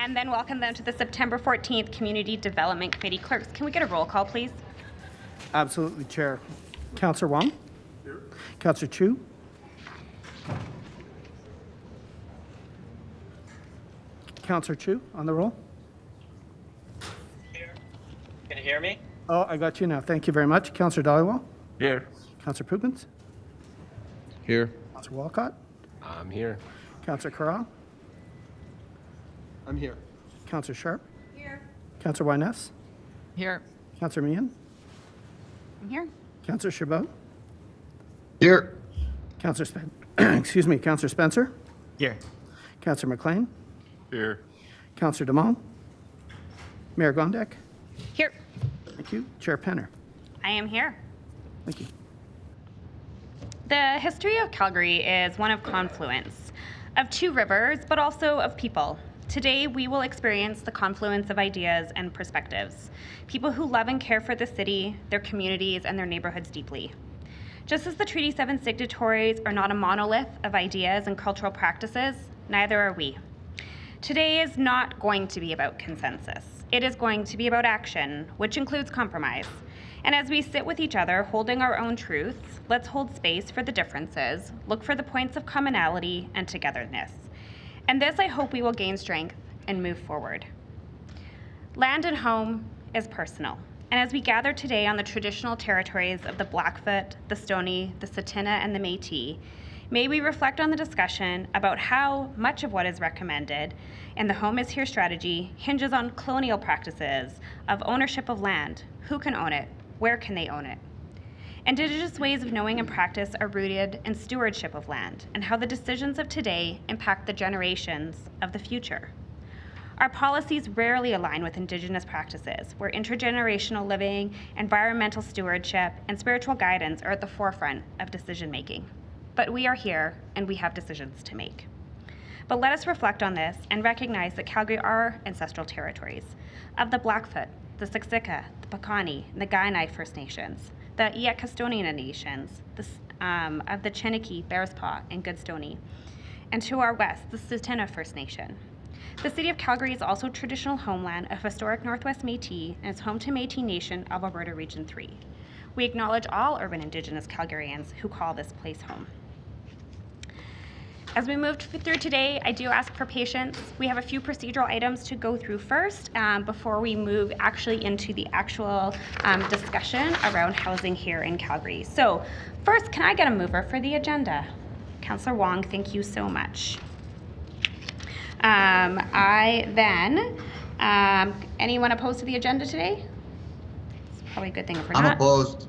and then welcome them to the September 14th Community Development Committee. Clerks, can we get a roll call, please? Absolutely, Chair. Councillor Wong? Here. Councillor Chu? Councillor Chu on the roll. Here. Can you hear me? Oh, I got you now. Thank you very much. Councillor Dhaliwal? Here. Councillor Poopins? Here. Councillor Walcott? I'm here. Councillor Corral? I'm here. Councillor Sharp? Here. Councillor Wyness? Here. Councillor Meehan? I'm here. Councillor Chabot? Here. Councillor excuse me, Councillor Spencer? Here. Councillor McLean? Here. Councillor Damon? Mayor Gondek? Here. Thank you. Chair Penner? I am here. Thank you. The history of Calgary is one of confluence, of two rivers, but also of people. Today, we will experience the confluence of ideas and perspectives. People who love and care for the city, their communities, and their neighborhoods deeply. Just as the Treaty 7 signatories are not a monolith of ideas and cultural practices, neither are we. Today is not going to be about consensus. It is going to be about action, which includes compromise. And as we sit with each other, holding our own truths, let's hold space for the differences, look for the points of commonality and togetherness. And this, I hope we will gain strength and move forward. Land and home is personal. And as we gather today on the traditional territories of the Blackfoot, the Stoney, the Tsuut'ina, and the Métis, may we reflect on the discussion about how much of what is recommended in the Home is Here strategy hinges on colonial practices of ownership of land. Who can own it? Where can they own it? Indigenous ways of knowing and practice are rooted in stewardship of land and how the decisions of today impact the generations of the future. Our policies rarely align with Indigenous practices, where intergenerational living, environmental stewardship, and spiritual guidance are at the forefront of decision making. But we are here and we have decisions to make. But let us reflect on this and recognize that Calgary are ancestral territories of the Blackfoot, the Siksika, the Piikani, and the Kainai First Nations, the Iet-Castonian Nations, of the Chiniki, Bearspaw, and Goodstoney, and to our west, the Tsuut'ina First Nation. The city of Calgary is also traditional homeland of historic Northwest Métis and is home to Métis Nation of Alberta Region 3. We acknowledge all urban Indigenous Calgarians who call this place home. As we move through today, I do ask for patience. We have a few procedural items to go through first before we move actually into the actual discussion around housing here in Calgary. So first, can I get a mover for the agenda? Councillor Wong, thank you so much. Anyone opposed to the agenda today? It's probably a good thing if we're not. I'm opposed.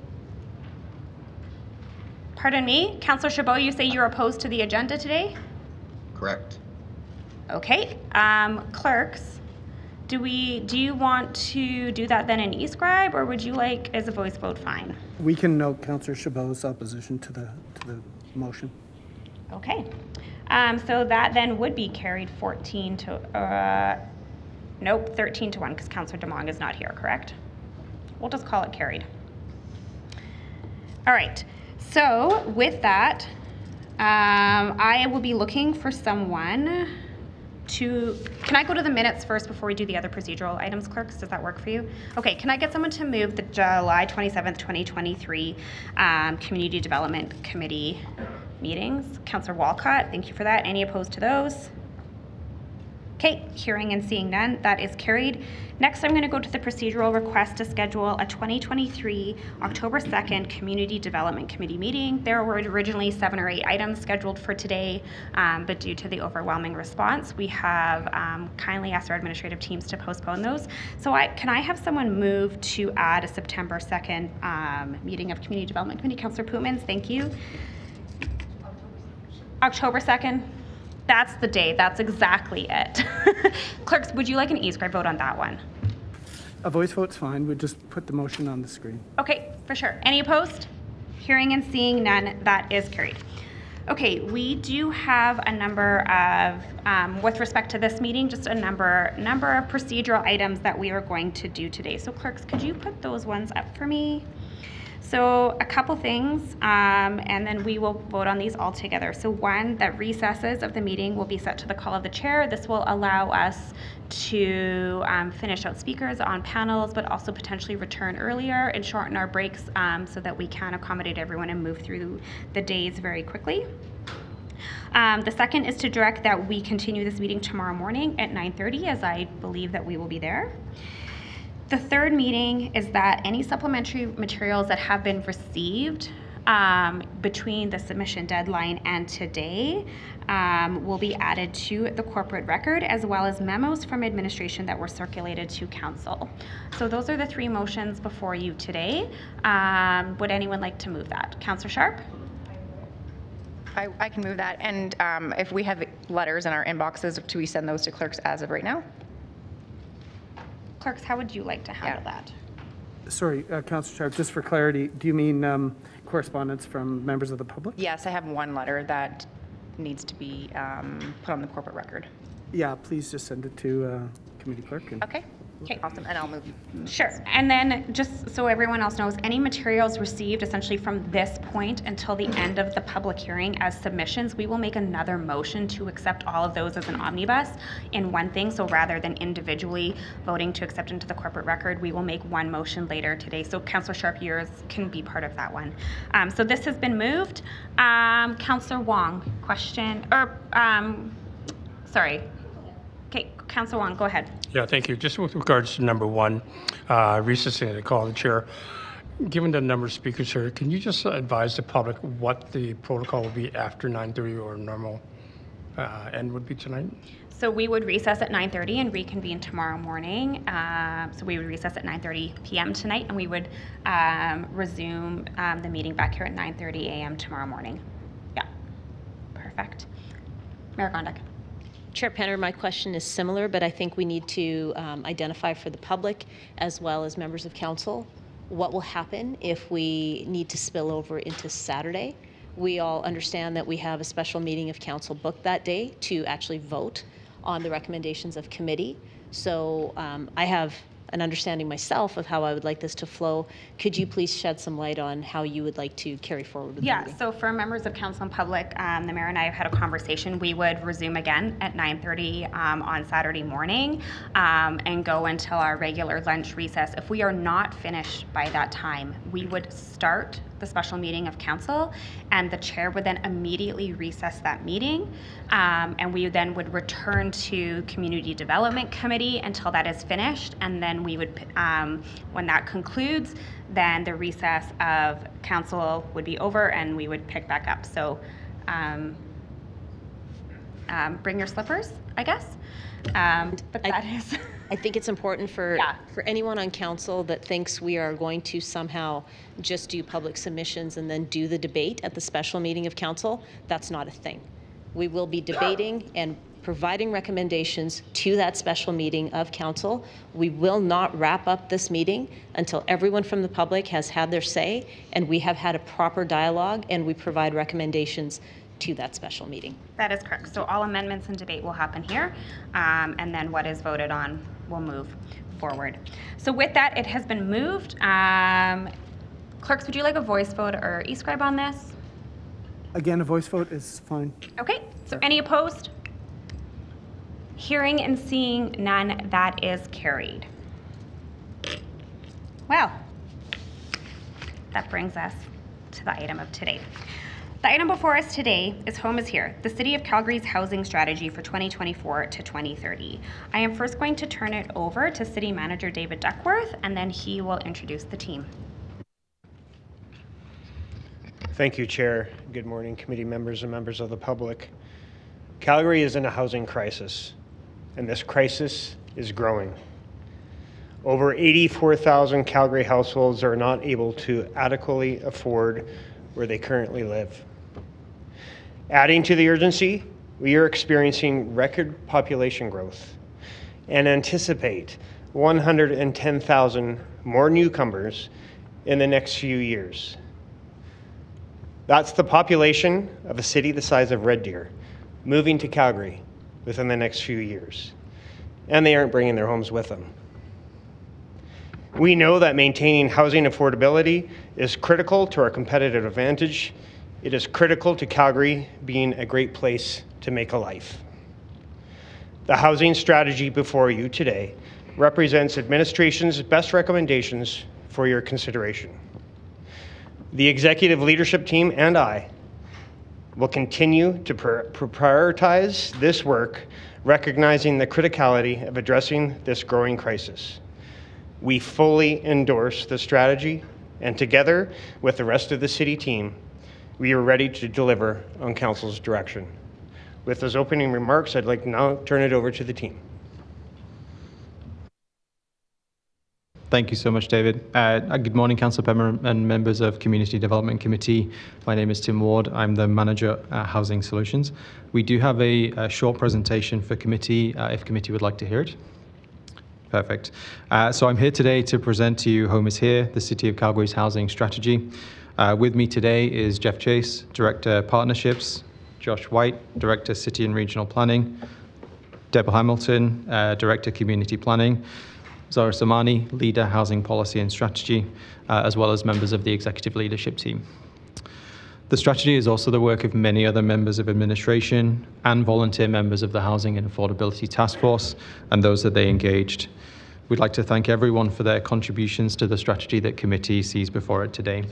Pardon me, Councillor Chabot, you say you're opposed to the agenda today? Correct. Okay, clerks, do you want to do that then in e-scribe, or would you like, is a voice vote fine? We can note Councillor Chabot's opposition to the motion. Okay, so that then would be carried 13 to 1, because Councillor Demong is not here, correct? We'll just call it carried. All right. So with that, I will be looking for someone to, can I go to the minutes first before we do the other procedural items, clerks? Does that work for you? Okay, can I get someone to move the July 27th, 2023 Community Development Committee meetings? Councillor Walcott, thank you for that. Any opposed to those? Okay, hearing and seeing none, that is carried. Next, I'm going to go to the procedural request to schedule a 2023 October 2nd Community Development Committee meeting. There were originally 7 or 8 items scheduled for today, but due to the overwhelming response, we have kindly asked our administrative teams to postpone those. So can I have someone move to add a September 2nd meeting of Community Development Committee? Councillor Pootmans, thank you. October 2nd? That's the day. That's exactly it. Clerks, would you like an e-scribe vote on that one? A voice vote's fine. We just put the motion on the screen. Okay, for sure. Any opposed? Hearing and seeing none, that is carried. Okay, we do have a number of, with respect to this meeting, just a number of procedural items that we are going to do today. So clerks, could you put those ones up for me? So a couple things, and then we will vote on these all together. So one, that recesses of the meeting will be set to the call of the chair. This will allow us to finish out speakers on panels, but also potentially return earlier and shorten our breaks so that we can accommodate everyone and move through the days very quickly. The second is to direct that we continue this meeting tomorrow morning at 9:30, as I believe that we will be there. The third meeting is that any supplementary materials that have been received between the submission deadline and today will be added to the corporate record, as well as memos from administration that were circulated to council. So those are the three motions before you today. Would anyone like to move that? Councillor Sharp? I can move that. And if we have letters in our inboxes, do we send those to clerks as of right now? Clerks, how would you like to handle that? Sorry, Councillor Sharp, just for clarity, do you mean correspondence from members of the public? Yes, I have one letter that needs to be put on the corporate record. Yeah, please just send it to committee clerk. And Okay. Okay, awesome. And I'll move. Sure. And then just so everyone else knows, any materials received essentially from this point until the end of the public hearing as submissions, we will make another motion to accept all of those as an omnibus in one thing. So rather than individually voting to accept into the corporate record, we will make one motion later today. So Councillor Sharp, yours can be part of that one. So this has been moved. Councillor Wong, question, or sorry. Okay, Councillor Wong, go ahead. Yeah, thank you. Just with regards to number one, recessing the call of the chair, given the number of speakers here, can you just advise the public what the protocol will be after 9:30 or normal end would be tonight? So we would recess at 9:30 and reconvene tomorrow morning. So we would recess at 9:30 p.m. tonight, and we would resume the meeting back here at 9:30 a.m. tomorrow morning. Yeah, perfect. Mayor Gondek. Chair Penner, my question is similar, but I think we need to identify for the public as well as members of council what will happen if we need to spill over into Saturday. We all understand that we have a special meeting of council booked that day to actually vote on the recommendations of committee. So I have an understanding myself of how I would like this to flow. Could you please shed some light on how you would like to carry forward with the meeting? So for members of council and public, the mayor and I have had a conversation. We would resume again at 9:30 on Saturday morning and go until our regular lunch recess. If we are not finished by that time, we would start the special meeting of council, and the chair would then immediately recess that meeting, and we then would return to Community Development Committee until that is finished, and then we would, when that concludes, then the recess of council would be over and we would pick back up. So bring your slippers, I guess. But that is... I think it's important for anyone on council that thinks we are going to somehow just do public submissions and then do the debate at the special meeting of council. That's not a thing. We will be debating and providing recommendations to that special meeting of council. We will not wrap up this meeting until everyone from the public has had their say and we have had a proper dialogue and we provide recommendations to that special meeting. That is correct. So all amendments and debate will happen here, and then what is voted on will move forward. So with that, it has been moved. Clerks, would you like a voice vote or e-scribe on this? Again, a voice vote is fine. Okay, so any opposed? Hearing and seeing none, that is carried. Well, that brings us to the item of today. The item before us today is Home is Here, the City of Calgary's housing strategy for 2024 to 2030. I am first going to turn it over to City Manager David Duckworth, and then he will introduce the team. Thank you, Chair. Good morning, committee members and members of the public. Calgary is in a housing crisis, and this crisis is growing. Over 84,000 Calgary households are not able to adequately afford where they currently live. Adding to the urgency, we are experiencing record population growth and anticipate 110,000 more newcomers in the next few years. That's the population of a city the size of Red Deer moving to Calgary within the next few years. And they aren't bringing their homes with them. We know that maintaining housing affordability is critical to our competitive advantage. It is critical to Calgary being a great place to make a life. The housing strategy before you today represents administration's best recommendations for your consideration. The executive leadership team and I will continue to prioritize this work, recognizing the criticality of addressing this growing crisis. We fully endorse the strategy, and together with the rest of the city team, we are ready to deliver on Council's direction. With those opening remarks, I'd like to now turn it over to the team. Thank you so much, David. Good morning, Council and members of Community Development Committee. My name is Tim Ward. I'm the Manager at Housing Solutions. We do have a short presentation for committee, if committee would like to hear it. Perfect. So I'm here today to present to you Home is Here, the City of Calgary's housing strategy. With me today is Jeff Chase, Director Partnerships, Josh White, Director City and Regional Planning, Deborah Hamilton, Director Community Planning, Zara Samani, Leader Housing Policy and Strategy, as well as members of the Executive Leadership Team. The strategy is also the work of many other members of administration and volunteer members of the Housing and Affordability Task Force and those that they engaged. We'd like to thank everyone for their contributions to the strategy that committee sees before it today.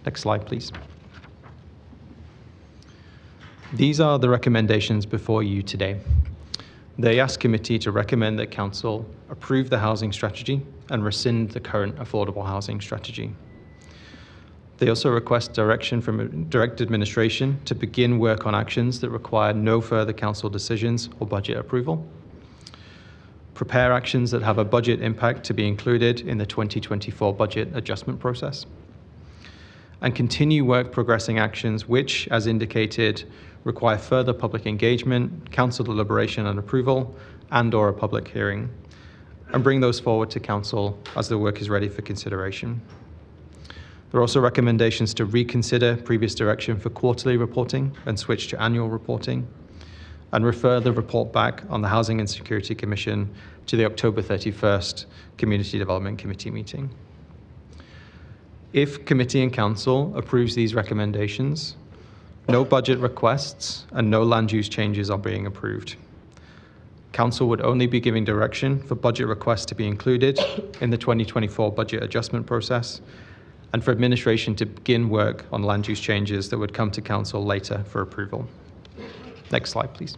Next slide, please. These are the recommendations before you today. They ask committee to recommend that council approve the housing strategy and rescind the current affordable housing strategy. They also request direction from direct administration to begin work on actions that require no further council decisions or budget approval. Prepare actions that have a budget impact to be included in the 2024 budget adjustment process. And continue work progressing actions which, as indicated, require further public engagement, council deliberation and approval, and/or a public hearing, and bring those forward to council as the work is ready for consideration. There are also recommendations to reconsider previous direction for quarterly reporting and switch to annual reporting, and refer the report back on the Housing and Security Commission to the October 31st Community Development Committee meeting. If committee and council approves these recommendations, no budget requests and no land use changes are being approved. Council would only be giving direction for budget requests to be included in the 2024 budget adjustment process, and for administration to begin work on land use changes that would come to council later for approval. Next slide, please.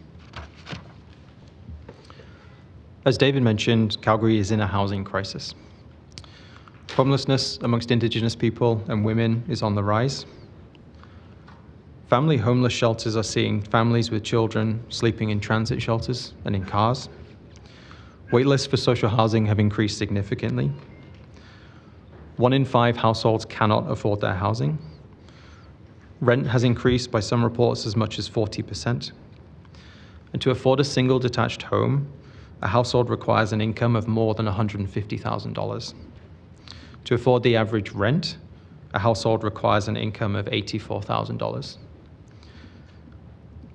As David mentioned, Calgary is in a housing crisis. Homelessness amongst Indigenous people and women is on the rise. Family homeless shelters are seeing families with children sleeping in transit shelters and in cars. Waitlists for social housing have increased significantly. 1 in 5 households cannot afford their housing. Rent has increased by some reports as much as 40%. And to afford a single detached home, a household requires an income of more than $150,000. To afford the average rent, a household requires an income of $84,000.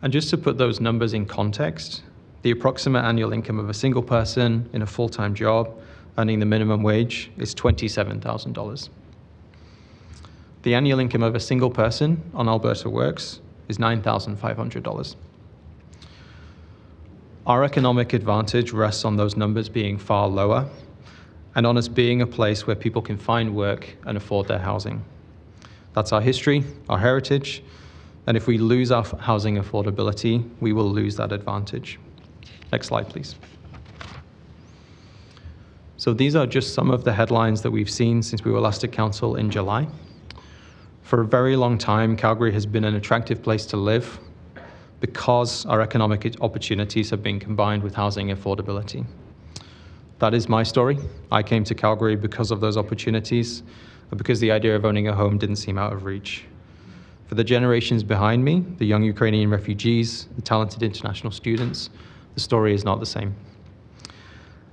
And just to put those numbers in context, the approximate annual income of a single person in a full-time job earning the minimum wage is $27,000. The annual income of a single person on Alberta Works is $9,500. Our economic advantage rests on those numbers being far lower and on us being a place where people can find work and afford their housing. That's our history, our heritage, and if we lose our housing affordability, we will lose that advantage. Next slide, please. So these are just some of the headlines that we've seen since we were last at council in July. For a very long time, Calgary has been an attractive place to live because our economic opportunities have been combined with housing affordability. That is my story. I came to Calgary because of those opportunities, and because the idea of owning a home didn't seem out of reach. For the generations behind me, the young Ukrainian refugees, the talented international students, the story is not the same.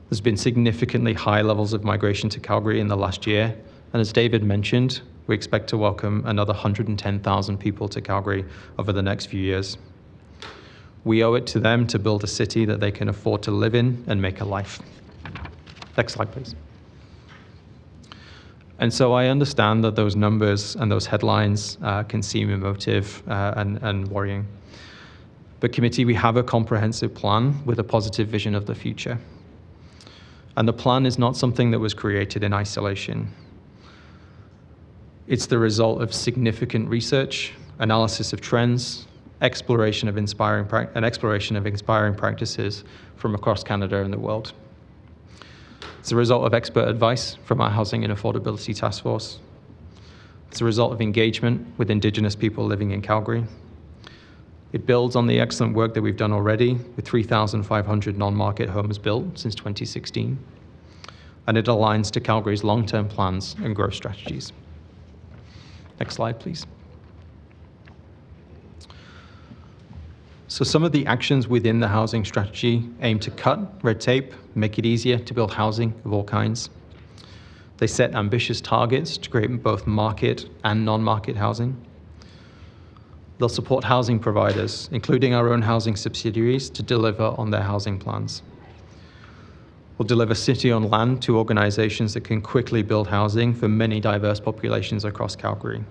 There's been significantly high levels of migration to Calgary in the last year, and as David mentioned, we expect to welcome another 110,000 people to Calgary over the next few years. We owe it to them to build a city that they can afford to live in and make a life. Next slide, please. And so I understand that those numbers and those headlines can seem emotive and worrying. But committee, we have a comprehensive plan with a positive vision of the future. And the plan is not something that was created in isolation. It's the result of significant research, analysis of trends, exploration of inspiring practices from across Canada and the world. It's a result of expert advice from our Housing and Affordability Task Force. It's a result of engagement with Indigenous people living in Calgary. It builds on the excellent work that we've done already with 3,500 non-market homes built since 2016. And it aligns to Calgary's long-term plans and growth strategies. Next slide, please. So some of the actions within the housing strategy aim to cut red tape, make it easier to build housing of all kinds. They set ambitious targets to create both market and non-market housing. They'll support housing providers, including our own housing subsidiaries, to deliver on their housing plans. We'll deliver city-owned land to organizations that can quickly build housing for many diverse populations across Calgary.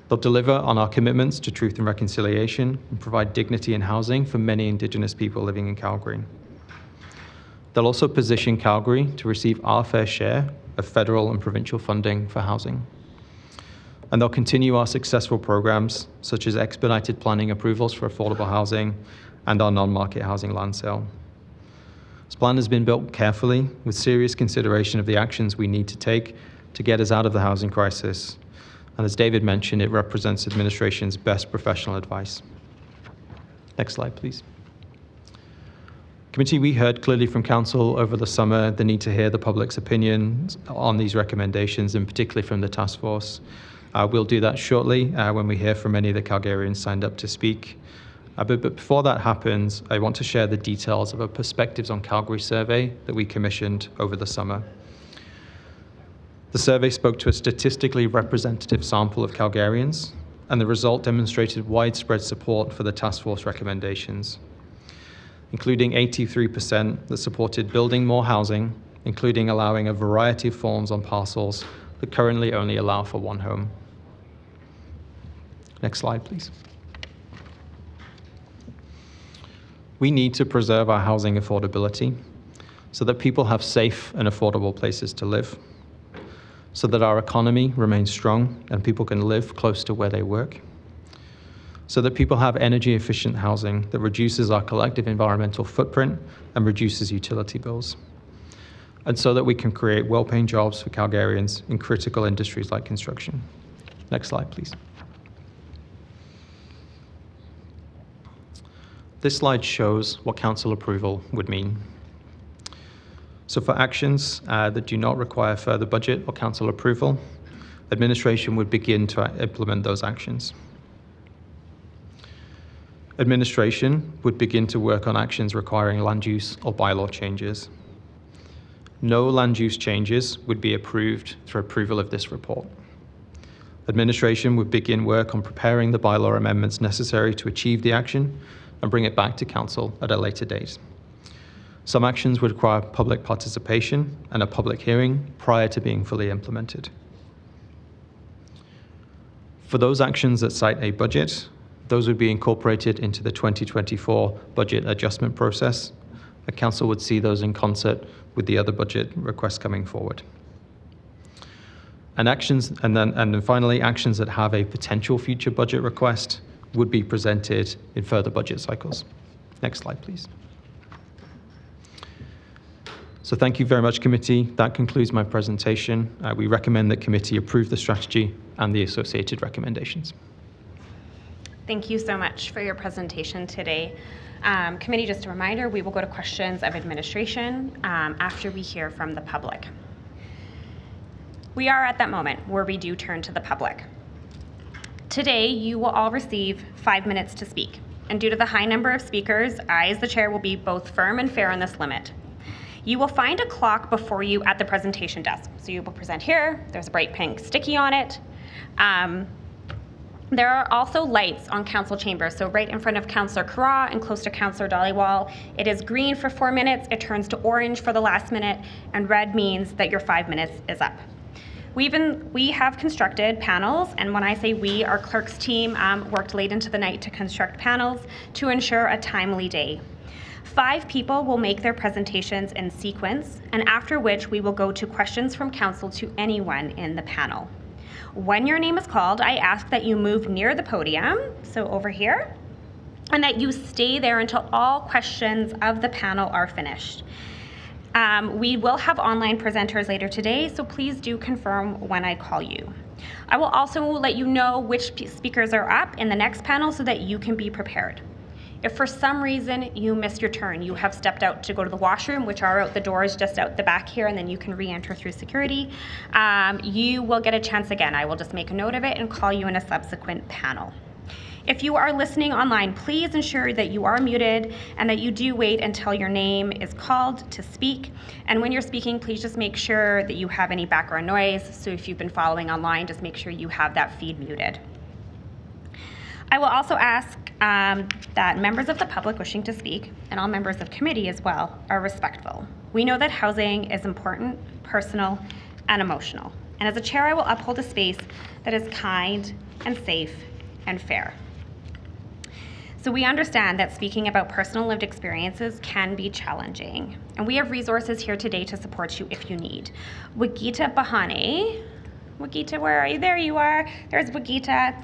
They'll deliver on our commitments to truth and reconciliation and provide dignity in housing for many Indigenous people living in Calgary. They'll also position Calgary to receive our fair share of federal and provincial funding for housing. And they'll continue our successful programs, such as expedited planning approvals for affordable housing and our non-market housing land sale. This plan has been built carefully with serious consideration of the actions we need to take to get us out of the housing crisis. And as David mentioned, it represents administration's best professional advice. Next slide, please. Committee, we heard clearly from Council over the summer the need to hear the public's opinions on these recommendations, and particularly from the task force. We'll do that shortly when we hear from many of the Calgarians signed up to speak. But before that happens, I want to share the details of a Perspectives on Calgary survey that we commissioned over the summer. The survey spoke to a statistically representative sample of Calgarians, and the result demonstrated widespread support for the task force recommendations, including 83% that supported building more housing, including allowing a variety of forms on parcels that currently only allow for one home. Next slide, please. We need to preserve our housing affordability so that people have safe and affordable places to live, so that our economy remains strong and people can live close to where they work, so that people have energy-efficient housing that reduces our collective environmental footprint and reduces utility bills, and so that we can create well-paying jobs for Calgarians in critical industries like construction. Next slide, please. This slide shows what council approval would mean. So for actions that do not require further budget or council approval, administration would begin to implement those actions. Administration would begin to work on actions requiring land use or bylaw changes. No land use changes would be approved through approval of this report. Administration would begin work on preparing the bylaw amendments necessary to achieve the action and bring it back to council at a later date. Some actions would require public participation and a public hearing prior to being fully implemented. For those actions that cite a budget, those would be incorporated into the 2024 budget adjustment process. The council would see those in concert with the other budget requests coming forward. And then finally, actions that have a potential future budget request would be presented in further budget cycles. Next slide, please. So thank you very much, committee. That concludes my presentation. We recommend that committee approve the strategy and the associated recommendations. Thank you so much for your presentation today. Committee, just a reminder, we will go to questions of administration after we hear from the public. We are at that moment where we do turn to the public. Today, you will all receive 5 minutes to speak. And due to the high number of speakers, I, as the chair, will be both firm and fair on this limit. You will find a clock before you at the presentation desk. So you will present here. There's a bright pink sticky on it. There are also lights on council chambers. So right in front of Councillor Carra and close to Councillor Dhaliwal, it is green for 4 minutes. It turns to orange for the last minute, and red means that your 5 minutes is up. We have constructed panels, and when I say we, our clerk's team worked late into the night to construct panels to ensure a timely day. 5 people will make their presentations in sequence, and after which we will go to questions from council to anyone in the panel. When your name is called, I ask that you move near the podium, so over here, and that you stay there until all questions of the panel are finished. We will have online presenters later today, so please do confirm when I call you. I will also let you know which speakers are up in the next panel so that you can be prepared. If for some reason you missed your turn, you have stepped out to go to the washroom, which are out the doors just out the back here, and then you can re-enter through security, you will get a chance again. I will just make a note of it and call you in a subsequent panel. If you are listening online, please ensure that you are muted and that you do wait until your name is called to speak. And when you're speaking, please just make sure that you have any background noise. So if you've been following online, just make sure you have that feed muted. I will also ask that members of the public wishing to speak, and all members of committee as well, are respectful. We know that housing is important, personal, and emotional. And as a chair, I will uphold a space that is kind and safe and fair. So we understand that speaking about personal lived experiences can be challenging. And we have resources here today to support you if you need. Wagita Bahane, Wagita, where are you? There you are. There's Wagita,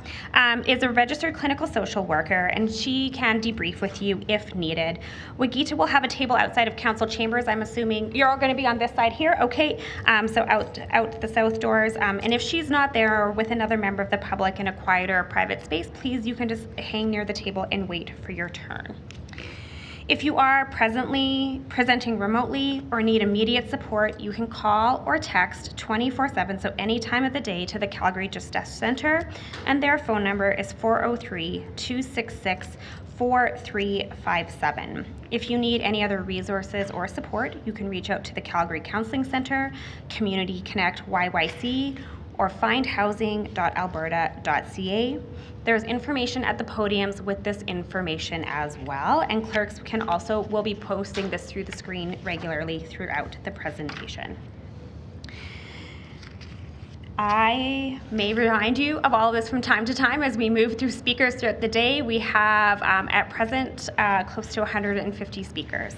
is a registered clinical social worker, and she can debrief with you if needed. Wagita will have a table outside of council chambers. I'm assuming you're all going to be on this side here, okay? So out the south doors. And if she's not there or with another member of the public in a quieter or private space, please, you can just hang near the table and wait for your turn. If you are presently presenting remotely or need immediate support, you can call or text 24/7, so any time of the day, to the Calgary Justice Centre, and their phone number is 403-266-4357. If you need any other resources or support, you can reach out to the Calgary Counselling Centre, Community Connect YYC, or findhousing.alberta.ca. There's information at the podiums with this information as well, and clerks will be posting this through the screen regularly throughout the presentation. I may remind you of all of this from time to time as we move through speakers throughout the day. We have at present close to 150 speakers.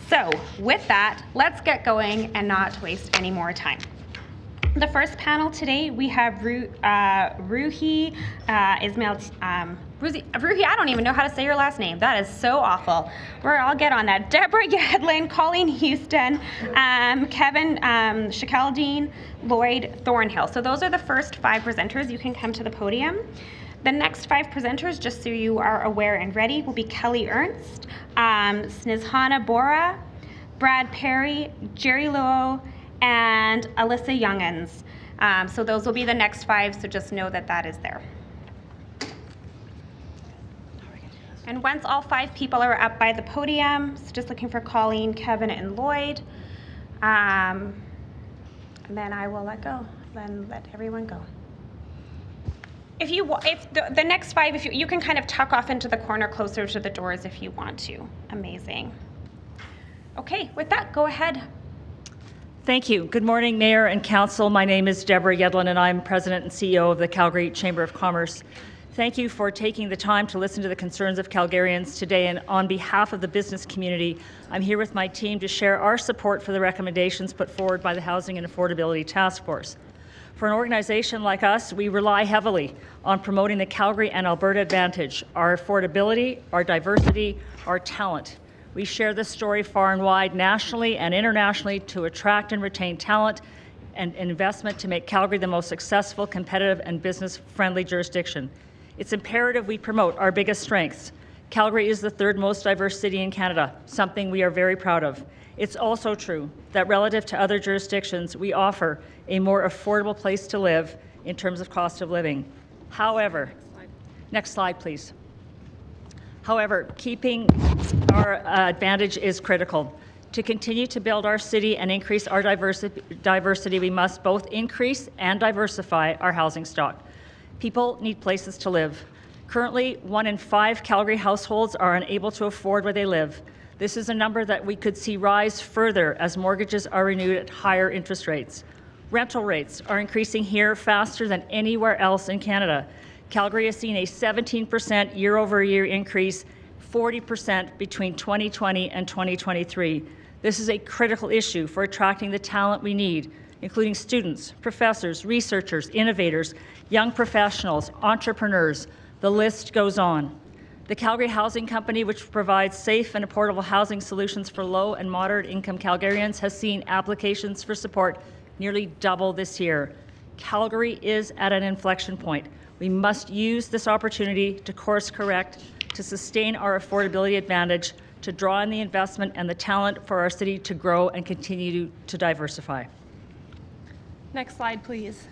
So with that, let's get going and not waste any more time. The first panel today, we have Ruhee, Ruhee, I don't even know how to say your last name. That is so awful. I'll get on that. Deborah, Yedlin, Colleen Huston, Kavin Sheikheldin, Lloyd Thornhill. So those are the first 5 presenters. You can come to the podium. The next 5 presenters, just so you are aware and ready, will be Kelly Ernst, Snizhana Bora, Brad Parry, Jerry Lowe, and Alyssa Youngins. So those will be the next 5, so just know that that is there. And once all 5 people are up by the podium, so just looking for Colleen, Kevin, and Lloyd, and then I will let everyone go. If the next 5, if you can kind of tuck off into the corner closer to the doors if you want to. Amazing. Okay, with that, go ahead. Thank you. Good morning, Mayor and Council. My name is Deborah Yedlin, and I'm President and CEO of the Calgary Chamber of Commerce. Thank you for taking the time to listen to the concerns of Calgarians today, and on behalf of the business community, I'm here with my team to share our support for the recommendations put forward by the Housing and Affordability Task Force. For an organization like us, we rely heavily on promoting the Calgary and Alberta advantage, our affordability, our diversity, our talent. We share this story far and wide, nationally and internationally, to attract and retain talent and investment to make Calgary the most successful, competitive, and business-friendly jurisdiction. It's imperative we promote our biggest strengths. Calgary is the 3rd most diverse city in Canada, something we are very proud of. It's also true that relative to other jurisdictions, we offer a more affordable place to live in terms of cost of living. However, next slide, please. However, keeping our advantage is critical. To continue to build our city and increase our diversity, we must both increase and diversify our housing stock. People need places to live. Currently, 1 in 5 Calgary households are unable to afford where they live. This is a number that we could see rise further as mortgages are renewed at higher interest rates. Rental rates are increasing here faster than anywhere else in Canada. Calgary has seen a 17% year-over-year increase, 40% between 2020 and 2023. This is a critical issue for attracting the talent we need, including students, professors, researchers, innovators, young professionals, entrepreneurs. The list goes on. The Calgary Housing Company, which provides safe and affordable housing solutions for low and moderate income Calgarians, has seen applications for support nearly double this year. Calgary is at an inflection point. We must use this opportunity to course correct, to sustain our affordability advantage, to draw in the investment and the talent for our city to grow and continue to diversify. Next slide, please.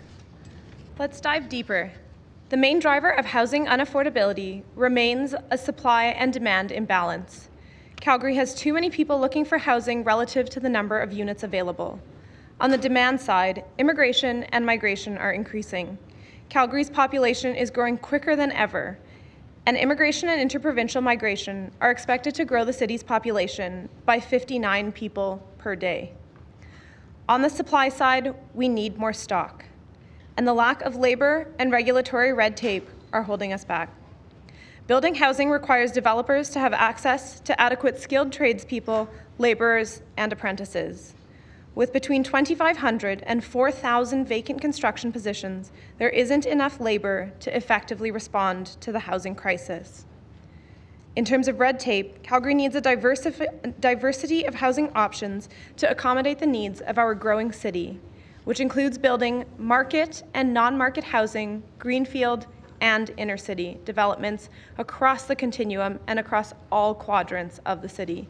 Let's dive deeper. The main driver of housing unaffordability remains a supply and demand imbalance. Calgary has too many people looking for housing relative to the number of units available. On the demand side, immigration and migration are increasing. Calgary's population is growing quicker than ever, and immigration and interprovincial migration are expected to grow the city's population by 59 people per day. On the supply side, we need more stock, and the lack of labor and regulatory red tape are holding us back. Building housing requires developers to have access to adequate skilled tradespeople, laborers, and apprentices. With between 2,500 and 4,000 vacant construction positions, there isn't enough labor to effectively respond to the housing crisis. In terms of red tape, Calgary needs a diversity of housing options to accommodate the needs of our growing city, which includes building market and non-market housing, greenfield, and inner-city developments across the continuum and across all quadrants of the city.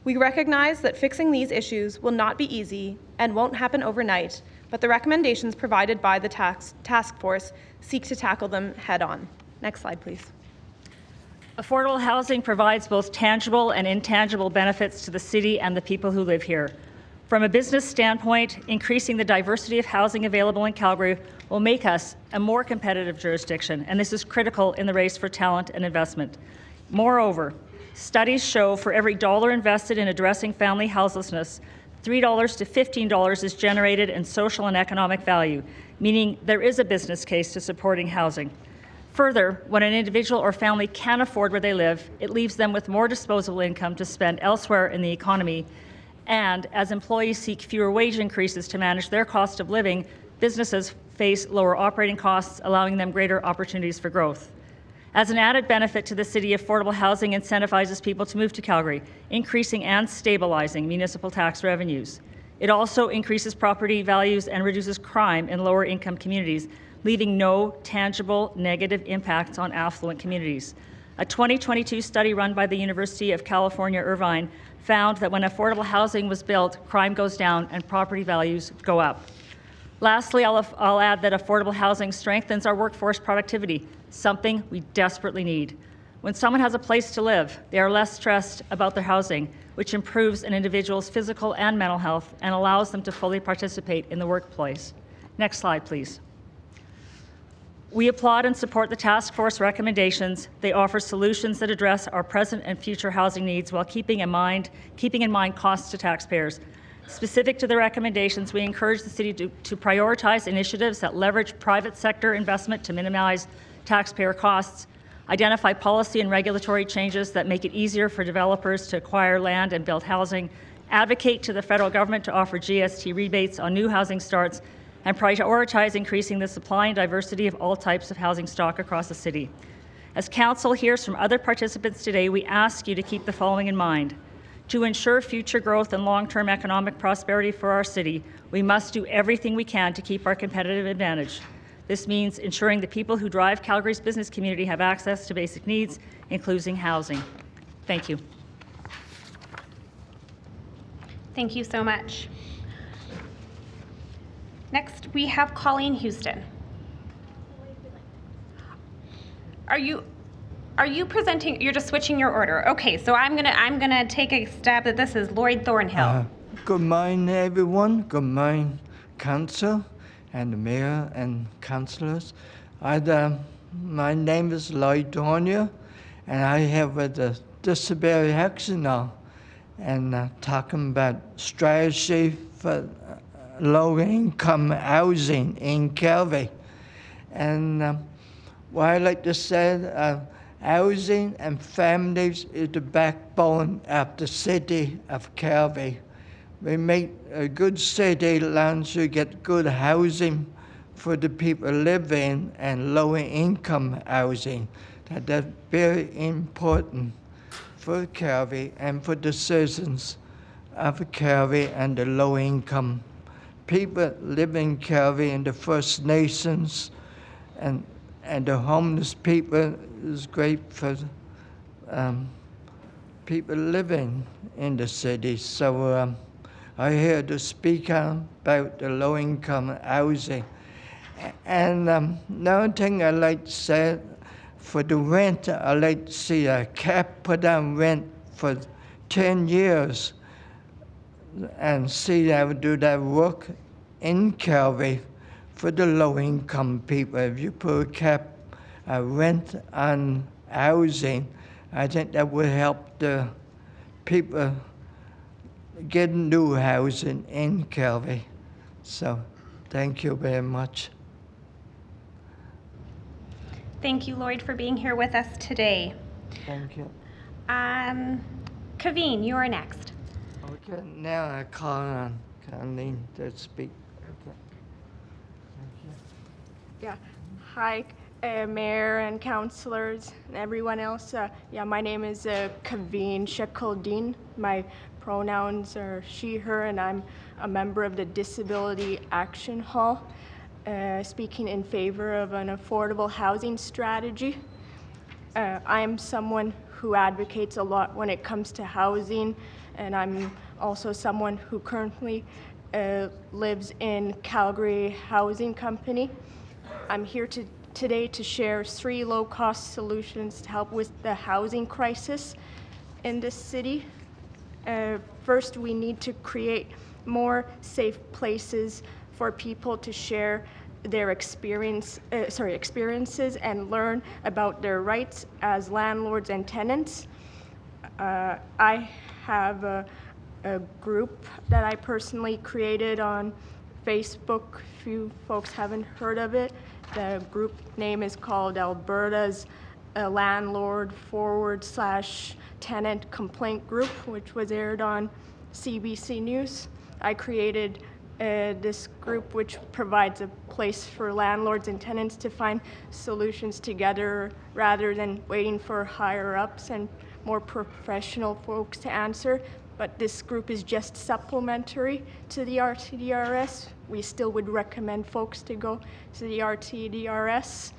We recognize that fixing these issues will not be easy and won't happen overnight, but the recommendations provided by the task force seek to tackle them head-on. Next slide, please. Affordable housing provides both tangible and intangible benefits to the city and the people who live here. From a business standpoint, increasing the diversity of housing available in Calgary will make us a more competitive jurisdiction, and this is critical in the race for talent and investment. Moreover, studies show for every dollar invested in addressing family houselessness, $3 to $15 is generated in social and economic value, meaning there is a business case to supporting housing. Further, when an individual or family can afford where they live, it leaves them with more disposable income to spend elsewhere in the economy. And as employees seek fewer wage increases to manage their cost of living, businesses face lower operating costs, allowing them greater opportunities for growth. As an added benefit to the city, affordable housing incentivizes people to move to Calgary, increasing and stabilizing municipal tax revenues. It also increases property values and reduces crime in lower income communities, leaving no tangible negative impacts on affluent communities. A 2022 study run by the University of California, Irvine, found that when affordable housing was built, crime goes down and property values go up. Lastly, I'll add that affordable housing strengthens our workforce productivity, something we desperately need. When someone has a place to live, they are less stressed about their housing, which improves an individual's physical and mental health and allows them to fully participate in the workplace. Next slide, please. We applaud and support the task force recommendations. They offer solutions that address our present and future housing needs while keeping in mind costs to taxpayers. Specific to the recommendations, we encourage the city to prioritize initiatives that leverage private sector investment to minimize taxpayer costs, identify policy and regulatory changes that make it easier for developers to acquire land and build housing, advocate to the federal government to offer GST rebates on new housing starts, and prioritize increasing the supply and diversity of all types of housing stock across the city. As Council hears from other participants today, we ask you to keep the following in mind. To ensure future growth and long-term economic prosperity for our city, we must do everything we can to keep our competitive advantage. This means ensuring the people who drive Calgary's business community have access to basic needs, including housing. Thank you. Thank you so much. Next, we have Colleen Huston. Are you presenting? You're just switching your order. Okay, so I'm gonna take a stab at this. Is Lloyd Thornhill? Good morning, everyone. Good morning, Council and the Mayor and Councillors. My name is Lloyd Thornhill, and I have a disability action now, and talking about strategy for low-income housing in Calgary. And what I like to say, housing and families is the backbone of the city of Calgary. We make a good city once you get good housing for the people live in and lower income housing. That's very important for Calgary and for the citizens of Calgary and the low income people live in Calgary and the First Nations and the homeless people is great for people living in the city. So I'm here to speak about the low-income housing. And another thing I like to say, for the rent, I like to see a cap put on rent for 10 years and see how to do that work in Calgary for the low-income people. If you put a cap rent on housing, I think that would help the people get new housing in Calgary. So thank you very much. Thank you, Lloyd, for being here with us today. Thank you. Kavin, you are next. Okay, now I call on Colleen to speak. Okay. Thank you. Yeah. Hi, Mayor and councillors and everyone else. My name is Kavin Sheikheldin. My pronouns are she, her, and I'm a member of the Disability Action Hall, speaking in favor of an affordable housing strategy. I'm someone who advocates a lot when it comes to housing, and I'm also someone who currently lives in Calgary Housing Company. I'm here today to share 3 low-cost solutions to help with the housing crisis in this city. First, we need to create more safe places for people to share their experiences and learn about their rights as landlords and tenants. I have a group that I personally created on Facebook. Few folks haven't heard of it. The group name is called Alberta's Landlord/Tenant Complaint Group, which was aired on CBC News. I created this group, which provides a place for landlords and tenants to find solutions together rather than waiting for higher-ups and more professional folks to answer. But this group is just supplementary to the RTDRS. We still would recommend folks to go to the RTDRS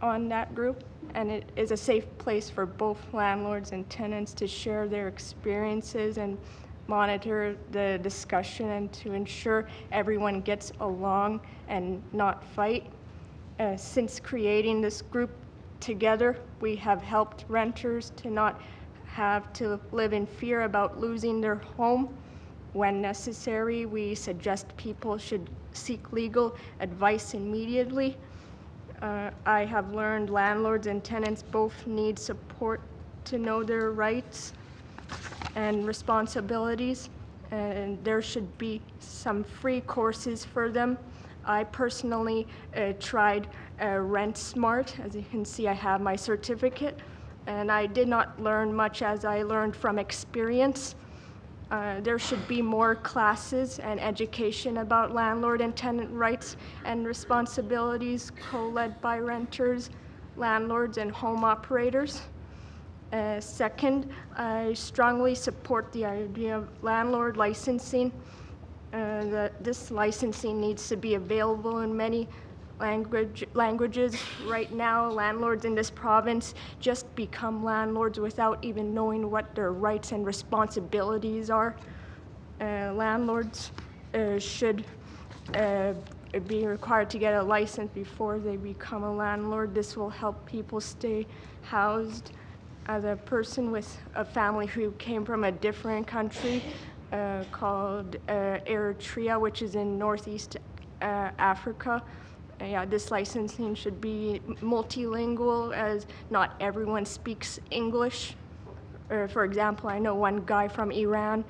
on that group, and it is a safe place for both landlords and tenants to share their experiences and monitor the discussion and to ensure everyone gets along and not fight. Since creating this group together, we have helped renters to not have to live in fear about losing their home. When necessary, we suggest people should seek legal advice immediately. I have learned landlords and tenants both need support to know their rights and responsibilities, and there should be some free courses for them. I personally tried Rent Smart. As you can see, I have my certificate, and I did not learn much as I learned from experience. There should be more classes and education about landlord and tenant rights and responsibilities co-led by renters, landlords, and home operators. Second, I strongly support the idea of landlord licensing. This licensing needs to be available in many languages. Right now, landlords in this province just become landlords without even knowing what their rights and responsibilities are. Landlords should be required to get a license before they become a landlord. This will help people stay housed. As a person with a family who came from a different country called Eritrea, which is in Northeast Africa, this licensing should be multilingual, as not everyone speaks English. For example, I know one guy from Iran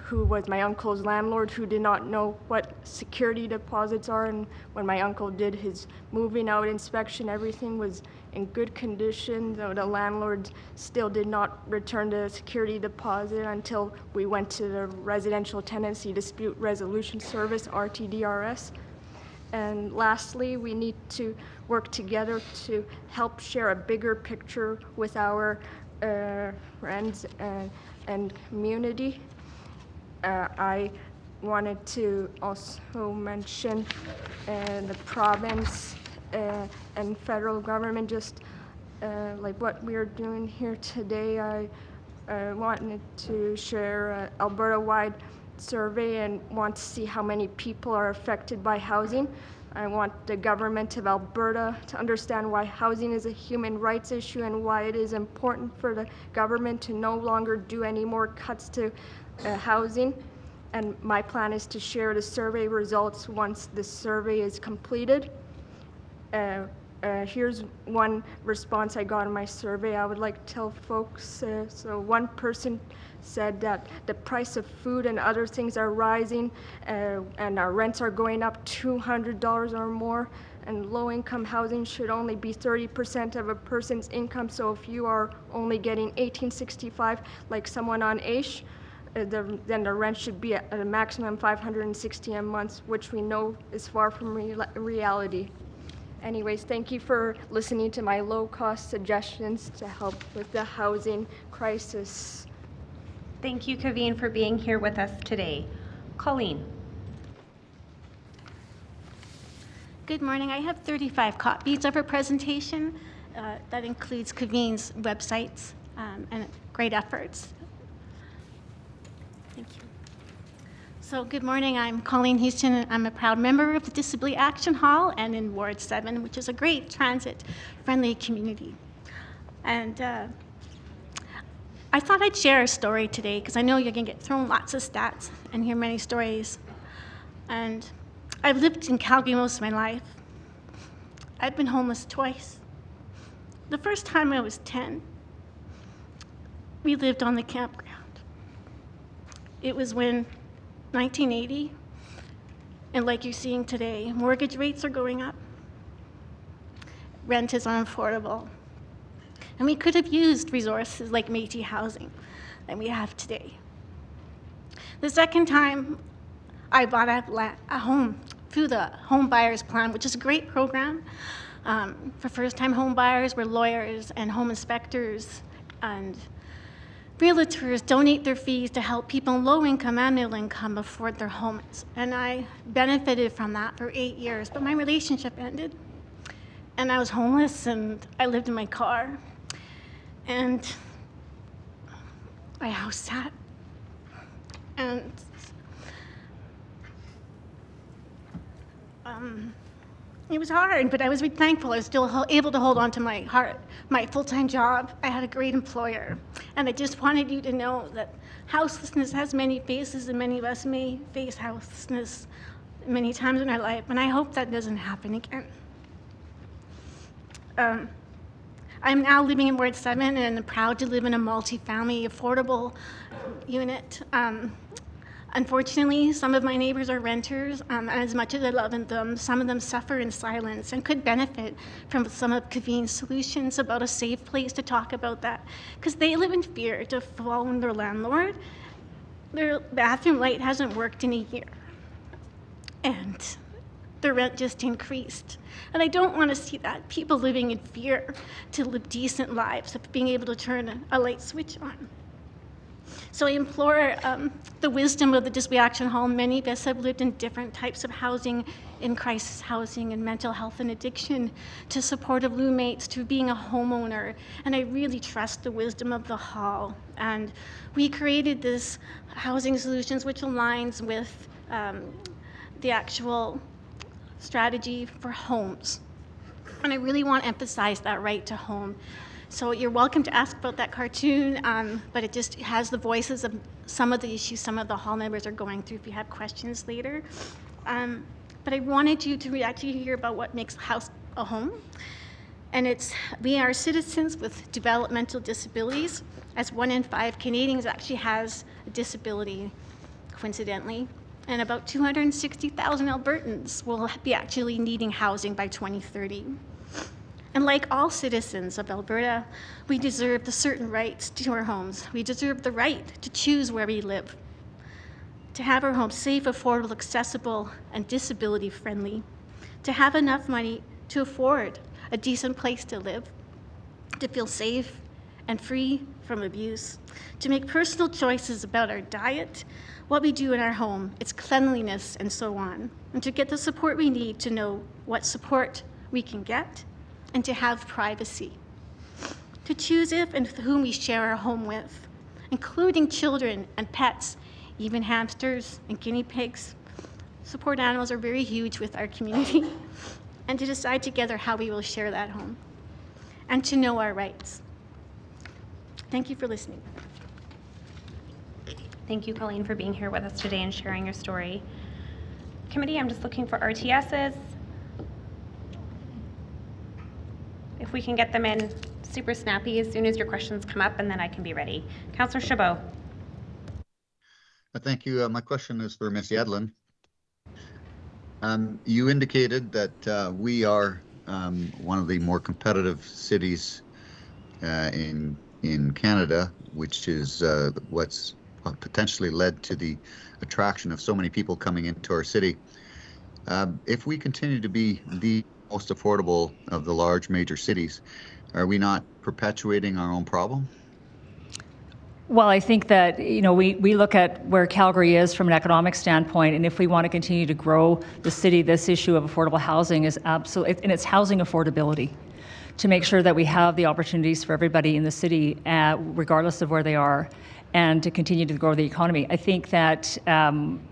who was my uncle's landlord who did not know what security deposits are, and when my uncle did his moving out inspection, everything was in good condition, though the landlord still did not return the security deposit until we went to the Residential Tenancy Dispute Resolution Service, RTDRS. And lastly, we need to work together to help share a bigger picture with our friends and community. I wanted to also mention the province and federal government, just like what we're doing here today. I wanted to share an Alberta-wide survey and want to see how many people are affected by housing. I want the government of Alberta to understand why housing is a human rights issue and why it is important for the government to no longer do any more cuts to housing. And my plan is to share the survey results once the survey is completed. Here's one response I got in my survey. I would like to tell folks, so one person said that the price of food and other things are rising and our rents are going up $200 or more, and low-income housing should only be 30% of a person's income. So if you are only getting $1,865 like someone on AISH, then the rent should be at a maximum $560 a month, which we know is far from reality. Anyways, thank you for listening to my low-cost suggestions to help with the housing crisis. Thank you, Kavin, for being here with us today. Colleen. Good morning. I have 35 copies of her presentation. That includes Kavin's websites and great efforts. Thank you. So good morning. I'm Colleen Huston. I'm a proud member of the Disability Action Hall and in Ward 7, which is a great transit-friendly community. And I thought I'd share a story today because I know you're going to get thrown lots of stats and hear many stories. And I've lived in Calgary most of my life. I've been homeless twice. The first time I was 10, we lived on the campground. It was when 1980, and like you're seeing today, mortgage rates are going up. Rent is unaffordable. And we could have used resources like Métis housing that we have today. The second time, I bought a home through the Home Buyers Plan, which is a great program for first-time home buyers where lawyers and home inspectors and realtors donate their fees to help people in low income and middle income afford their homes. And I benefited from that for 8 years, but my relationship ended. And I was homeless and I lived in my car. And I house sat. And it was hard, but I was really thankful. I was still able to hold on to my full-time job. I had a great employer. And I just wanted you to know that houselessness has many faces, and many of us may face houselessness many times in our life, and I hope that doesn't happen again. I'm now living in Ward 7 and I'm proud to live in a multi-family affordable unit. Unfortunately, some of my neighbors are renters, and as much as I love them, some of them suffer in silence and could benefit from some of Kavin's solutions about a safe place to talk about that, because they live in fear to phone their landlord. Their bathroom light hasn't worked in a year, and their rent just increased. And I don't want to see that. People living in fear to live decent lives of being able to turn a light switch on. So I implore the wisdom of the Disability Action Hall. Many of us have lived in different types of housing, in crisis housing and mental health and addiction, to supportive roommates, to being a homeowner. And I really trust the wisdom of the hall. And we created this housing solutions which aligns with the actual strategy for homes. And I really want to emphasize that right to home. So you're welcome to ask about that cartoon, but it just has the voices of some of the issues some of the hall members are going through if you have questions later. But I wanted you to actually hear about what makes a house a home. And we are citizens with developmental disabilities, as 1 in 5 Canadians actually has a disability, coincidentally. And about 260,000 Albertans will be actually needing housing by 2030. And like all citizens of Alberta, we deserve the certain rights to our homes. We deserve the right to choose where we live, to have our homes safe, affordable, accessible, and disability friendly, to have enough money to afford a decent place to live, to feel safe and free from abuse, to make personal choices about our diet, what we do in our home, its cleanliness, and so on, and to get the support we need to know what support we can get, and to have privacy, to choose if and whom we share our home with, including children and pets, even hamsters and guinea pigs. Support animals are very huge with our community, and to decide together how we will share that home, and to know our rights. Thank you for listening. Thank you, Colleen, for being here with us today and sharing your story. Committee, I'm just looking for RTSs. If we can get them in super snappy as soon as your questions come up, and then I can be ready. Councillor Chabot. Thank you. My question is for Ms. Yedlin. You indicated that we are one of the more competitive cities in Canada, which is what's potentially led to the attraction of so many people coming into our city. If we continue to be the most affordable of the large major cities, are we not perpetuating our own problem? Well, I think that, we look at where Calgary is from an economic standpoint, and if we want to continue to grow the city, this issue of affordable housing is absolutely, and it's housing affordability, to make sure that we have the opportunities for everybody in the city, regardless of where they are, and to continue to grow the economy. I think that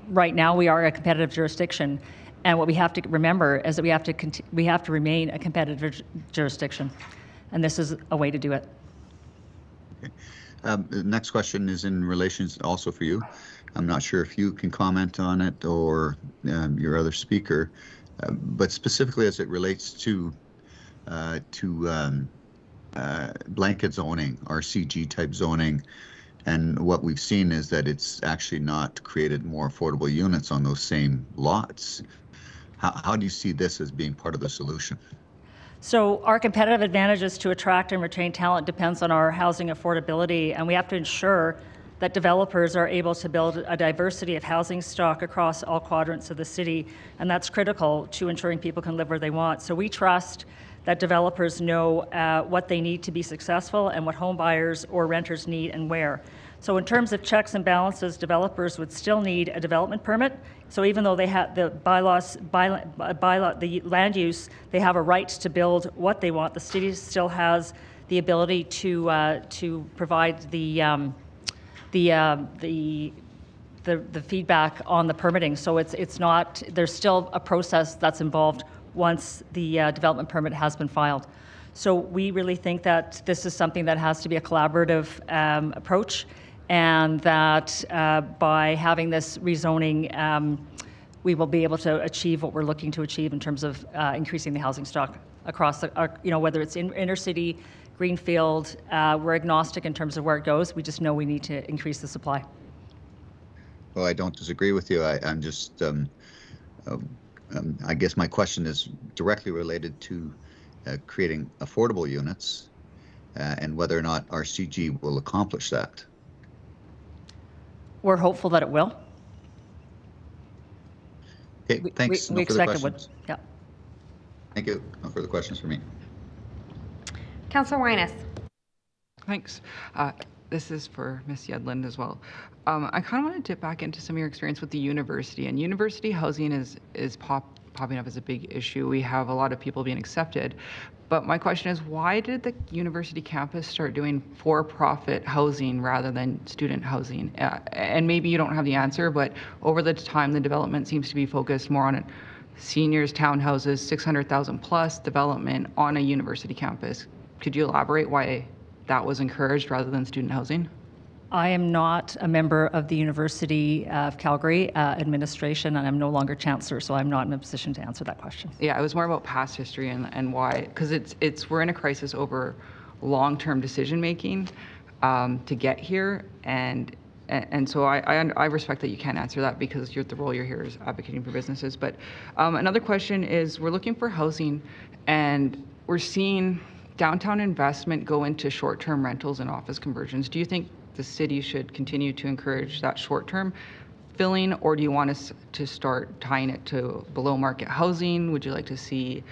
right now we are a competitive jurisdiction, and what we have to remember is that we have to remain a competitive jurisdiction, and this is a way to do it. Okay. The next question is in relation also for you. I'm not sure if you can comment on it or your other speaker, but specifically as it relates to blanket zoning, RCG type zoning, and what we've seen is that it's actually not created more affordable units on those same lots. How do you see this as being part of the solution? So our competitive advantages to attract and retain talent depends on our housing affordability, and we have to ensure that developers are able to build a diversity of housing stock across all quadrants of the city, and that's critical to ensuring people can live where they want. So we trust that developers know what they need to be successful and what home buyers or renters need and where. So in terms of checks and balances, developers would still need a development permit. So even though they have the the land use, they have a right to build what they want. The city still has the ability to provide the feedback on the permitting. So it's not, there's still a process that's involved once the development permit has been filed. So we really think that this is something that has to be a collaborative approach, and that by having this rezoning, we will be able to achieve what we're looking to achieve in terms of increasing the housing stock across, whether it's in inner city, greenfield. We're agnostic in terms of where it goes. We just know we need to increase the supply. Well, I don't disagree with you. I'm just, I guess my question is directly related to creating affordable units and whether or not RCG will accomplish that. We're hopeful that it will. Okay, thanks. We expect it would. Yeah. Thank you. No further questions for me. Councillor Wyness. Thanks. This is for Ms. Yedlin as well. I kind of want to dip back into some of your experience with the university, and university housing is popping up as a big issue. We have a lot of people being accepted, but my question is, why did the university campus start doing for-profit housing rather than student housing? And maybe you don't have the answer, but over the time, the development seems to be focused more on seniors, townhouses, 600,000 plus development on a university campus. Could you elaborate why that was encouraged rather than student housing? I am not a member of the University of Calgary administration, and I'm no longer chancellor, so I'm not in a position to answer that question. Yeah, it was more about past history and why, because we're in a crisis over long-term decision-making to get here, and so I respect that you can't answer that because the role you're here is advocating for businesses. But another question is, we're looking for housing, and we're seeing downtown investment go into short-term rentals and office conversions. Do you think the city should continue to encourage that short-term filling, or do you want us to start tying it to below-market housing? Would you like to see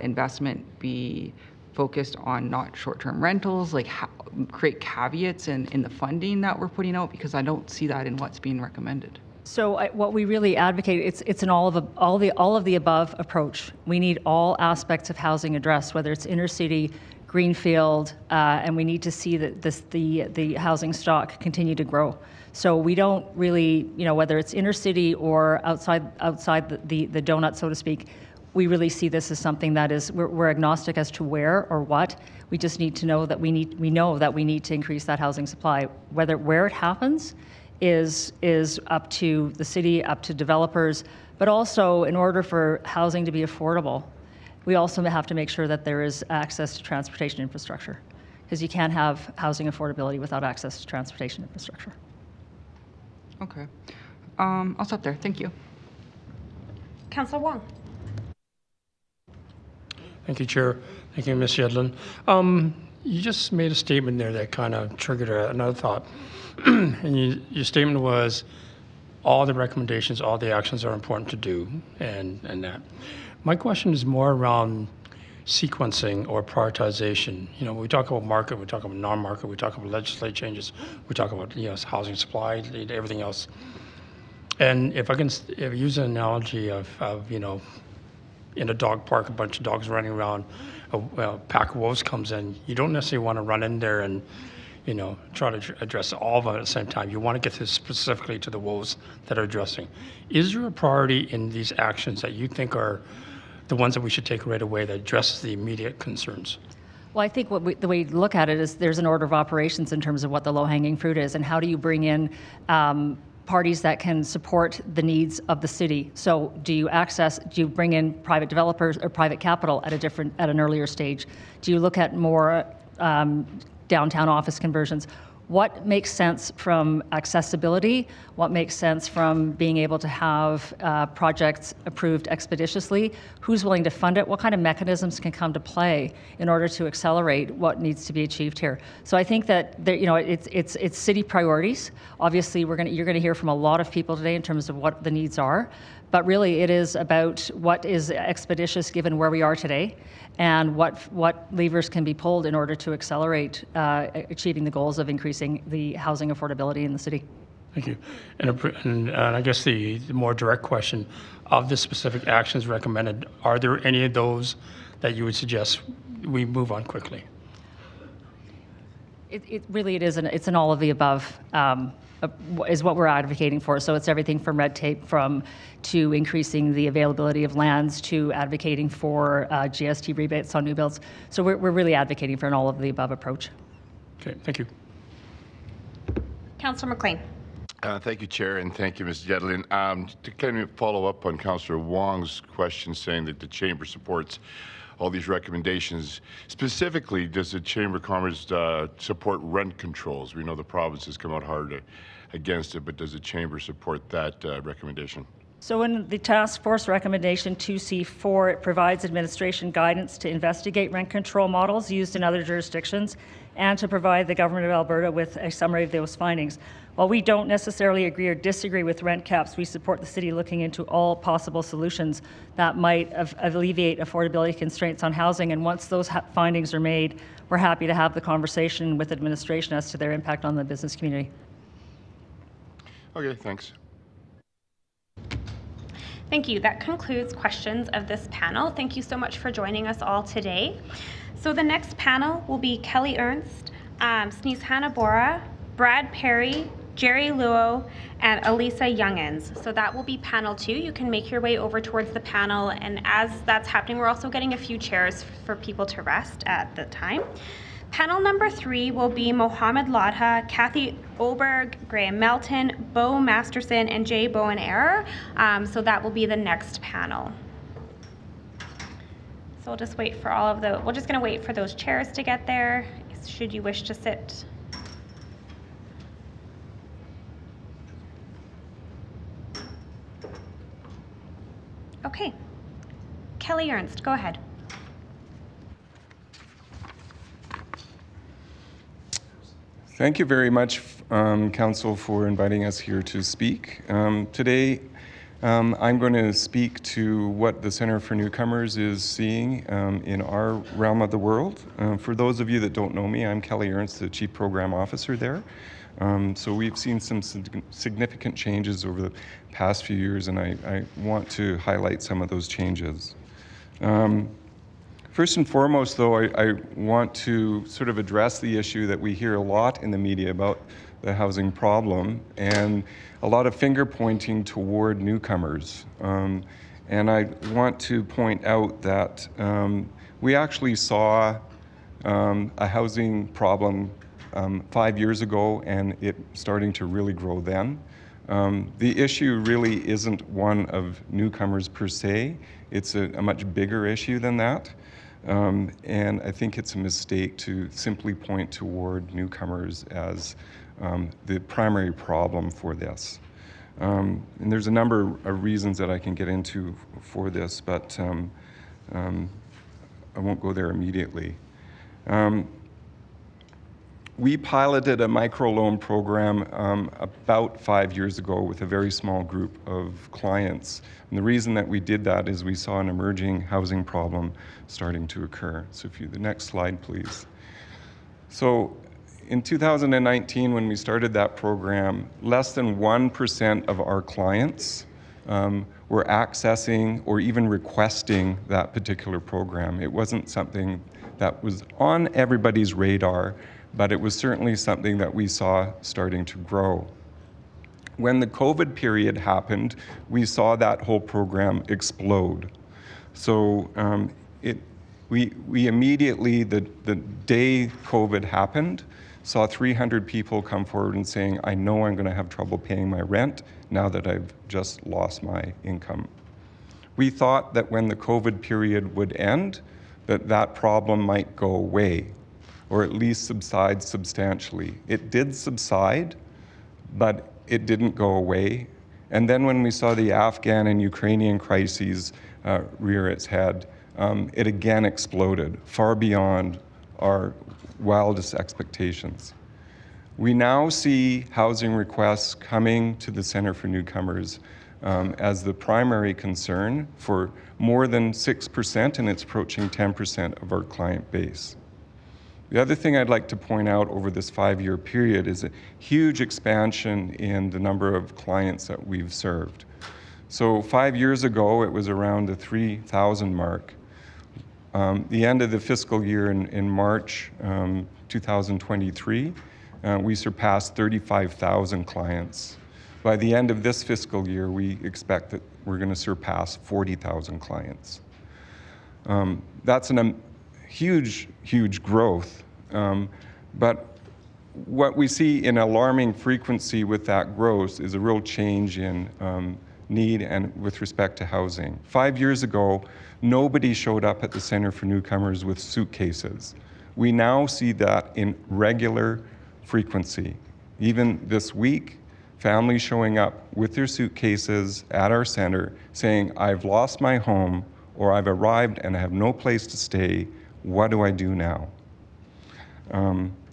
investment be focused on not short-term rentals, like create caveats in the funding that we're putting out? Because I don't see that in what's being recommended. So what we really advocate, it's an all of the above approach. We need all aspects of housing addressed, whether it's inner city, greenfield, and we need to see that the housing stock continue to grow. So we don't really, whether it's inner city or outside the donut, so to speak, we really see this as something that is, we're agnostic as to where or what. We just need to know that we know that we need to increase that housing supply. Where it happens is up to the city, up to developers, but also in order for housing to be affordable, we also have to make sure that there is access to transportation infrastructure, because you can't have housing affordability without access to transportation infrastructure. Okay. I'll stop there. Thank you. Councillor Wong. Thank you, Chair. Thank you, Ms. Yedlin. You just made a statement there that kind of triggered another thought. And your statement was, all the recommendations, all the actions are important to do, and that. My question is more around sequencing or prioritization. We talk about market, we talk about non-market, we talk about legislative changes, we talk about housing supply, everything else. And if I use an analogy of in a dog park, a bunch of dogs running around, a pack of wolves comes in, you don't necessarily want to run in there and try to address all of them at the same time. You want to get this specifically to the wolves that are addressing. Is there a priority in these actions that you think are the ones that we should take right away that addresses the immediate concerns? Well, I think the way you look at it is there's an order of operations in terms of what the low-hanging fruit is, and how do you bring in parties that can support the needs of the city. So do you bring in private developers or private capital at an earlier stage? Do you look at more downtown office conversions? What makes sense from accessibility? What makes sense from being able to have projects approved expeditiously? Who's willing to fund it? What kind of mechanisms can come to play in order to accelerate what needs to be achieved here? So I think that it's city priorities. Obviously, you're going to hear from a lot of people today in terms of what the needs are, but really it is about what is expeditious given where we are today, and what levers can be pulled in order to accelerate achieving the goals of increasing the housing affordability in the city. Thank you. And I guess the more direct question, of the specific actions recommended, are there any of those that you would suggest we move on quickly? It really is it's an all of the above is what we're advocating for. So it's everything from red tape to increasing the availability of lands, to advocating for GST rebates on new builds. So we're really advocating for an all of the above approach. Okay, thank you. Councillor McLean. Thank you, Chair, and thank you, Ms. Yedlin. To kind of follow up on Councillor Wong's question, saying that the Chamber supports all these recommendations. Specifically, does the Chamber of Commerce support rent controls? We know the province has come out hard against it, but does the Chamber support that recommendation? So in the task force recommendation 2C4, it provides administration guidance to investigate rent control models used in other jurisdictions and to provide the Government of Alberta with a summary of those findings. While we don't necessarily agree or disagree with rent caps, we support the city looking into all possible solutions that might alleviate affordability constraints on housing. And once those findings are made, we're happy to have the conversation with administration as to their impact on the business community. Okay, thanks. Thank you. That concludes questions of this panel. Thank you so much for joining us all today. So the next panel will be Kelly Ernst, Snizhana Bora, Brad Parry, Jerry Luo, and Elisa Youngins. So that will be panel 2. You can make your way over towards the panel, and as that's happening, we're also getting a few chairs for people to rest at the time. Panel number 3 will be Mohammed Ladha, Kathy Oberg, Graeme Melton, Bo Masterson, and Jay Bowen-Eyre. So that will be the next panel. So we'll just wait for all of the, we're just going to wait for those chairs to get there, should you wish to sit. Okay. Kelly Ernst, go ahead. Thank you very much, Council, for inviting us here to speak. Today, I'm going to speak to what the Center for Newcomers is seeing in our realm of the world. For those of you that don't know me, I'm Kelly Ernst, the Chief Program Officer there. So we've seen some significant changes over the past few years, and I want to highlight some of those changes. First and foremost, though, I want to sort of address the issue that we hear a lot in the media about the housing problem, and a lot of finger pointing toward newcomers. And I want to point out that we actually saw a housing problem 5 years ago, and it starting to really grow then. The issue really isn't one of newcomers per se. It's a much bigger issue than that. And I think it's a mistake to simply point toward newcomers as the primary problem for this. And there's a number of reasons that I can get into for this, but I won't go there immediately. We piloted a microloan program about 5 years ago with a very small group of clients. And the reason that we did that is we saw an emerging housing problem starting to occur. So if you, the next slide, please. So in 2019, when we started that program, less than 1% of our clients were accessing or even requesting that particular program. It wasn't something that was on everybody's radar, but it was certainly something that we saw starting to grow. When the COVID period happened, we saw that whole program explode. So we immediately, the day COVID happened, saw 300 people come forward and saying, I know I'm going to have trouble paying my rent now that I've just lost my income. We thought that when the COVID period would end, that problem might go away, or at least subside substantially. It did subside, but it didn't go away. And then when we saw the Afghan and Ukrainian crises rear its head, it again exploded, far beyond our wildest expectations. We now see housing requests coming to the Center for Newcomers as the primary concern for more than 6%, and it's approaching 10% of our client base. The other thing I'd like to point out over this 5-year period is a huge expansion in the number of clients that we've served. So 5 years ago, it was around the 3,000 mark. The end of the fiscal year in March 2023, we surpassed 35,000 clients. By the end of this fiscal year, we expect that we're going to surpass 40,000 clients. That's a huge, huge growth. But what we see in alarming frequency with that growth is a real change in need and with respect to housing. 5 years ago, nobody showed up at the Center for Newcomers with suitcases. We now see that in regular frequency. Even this week, families showing up with their suitcases at our center saying, I've lost my home, or I've arrived and I have no place to stay. What do I do now?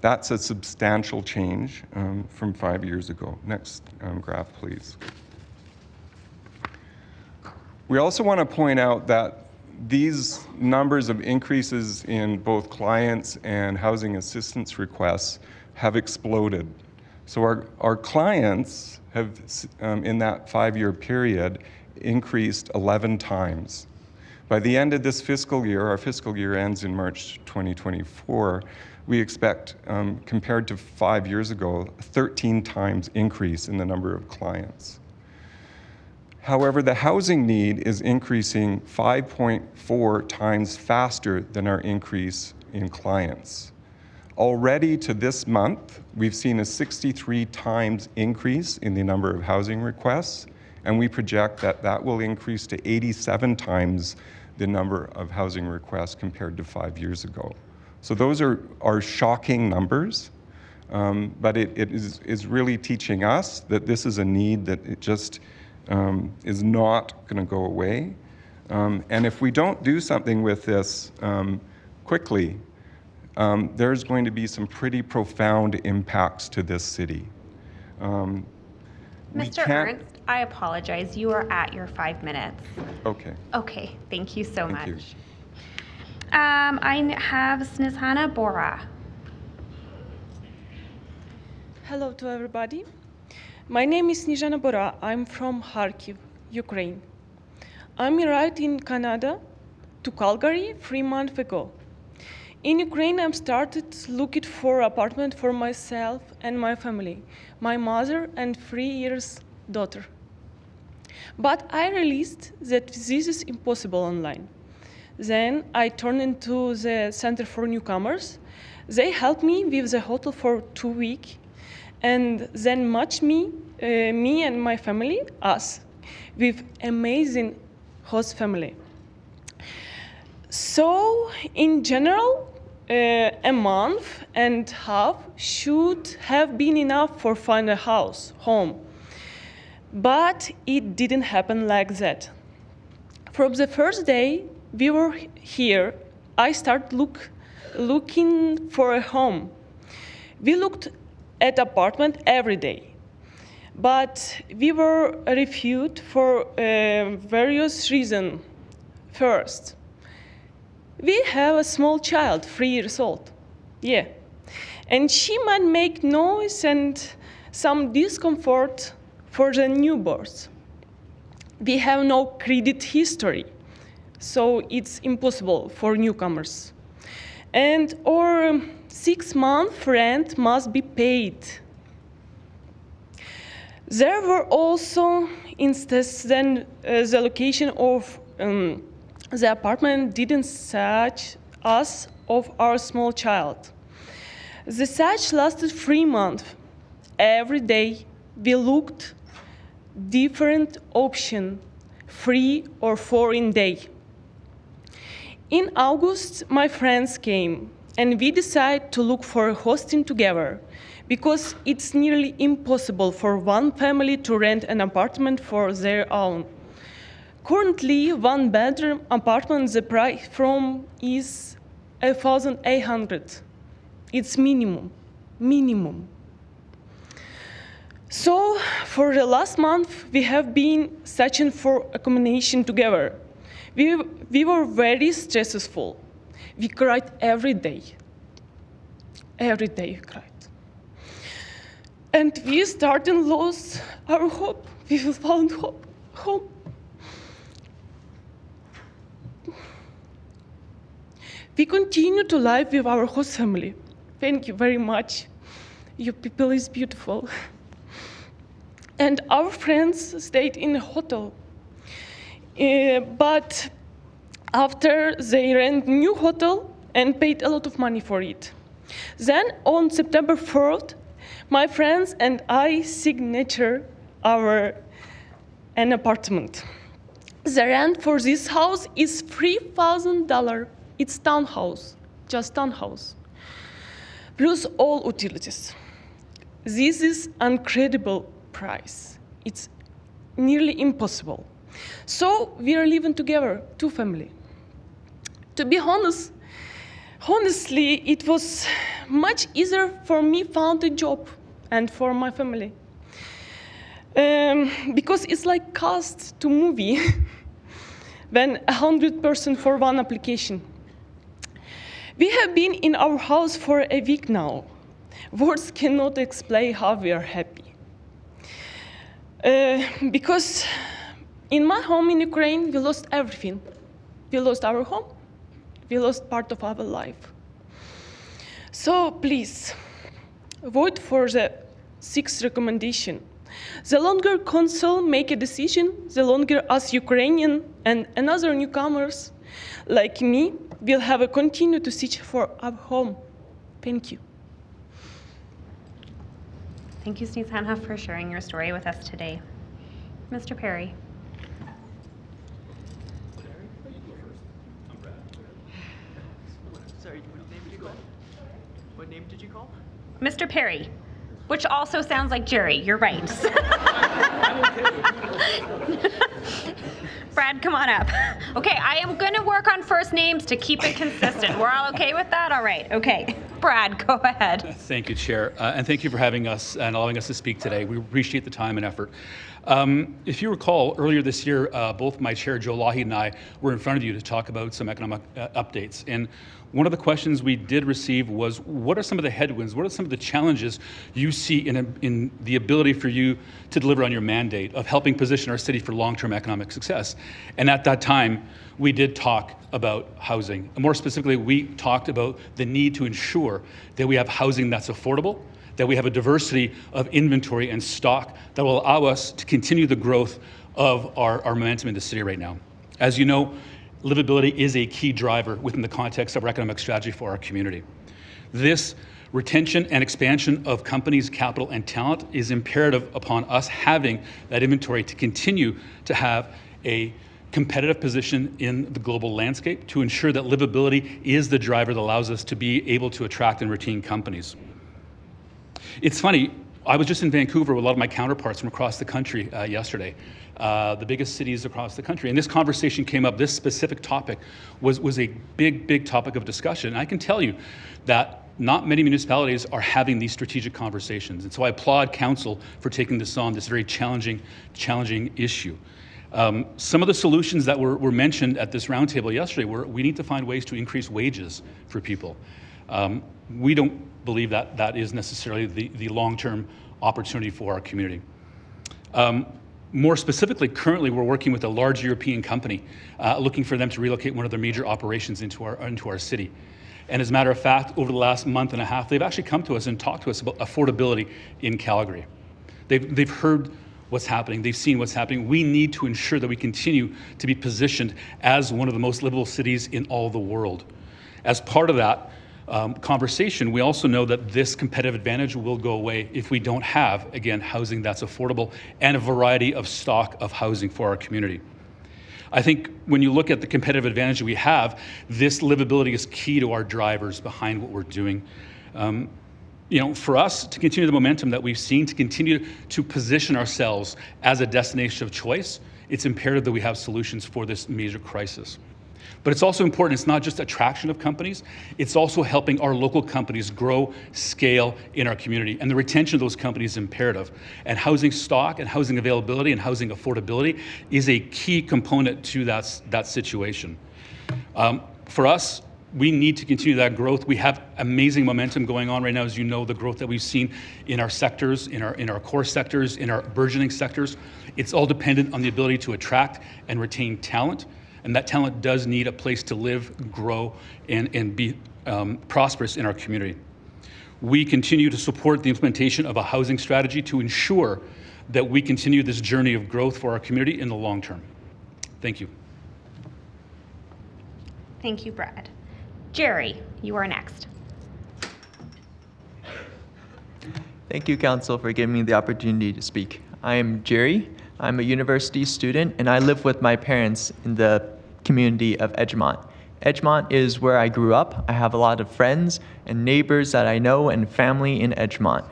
That's a substantial change from 5 years ago. Next graph, please. We also want to point out that these numbers of increases in both clients and housing assistance requests have exploded. So our clients have, in that 5-year period, increased 11 times. By the end of this fiscal year, our fiscal year ends in March 2024, we expect, compared to 5 years ago, a 13 times increase in the number of clients. However, the housing need is increasing 5.4 times faster than our increase in clients. Already to this month, we've seen a 63 times increase in the number of housing requests, and we project that that will increase to 87 times the number of housing requests compared to 5 years ago. So those are shocking numbers, but it is really teaching us that this is a need that it just is not going to go away. And if we don't do something with this quickly, there's going to be some pretty profound impacts to this city. Mr. Ernst, I apologize. You are at your 5 minutes. Okay. Okay, thank you so Thank much. you. I have Snizhana Bora. Hello to everybody. My name is Snizhana Bora. I'm from Kharkiv, Ukraine. I arrived in Canada to Calgary 3 months ago. In Ukraine, I started looking for an apartment for myself and my family, my mother and 3 years daughter. But I realized that this is impossible online. Then I turned into the Center for Newcomers. They helped me with the hotel for 2 weeks, and then matched me and my family, us, with amazing host family. So in general, a month and a half should have been enough for find a home. But it didn't happen like that. From the first day we were here, I started looking for a home. We looked at apartment every day, but we were refused for various reasons. First, we have a small child, 3 years old. Yeah. And she might make noise and some discomfort for the newborns. We have no credit history, so it's impossible for newcomers. And our 6-month rent must be paid. There were also instances when the location of the apartment didn't suit us of our small child. The search lasted 3 months. Every day we looked different option, 3 or 4 in day. In August, my friends came and we decided to look for a hosting together because it's nearly impossible for one family to rent an apartment for their own. Currently, 1-bedroom apartment, the price from is $1,800. It's minimum. So for the last month, we have been searching for accommodation together. We were very stressful. We cried every day. Every day we cried. And we started to lose our hope. We found hope. We continue to live with our host family. Thank you very much. Your people is beautiful. And our friends stayed in a hotel. But after they rent new hotel and paid a lot of money for it. Then on September 4th, my friends and I signature an apartment. The rent for this house is $3,000. It's townhouse, just townhouse, plus all utilities. This is incredible price. It's nearly impossible. So we are living together, 2 families. To be honestly, it was much easier for me to find a job and for my family. Because it's like cast to movie when 100% for one application. We have been in our house for a week now. Words cannot explain how we are happy. Because in my home in Ukraine, we lost everything. We lost our home. We lost part of our life. So please, vote for the 6th recommendation. The longer council make a decision, the longer us Ukrainian and another newcomers like me will have a continue to search for our home. Thank you. Thank you, Snizhana, for sharing your story with us today. Mr. Parry. Sorry, what name did you call? What name did you call? Mr. Parry, which also sounds like Jerry. You're right. Brad, come on up. Okay, I am going to work on first names to keep it consistent. We're all okay with that? All right, okay. Brad, go ahead. Thank you, Chair, and thank you for having us and allowing us to speak today. We appreciate the time and effort. If you recall, earlier this year, both my chair, Joe Lougheed, and I were in front of you to talk about some economic updates. And one of the questions we did receive was, what are some of the headwinds? What are some of the challenges you see in the ability for you to deliver on your mandate of helping position our city for long-term economic success? And at that time, we did talk about housing. More specifically, we talked about the need to ensure that we have housing that's affordable, that we have a diversity of inventory and stock that will allow us to continue the growth of our momentum in the city right now. As you know, livability is a key driver within the context of our economic strategy for our community. This retention and expansion of companies, capital, and talent is imperative upon us having that inventory to continue to have a competitive position in the global landscape to ensure that livability is the driver that allows us to be able to attract and retain companies. It's funny, I was just in Vancouver with a lot of my counterparts from across the country yesterday, the biggest cities across the country. And this conversation came up, this specific topic was a big topic of discussion. And I can tell you that not many municipalities are having these strategic conversations. And so I applaud council for taking this on, this very challenging issue. Some of the solutions that were mentioned at this roundtable yesterday were we need to find ways to increase wages for people. We don't believe that that is necessarily the long-term opportunity for our community. More specifically, currently we're working with a large European company looking for them to relocate one of their major operations into our city. And as a matter of fact, over the last month and a half, they've actually come to us and talked to us about affordability in Calgary. They've heard what's happening. They've seen what's happening. We need to ensure that we continue to be positioned as one of the most livable cities in all the world. As part of that conversation, we also know that this competitive advantage will go away if we don't have, again, housing that's affordable and a variety of stock of housing for our community. I think when you look at the competitive advantage we have, this livability is key to our drivers behind what we're doing. For us to continue the momentum that we've seen, to continue to position ourselves as a destination of choice, it's imperative that we have solutions for this major crisis. But it's also important, it's not just attraction of companies, it's also helping our local companies grow, scale in our community. And the retention of those companies is imperative. And housing stock and housing availability and housing affordability is a key component to that situation. For us, we need to continue that growth. We have amazing momentum going on right now, as you know, the growth that we've seen in our sectors, in our core sectors, in our burgeoning sectors. It's all dependent on the ability to attract and retain talent. And that talent does need a place to live, grow, and be prosperous in our community. We continue to support the implementation of a housing strategy to ensure that we continue this journey of growth for our community in the long term. Thank you. Thank you, Brad. Jerry, you are next. Thank you, Council, for giving me the opportunity to speak. I am Jerry. I'm a university student, and I live with my parents in the community of Edgemont. Edgemont is where I grew up. I have a lot of friends and neighbors that I know and family in Edgemont.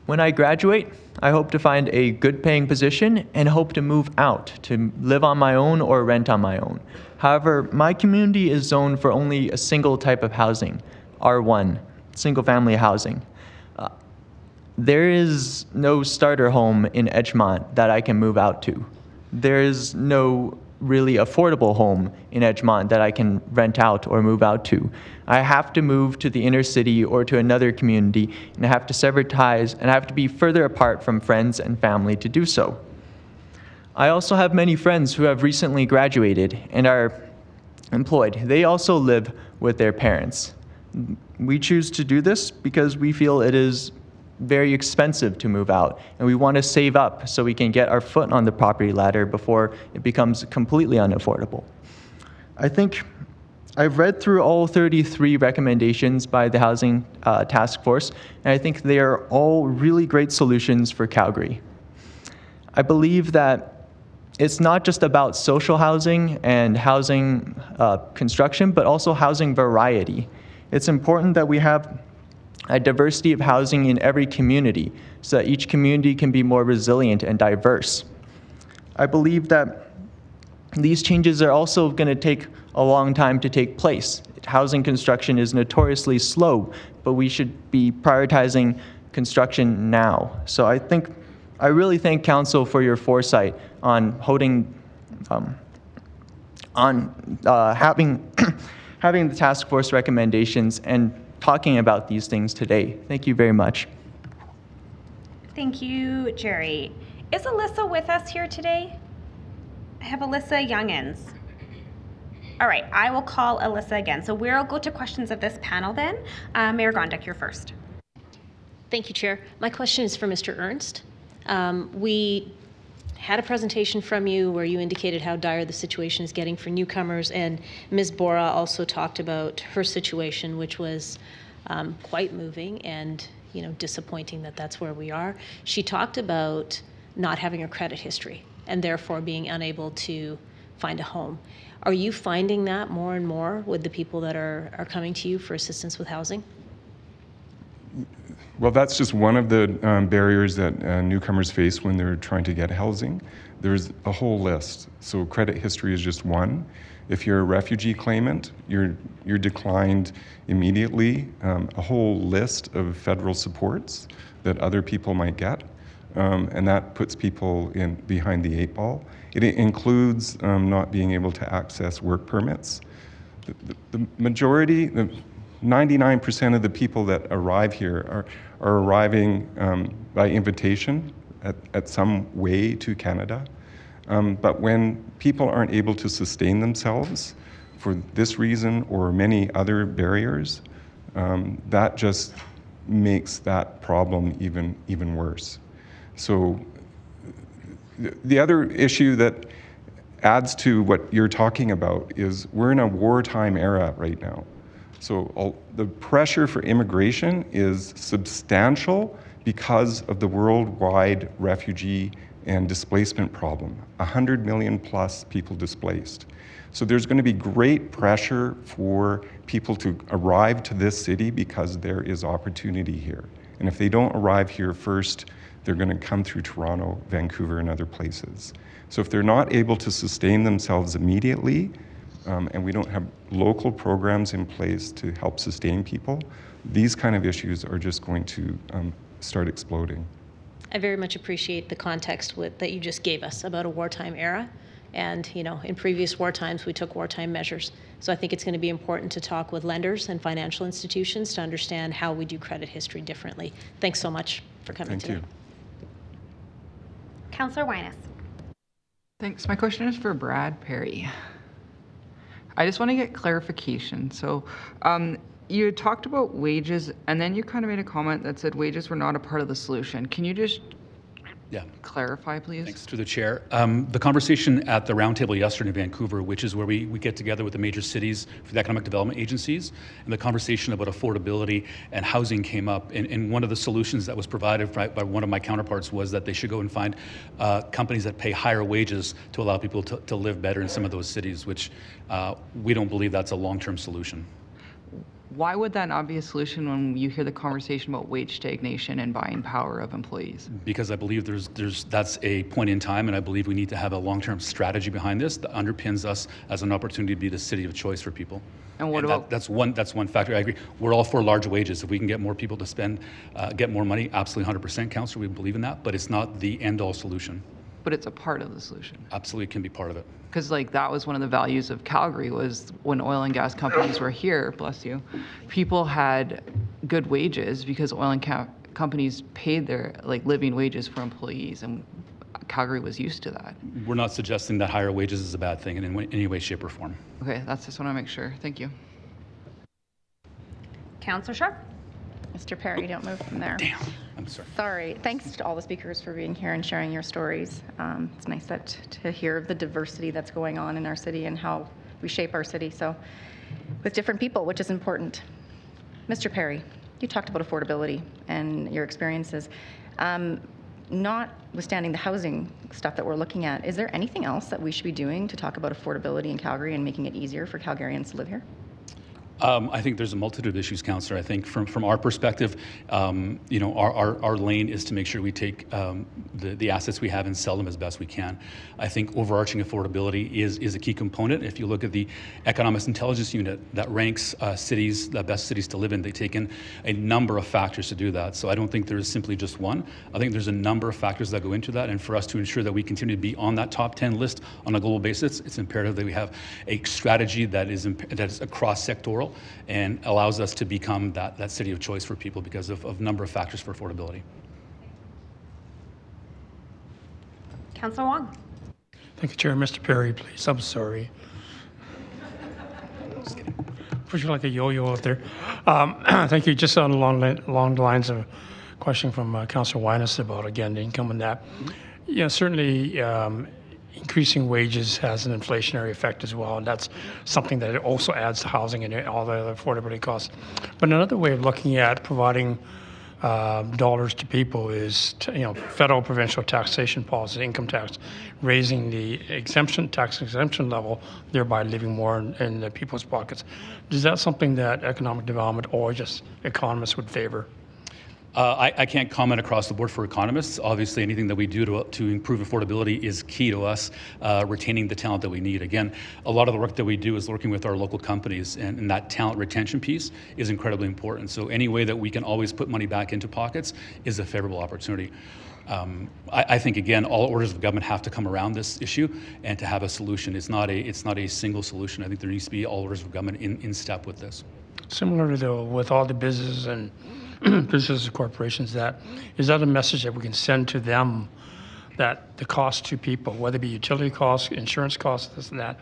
When I graduate, I hope to find a good paying position and hope to move out to live on my own or rent on my own. However, my community is zoned for only a single type of housing, R1, single family housing. There is no starter home in Edgemont that I can move out to. There is no really affordable home in Edgemont that I can rent out or move out to. I have to move to the inner city or to another community, and I have to sever ties, and I have to be further apart from friends and family to do so. I also have many friends who have recently graduated and are employed. They also live with their parents. We choose to do this because we feel it is very expensive to move out, and we want to save up so we can get our foot on the property ladder before it becomes completely unaffordable. I think I've read through all 33 recommendations by the Housing Task Force, and I think they are all really great solutions for Calgary. I believe that it's not just about social housing and housing construction, but also housing variety. It's important that we have a diversity of housing in every community so that each community can be more resilient and diverse. I believe that these changes are also going to take a long time to take place. Housing construction is notoriously slow, but we should be prioritizing construction now. So I really thank Council for your foresight on having the task force recommendations and talking about these things today. Thank you very much. Thank you, Jerry. Is Alyssa with us here today? I have Alyssa Youngins. All right, I will call Alyssa again. So we'll go to questions of this panel then. Mayor Gondek, you're first. Thank you, Chair. My question is for Mr. Ernst. We had a presentation from you where you indicated how dire the situation is getting for newcomers, and Ms. Bora also talked about her situation, which was quite moving and disappointing that that's where we are. She talked about not having a credit history and therefore being unable to find a home. Are you finding that more and more with the people that are coming to you for assistance with housing? Well, that's just one of the barriers that newcomers face when they're trying to get housing. There's a whole list. So credit history is just one. If you're a refugee claimant, you're declined immediately. A whole list of federal supports that other people might get, and that puts people behind the 8 ball. It includes not being able to access work permits. The majority, 99% of the people that arrive here are arriving by invitation at some way to Canada. But when people aren't able to sustain themselves for this reason or many other barriers, that just makes that problem even worse. So the other issue that adds to what you're talking about is we're in a wartime era right now. So the pressure for immigration is substantial because of the worldwide refugee and displacement problem. 100 million plus people displaced. So there's going to be great pressure for people to arrive to this city because there is opportunity here. And if they don't arrive here first, they're going to come through Toronto, Vancouver, and other places. So if they're not able to sustain themselves immediately, and we don't have local programs in place to help sustain people, these kind of issues are just going to start exploding. I very much appreciate the context that you just gave us about a wartime era. And, in previous war times, we took wartime measures. So I think it's going to be important to talk with lenders and financial institutions to understand how we do credit history differently. Thanks so much for coming today. Thank you. Councillor Winus. Thanks. My question is for Brad Parry. I just want to get clarification. So you had talked about wages, and then you kind of made a comment that said wages were not a part of the solution. Can you just clarify, please? Thanks to the chair. The conversation at the roundtable yesterday in Vancouver, which is where we get together with the major cities for the economic development agencies, and the conversation about affordability and housing came up. And one of the solutions that was provided by one of my counterparts was that they should go and find companies that pay higher wages to allow people to live better in some of those cities, which we don't believe that's a long-term solution. Why would that not be a solution when you hear the conversation about wage stagnation and buying power of employees? Because I believe that's a point in time, and I believe we need to have a long-term strategy behind this that underpins us as an opportunity to be the city of choice for people. And what about that's one factor. I agree. We're all for large wages. If we can get more people to spend, get more money, absolutely 100%, Councillor. We believe in that, but it's not the end-all solution. But it's a part of the solution. Absolutely, it can be part of it. Because that was one of the values of Calgary, was when oil and gas companies were here, bless you, people had good wages because oil and companies paid their living wages for employees, and Calgary was used to that. We're not suggesting that higher wages is a bad thing in any way, shape, or form. Okay, that's just what I want to make sure. Thank you. Councillor Sharp. Mr. Parry, don't move from there. Damn, I'm sorry. Sorry. Thanks to all the speakers for being here and sharing your stories. It's nice to hear of the diversity that's going on in our city and how we shape our city. So with different people, which is important. Mr. Parry, you talked about affordability and your experiences. Notwithstanding the housing stuff that we're looking at, is there anything else that we should be doing to talk about affordability in Calgary and making it easier for Calgarians to live here? I think there's a multitude of issues, Councillor. I think from our perspective, our lane is to make sure we take the assets we have and sell them as best we can. I think overarching affordability is a key component. If you look at the Economics Intelligence Unit that ranks cities, the best cities to live in, they take in a number of factors to do that. So I don't think there is simply just one. I think there's a number of factors that go into that, and for us to ensure that we continue to be on that top 10 list on a global basis, it's imperative that we have a strategy that is across sectoral and allows us to become that city of choice for people because of a number of factors for affordability. Councillor Wong. Thank you, Chair. Mr. Parry, please. I'm sorry. Push you like a yo-yo out there. Thank you. Just along the lines of a question from Councillor Winus about, again, the income and that. Certainly increasing wages has an inflationary effect as well, and that's something that also adds to housing and all the other affordability costs. But another way of looking at providing dollars to people is, federal provincial taxation policy, income tax, raising the tax exemption level, thereby leaving more in the people's pockets. Is that something that economic development or just economists would favor? I can't comment across the board for economists. Obviously, anything that we do to improve affordability is key to us retaining the talent that we need. Again, a lot of the work that we do is working with our local companies, and that talent retention piece is incredibly important. So any way that we can always put money back into pockets is a favorable opportunity. I think, again, all orders of government have to come around this issue and to have a solution. It's not a single solution. I think there needs to be all orders of government in step with this. Similarly, though, with all the businesses and businesses and corporations, is that a message that we can send to them, that the cost to people, whether it be utility costs, insurance costs, this and that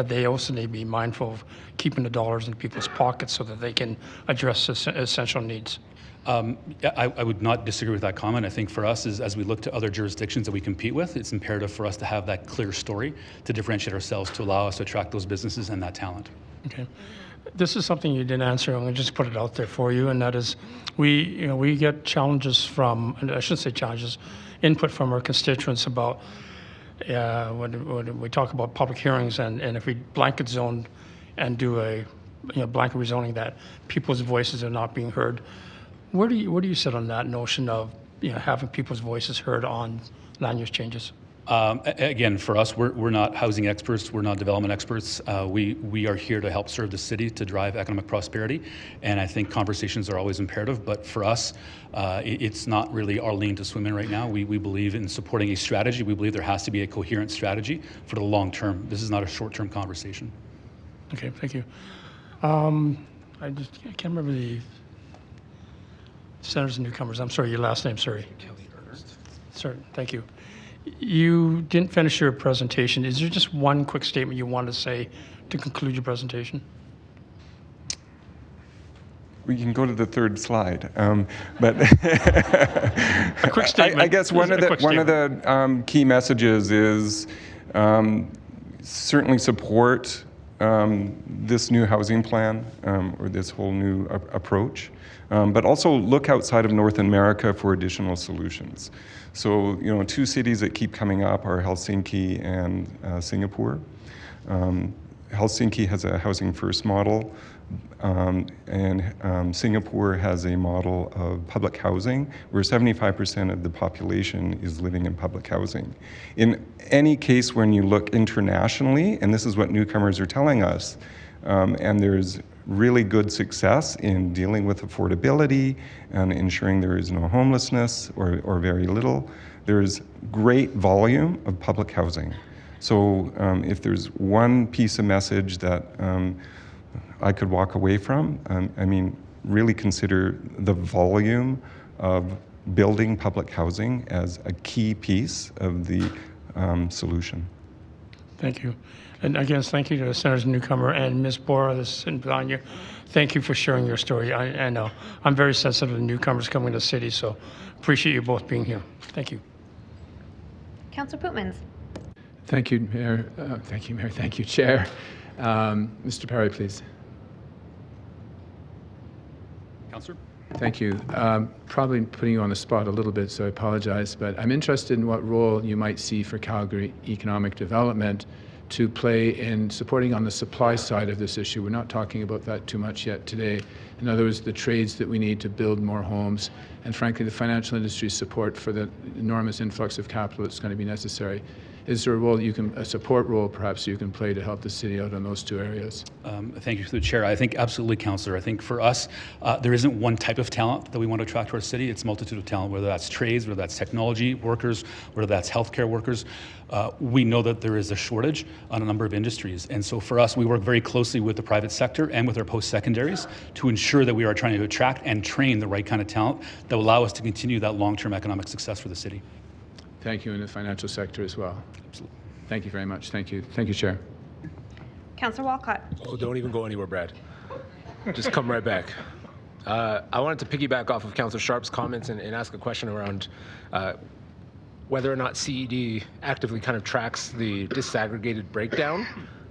they also need to be mindful of keeping the dollars in people's pockets so that they can address essential needs? I would not disagree with that comment. I think for us, as we look to other jurisdictions that we compete with, it's imperative for us to have that clear story to differentiate ourselves, to allow us to attract those businesses and that talent. Okay. This is something you didn't answer. I'm going to just put it out there for you, and that is, we get challenges from, and I shouldn't say challenges, input from our constituents about when we talk about public hearings, and if we blanket zone and do a blanket rezoning, that people's voices are not being heard. Where do you sit on that notion of having people's voices heard on land use changes? Again, for us, we're not housing experts, we're not development experts. We are here to help serve the city, to drive economic prosperity, and I think conversations are always imperative, but for us, it's not really our lane to swim in right now. We believe in supporting a strategy. We believe there has to be a coherent strategy for the long term. This is not a short-term conversation. Okay, thank you. I can't remember the senators and newcomers. I'm sorry, your last name, sorry. Ernst. Sorry, thank you. You didn't finish your presentation. Is there just one quick statement you want to say to conclude your presentation? We can go to the third slide, but a quick statement. I guess one of the key messages is certainly support this new housing plan or this whole new approach, but also look outside of North America for additional solutions. So, two cities that keep coming up are Helsinki and Singapore. Helsinki has a housing first model, and Singapore has a model of public housing where 75% of the population is living in public housing. In any case, when you look internationally, and this is what newcomers are telling us, and there's really good success in dealing with affordability and ensuring there is no homelessness or very little. There's great volume of public housing. So if there's one piece of message that I could walk away from, really consider the volume of building public housing as a key piece of the solution. Thank you. And again, thank you to the Senator's newcomer and Ms. Bora, that's sitting behind you. Thank you for sharing your story. I know I'm very sensitive to newcomers coming to the city, so appreciate you both being here. Thank you. Councillor Pootmans. Thank you, Mayor. Thank you, Chair. Mr. Parry, please. Councillor. Thank you. Probably putting you on the spot a little bit, so I apologize, but I'm interested in what role you might see for Calgary economic development to play in supporting on the supply side of this issue. We're not talking about that too much yet today. In other words, the trades that we need to build more homes, and frankly, the financial industry's support for the enormous influx of capital that's going to be necessary. Is there a role a support role perhaps you can play to help the city out in those two areas? Thank you through the chair. I think absolutely, Councillor. I think for us, there isn't one type of talent that we want to attract to our city. It's a multitude of talent, whether that's trades, whether that's technology workers, whether that's healthcare workers. We know that there is a shortage on a number of industries. And so for us, we work very closely with the private sector and with our post-secondaries to ensure that we are trying to attract and train the right kind of talent that will allow us to continue that long-term economic success for the city. Thank you, in the financial sector as well. Absolutely. Thank you very much. Thank you. Thank you, Chair. Councillor Walcott. Oh, don't even go anywhere, Brad. Just come right back. I wanted to piggyback off of Councillor Sharp's comments and ask a question around whether or not CED actively kind of tracks the disaggregated breakdown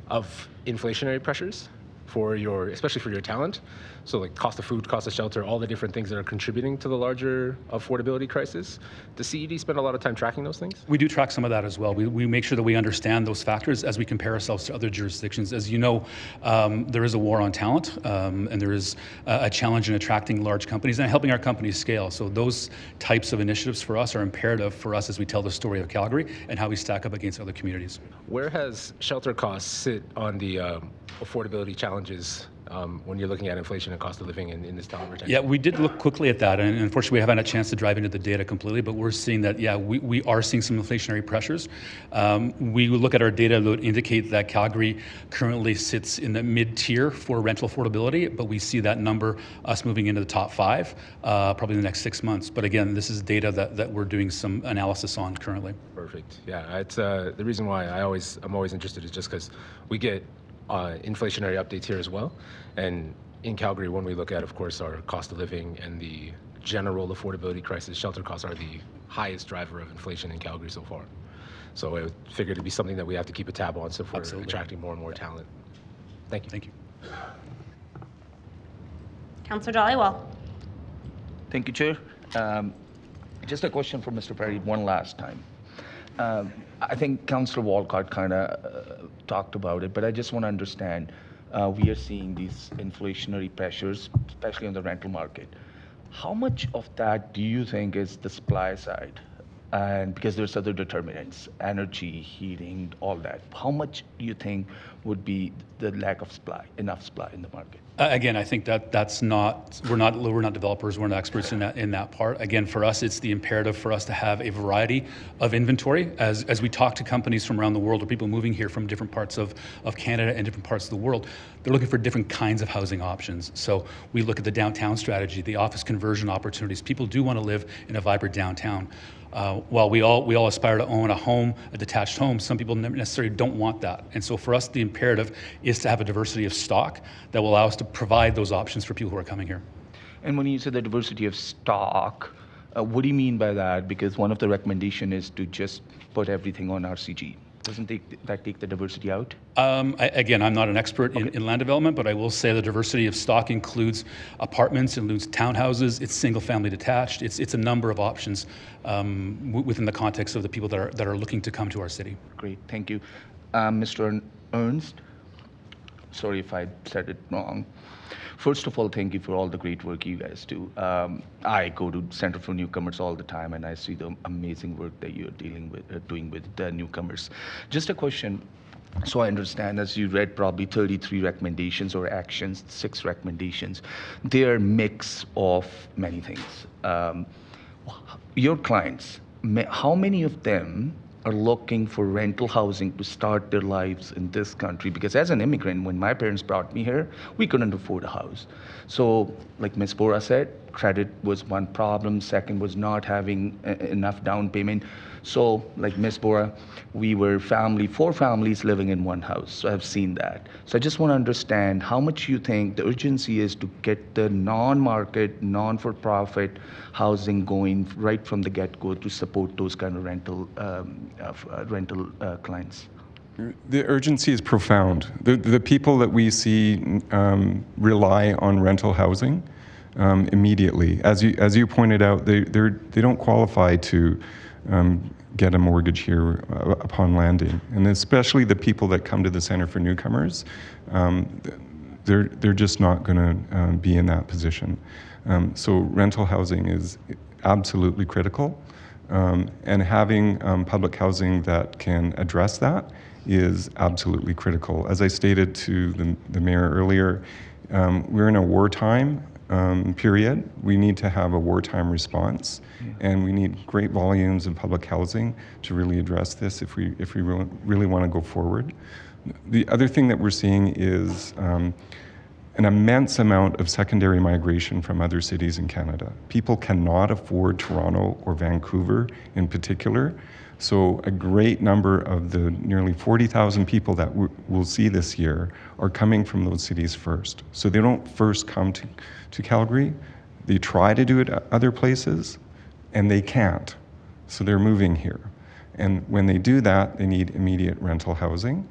of inflationary pressures for especially for your talent. So like cost of food, cost of shelter, all the different things that are contributing to the larger affordability crisis. Does CED spend a lot of time tracking those things? We do track some of that as well. We make sure that we understand those factors as we compare ourselves to other jurisdictions. As you know, there is a war on talent, and there is a challenge in attracting large companies and helping our companies scale. So those types of initiatives for us are imperative for us as we tell the story of Calgary and how we stack up against other communities. Where has shelter costs sit on the affordability challenges when you're looking at inflation and cost of living in this talent retention? Yeah, we did look quickly at that, and unfortunately we haven't had a chance to drive into the data completely, but we're seeing that, yeah, we are seeing some inflationary pressures. We look at our data that would indicate that Calgary currently sits in the mid-tier for rental affordability, but we see that number, us moving into the top 5, probably in the next 6 months. But again, this is data that we're doing some analysis on currently. Perfect. Yeah, it's the reason why I'm always interested is just because we get inflationary updates here as well. And in Calgary, when we look at, of course, our cost of living and the general affordability crisis, shelter costs are the highest driver of inflation in Calgary so far. So I figured it'd be something that we have to keep a tab on so if we're attracting more and more talent. Thank you. Thank you. Councillor Dhaliwal. Thank you, Chair. Just a question for Mr. Parry one last time. I think Councillor Walcott kind of talked about it, but I just want to understand, we are seeing these inflationary pressures, especially on the rental market. How much of that do you think is the supply side? And because there's other determinants, energy, heating, all that. How much do you think would be the lack of supply, enough supply in the market? Again, I think that's not, we're not developers, we're not experts in that part. Again, for us, it's the imperative for us to have a variety of inventory. As we talk to companies from around the world or people moving here from different parts of Canada and different parts of the world, they're looking for different kinds of housing options. So we look at the downtown strategy, the office conversion opportunities. People do want to live in a vibrant downtown. While we all aspire to own a home, a detached home, some people necessarily don't want that. And so for us, the imperative is to have a diversity of stock that will allow us to provide those options for people who are coming here. And when you say the diversity of stock, what do you mean by that? Because one of the recommendations is to just put everything on RCG. Doesn't that take the diversity out? Again, I'm not an expert in land development, but I will say the diversity of stock includes apartments, it includes townhouses, it's single-family detached, it's a number of options within the context of the people that are looking to come to our city. Great, thank you. Mr. Ernst, sorry if I said it wrong. First of all, thank you for all the great work you guys do. I go to Center for Newcomers all the time, and I see the amazing work that you're doing with the newcomers. Just a question. So I understand, as you read probably 33 recommendations or actions, 6 recommendations. They are a mix of many things. Your clients, how many of them are looking for rental housing to start their lives in this country? Because as an immigrant, when my parents brought me here, we couldn't afford a house. So like Ms. Bora said, credit was one problem. Second was not having enough down payment. So like Ms. Bora, we were 4 families living in one house. So I've seen that. So I just want to understand how much you think the urgency is to get the non-market, non-for-profit housing going right from the get-go to support those kind of rental clients. The urgency is profound. The people that we see rely on rental housing immediately. As you pointed out, they don't qualify to get a mortgage here upon landing, and especially the people that come to the Center for Newcomers, they're just not going to be in that position. So rental housing is absolutely critical, and having public housing that can address that is absolutely critical. As I stated to the mayor earlier, we're in a wartime period. We need to have a wartime response, and we need great volumes of public housing to really address this if we really want to go forward. The other thing that we're seeing is an immense amount of secondary migration from other cities in Canada. People cannot afford Toronto or Vancouver in particular, so a great number of the nearly 40,000 people that we'll see this year are coming from those cities first. So they don't first come to Calgary, they try to do it at other places, and they can't. So they're moving here. And when they do that, they need immediate rental housing.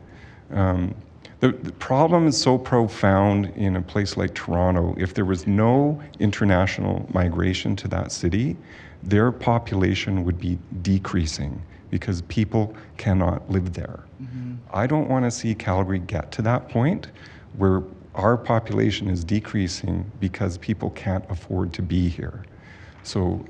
The problem is so profound in a place like Toronto. If there was no international migration to that city, their population would be decreasing because people cannot live there. I don't want to see Calgary get to that point where our population is decreasing because people can't afford to be here. So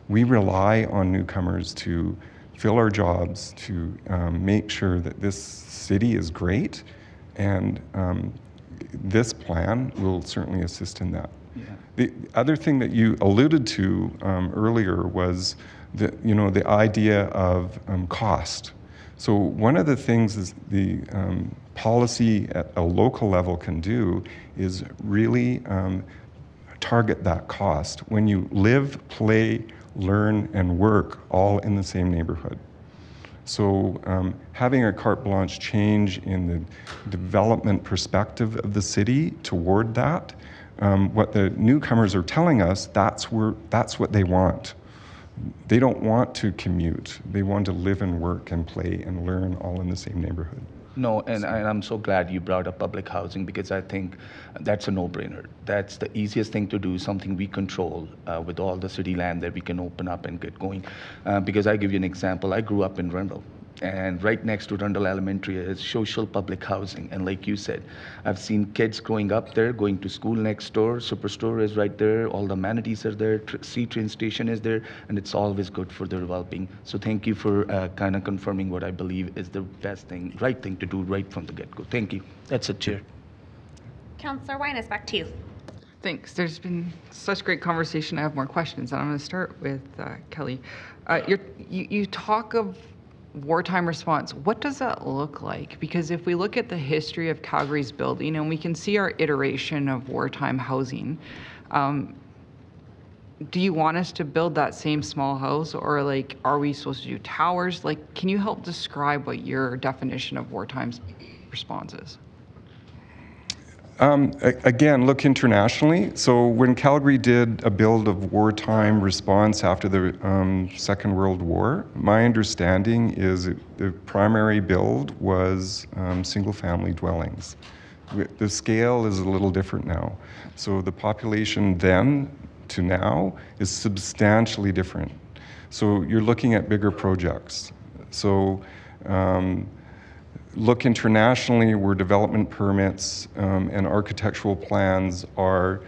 we rely on newcomers to fill our jobs, to make sure that this city is great, and this plan will certainly assist in that. Yeah. The other thing that you alluded to earlier was the idea of cost. So one of the things is the policy at a local level can do is really target that cost when you live, play, learn, and work all in the same neighborhood. So having a carte blanche change in the development perspective of the city toward that, what the newcomers are telling us, that's what they want. They don't want to commute. They want to live and work and play and learn all in the same neighborhood. No, and I'm so glad you brought up public housing because I think that's a no-brainer. That's the easiest thing to do, something we control with all the city land that we can open up and get going. Because I give you an example. I grew up in Rundle, and right next to Rundle Elementary is social public housing. And like you said, I've seen kids growing up there, going to school next door. Superstore is right there. All the amenities are there. C-train station is there, and it's always good for their well-being. So thank you for kind of confirming what I believe is the best thing, right thing to do right from the get-go. Thank you. That's it, Chair. Councillor Winus, back to you. Thanks. There's been such great conversation. I have more questions, and I'm going to start with Kelly. You talk of wartime response. What does that look like? Because if we look at the history of Calgary's building, and we can see our iteration of wartime housing, do you want us to build that same small house, or like, are we supposed to do towers? Like, can you help describe what your definition of wartime response is? Again, look internationally. So when Calgary did a build of wartime response after the Second World War, my understanding is the primary build was single-family dwellings. The scale is a little different now. So the population then to now is substantially different. So you're looking at bigger projects. So look internationally where development permits and architectural plans are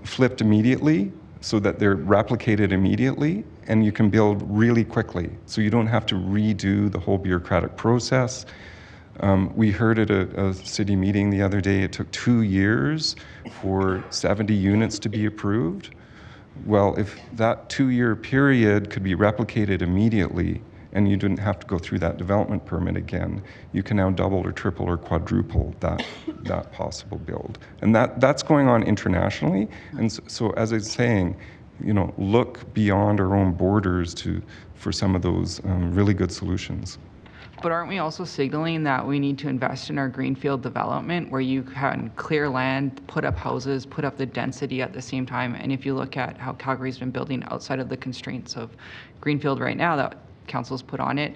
flipped immediately so that they're replicated immediately, and you can build really quickly. So you don't have to redo the whole bureaucratic process. We heard at a city meeting the other day, it took 2 years for 70 units to be approved. Well, if that 2-year period could be replicated immediately, and you didn't have to go through that development permit again, you can now double or triple or quadruple that possible build. And that's going on internationally. And so as I was saying, look beyond our own borders for some of those really good solutions. But aren't we also signaling that we need to invest in our greenfield development where you can clear land, put up houses, put up the density at the same time? And if you look at how Calgary's been building outside of the constraints of greenfield right now that Council's put on it,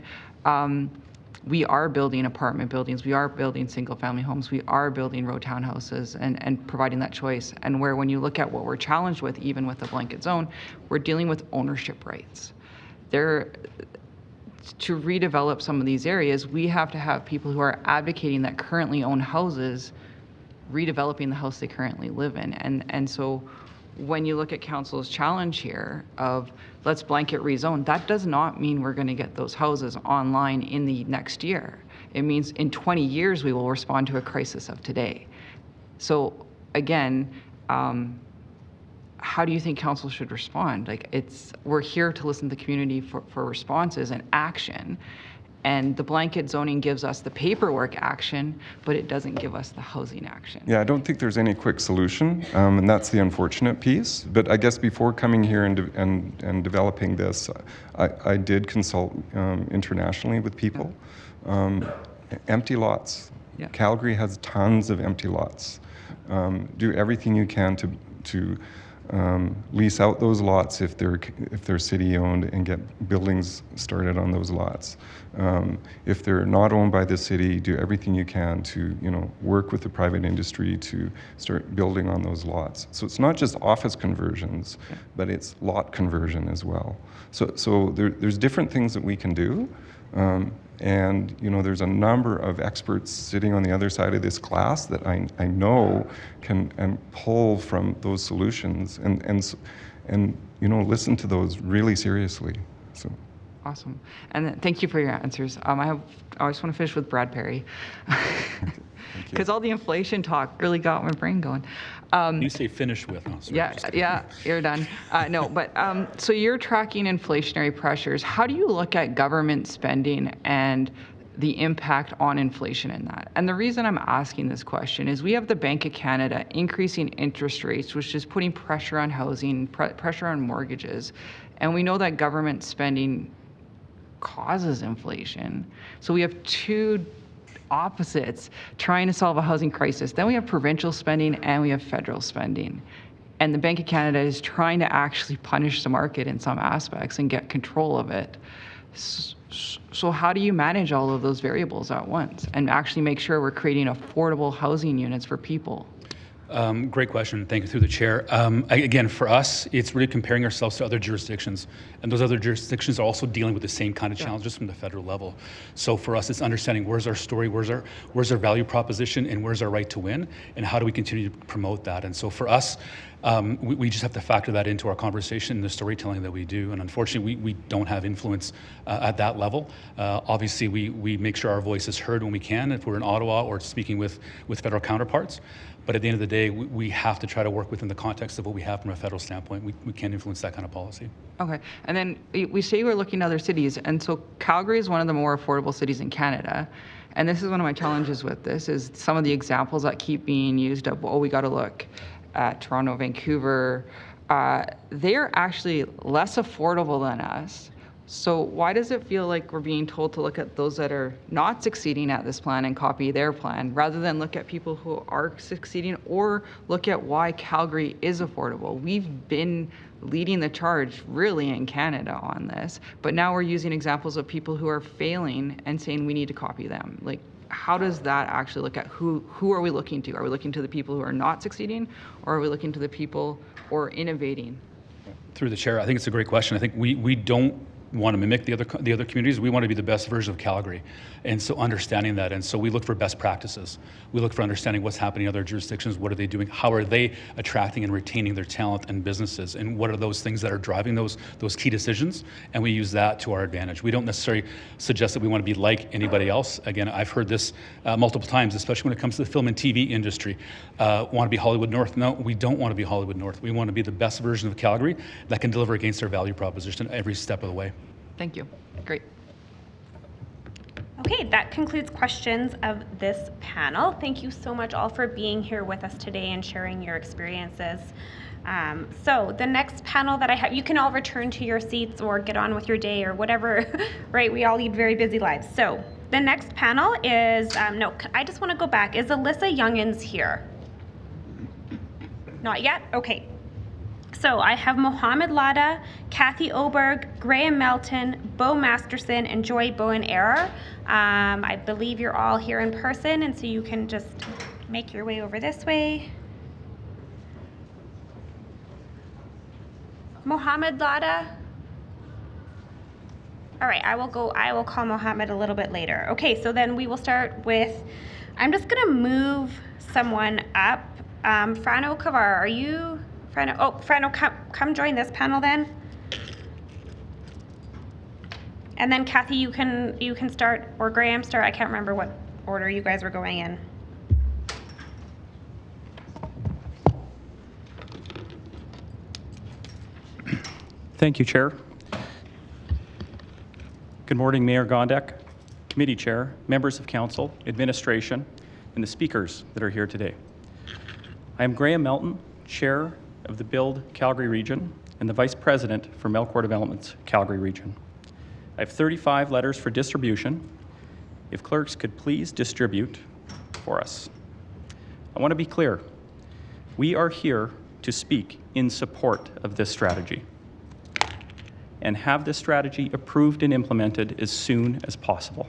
we are building apartment buildings, we are building single-family homes, we are building row townhouses and providing that choice. And where when you look at what we're challenged with, even with the blanket zone, we're dealing with ownership rights. To redevelop some of these areas, we have to have people who are advocating that currently own houses redeveloping the house they currently live in. And so when you look at council's challenge here of let's blanket rezone, that does not mean we're going to get those houses online in the next year. It means in 20 years we will respond to a crisis of today. So again, how do you think council should respond? Like we're here to listen to the community for responses and action. And the blanket zoning gives us the paperwork action, but it doesn't give us the housing action. Yeah, I don't think there's any quick solution, and that's the unfortunate piece. But I guess before coming here and developing this, I did consult internationally with people. Empty lots. Yeah. Calgary has tons of empty lots. Do everything you can to lease out those lots if they're city owned and get buildings started on those lots. If they're not owned by the city, do everything you can to work with the private industry to start building on those lots. So it's not just office conversions, but it's lot conversion as well. So there's different things that we can do. And there's a number of experts sitting on the other side of this class that I know can pull from those solutions and listen to those really seriously. So. Awesome, and thank you for your answers. I always want to finish with Brad Parry, because all the inflation talk really got my brain going. You say finish with, huh? Yeah, you're done. No, but so you're tracking inflationary pressures. How do you look at government spending and the impact on inflation in that? And the reason I'm asking this question is we have the Bank of Canada increasing interest rates, which is putting pressure on housing, pressure on mortgages. And we know that government spending causes inflation. So we have two opposites trying to solve a housing crisis. Then we have provincial spending and we have federal spending. And the Bank of Canada is trying to actually punish the market in some aspects and get control of it. So how do you manage all of those variables at once and actually make sure we're creating affordable housing units for people? Great question. Thank you through the chair. Again, for us, it's really comparing ourselves to other jurisdictions. And those other jurisdictions are also dealing with the same kind of challenges from the federal level. So for us, it's understanding where's our story, where's our value proposition, and where's our right to win, and how do we continue to promote that. And so for us, we just have to factor that into our conversation and the storytelling that we do. And unfortunately, we don't have influence at that level. Obviously, we make sure our voice is heard when we can, if we're in Ottawa or speaking with federal counterparts. But at the end of the day, we have to try to work within the context of what we have from a federal standpoint. We can't influence that kind of policy. Okay. And then we say we're looking at other cities. And so Calgary is one of the more affordable cities in Canada. And this is one of my challenges with this, is some of the examples that keep being used of, we got to look at Toronto, Vancouver. They're actually less affordable than us. So why does it feel like we're being told to look at those that are not succeeding at this plan and copy their plan, rather than look at people who are succeeding, or look at why Calgary is affordable? We've been leading the charge really in Canada on this, but now we're using examples of people who are failing and saying we need to copy them. Like, how does that actually look at who are we looking to? Are we looking to the people who are not succeeding, or are we looking to the people who are innovating? Through the chair, I think it's a great question. I think we don't want to mimic the other communities. We want to be the best version of Calgary, and so understanding that, and so we look for best practices. We look for understanding what's happening in other jurisdictions. What are they doing? How are they attracting and retaining their talent and businesses? And what are those things that are driving those key decisions? And we use that to our advantage. We don't necessarily suggest that we want to be like anybody else. Again, I've heard this multiple times, especially when it comes to the film and TV industry. Want to be Hollywood North? No, we don't want to be Hollywood North. We want to be the best version of Calgary that can deliver against our value proposition every step of the way. Thank you. Great. Okay, that concludes questions of this panel. Thank you so much all for being here with us today and sharing your experiences. So the next panel that I have, you can all return to your seats or get on with your day or whatever, right? We all lead very busy lives. So the next panel is, no, I just want to go back. Is Alyssa Youngins here? Not yet? Okay. So I have Mohammed Lada, Kathy Oberg, Graeme Melton, Bo Masterson, and Joy Bowen-Eyre. I believe you're all here in person, and so you can just make your way over this way. Mohammed Lada. All right, I will call Mohammed a little bit later. Okay, so then we will start with, I'm just gonna move someone up. Frano Cavar, are you? Frano, come join this panel then. And then Kathy, you can start, or Graeme start. I can't remember what order you guys were going in. Thank you, Chair. Good morning, Mayor Gondek, Committee Chair, members of Council, administration, and the speakers that are here today. I am Graeme Melton, Chair of the Build Calgary Region and the Vice President for Melcor Development's Calgary Region. I have 35 letters for distribution. If clerks could please distribute for us. I want to be clear. We are here to speak in support of this strategy and have this strategy approved and implemented as soon as possible.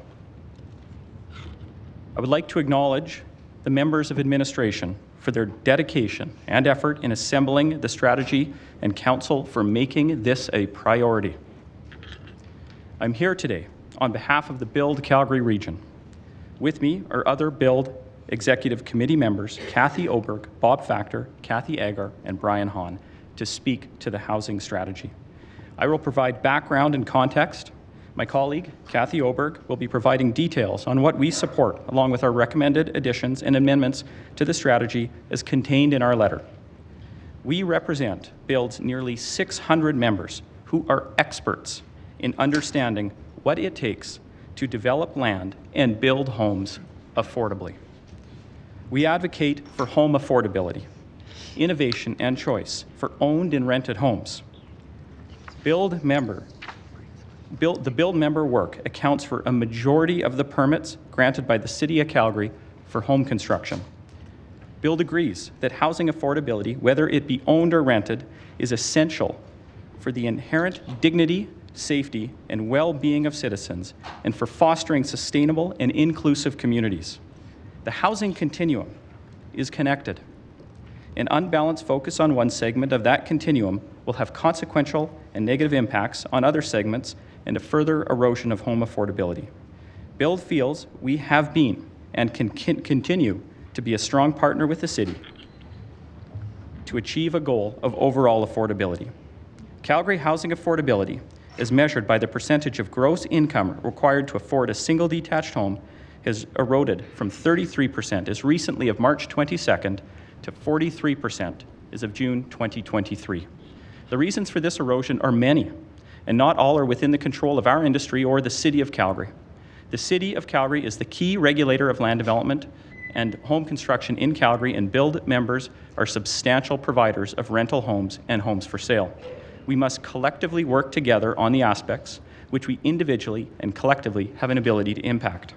I would like to acknowledge the members of administration for their dedication and effort in assembling the strategy and council for making this a priority. I'm here today on behalf of the Build Calgary region. With me are other Build Executive Committee members, Kathy Oberg, Bob Factor, Kathy Agar, and Brian Hahn, to speak to the housing strategy. I will provide background and context. My colleague, Kathy Oberg, will be providing details on what we support, along with our recommended additions and amendments to the strategy as contained in our letter. We represent Build's nearly 600 members who are experts in understanding what it takes to develop land and build homes affordably. We advocate for home affordability, innovation, and choice for owned and rented homes. The Build member work accounts for a majority of the permits granted by the City of Calgary for home construction. Build agrees that housing affordability, whether it be owned or rented, is essential for the inherent dignity, safety, and well-being of citizens and for fostering sustainable and inclusive communities. The housing continuum is connected. An unbalanced focus on one segment of that continuum will have consequential and negative impacts on other segments and a further erosion of home affordability. Build feels we have been and can continue to be a strong partner with the city to achieve a goal of overall affordability. Calgary housing affordability, as measured by the percentage of gross income required to afford a single detached home, has eroded from 33% as recently of March 22nd to 43% as of June 2023. The reasons for this erosion are many, and not all are within the control of our industry or the City of Calgary. The City of Calgary is the key regulator of land development and home construction in Calgary, and Build members are substantial providers of rental homes and homes for sale. We must collectively work together on the aspects which we individually and collectively have an ability to impact.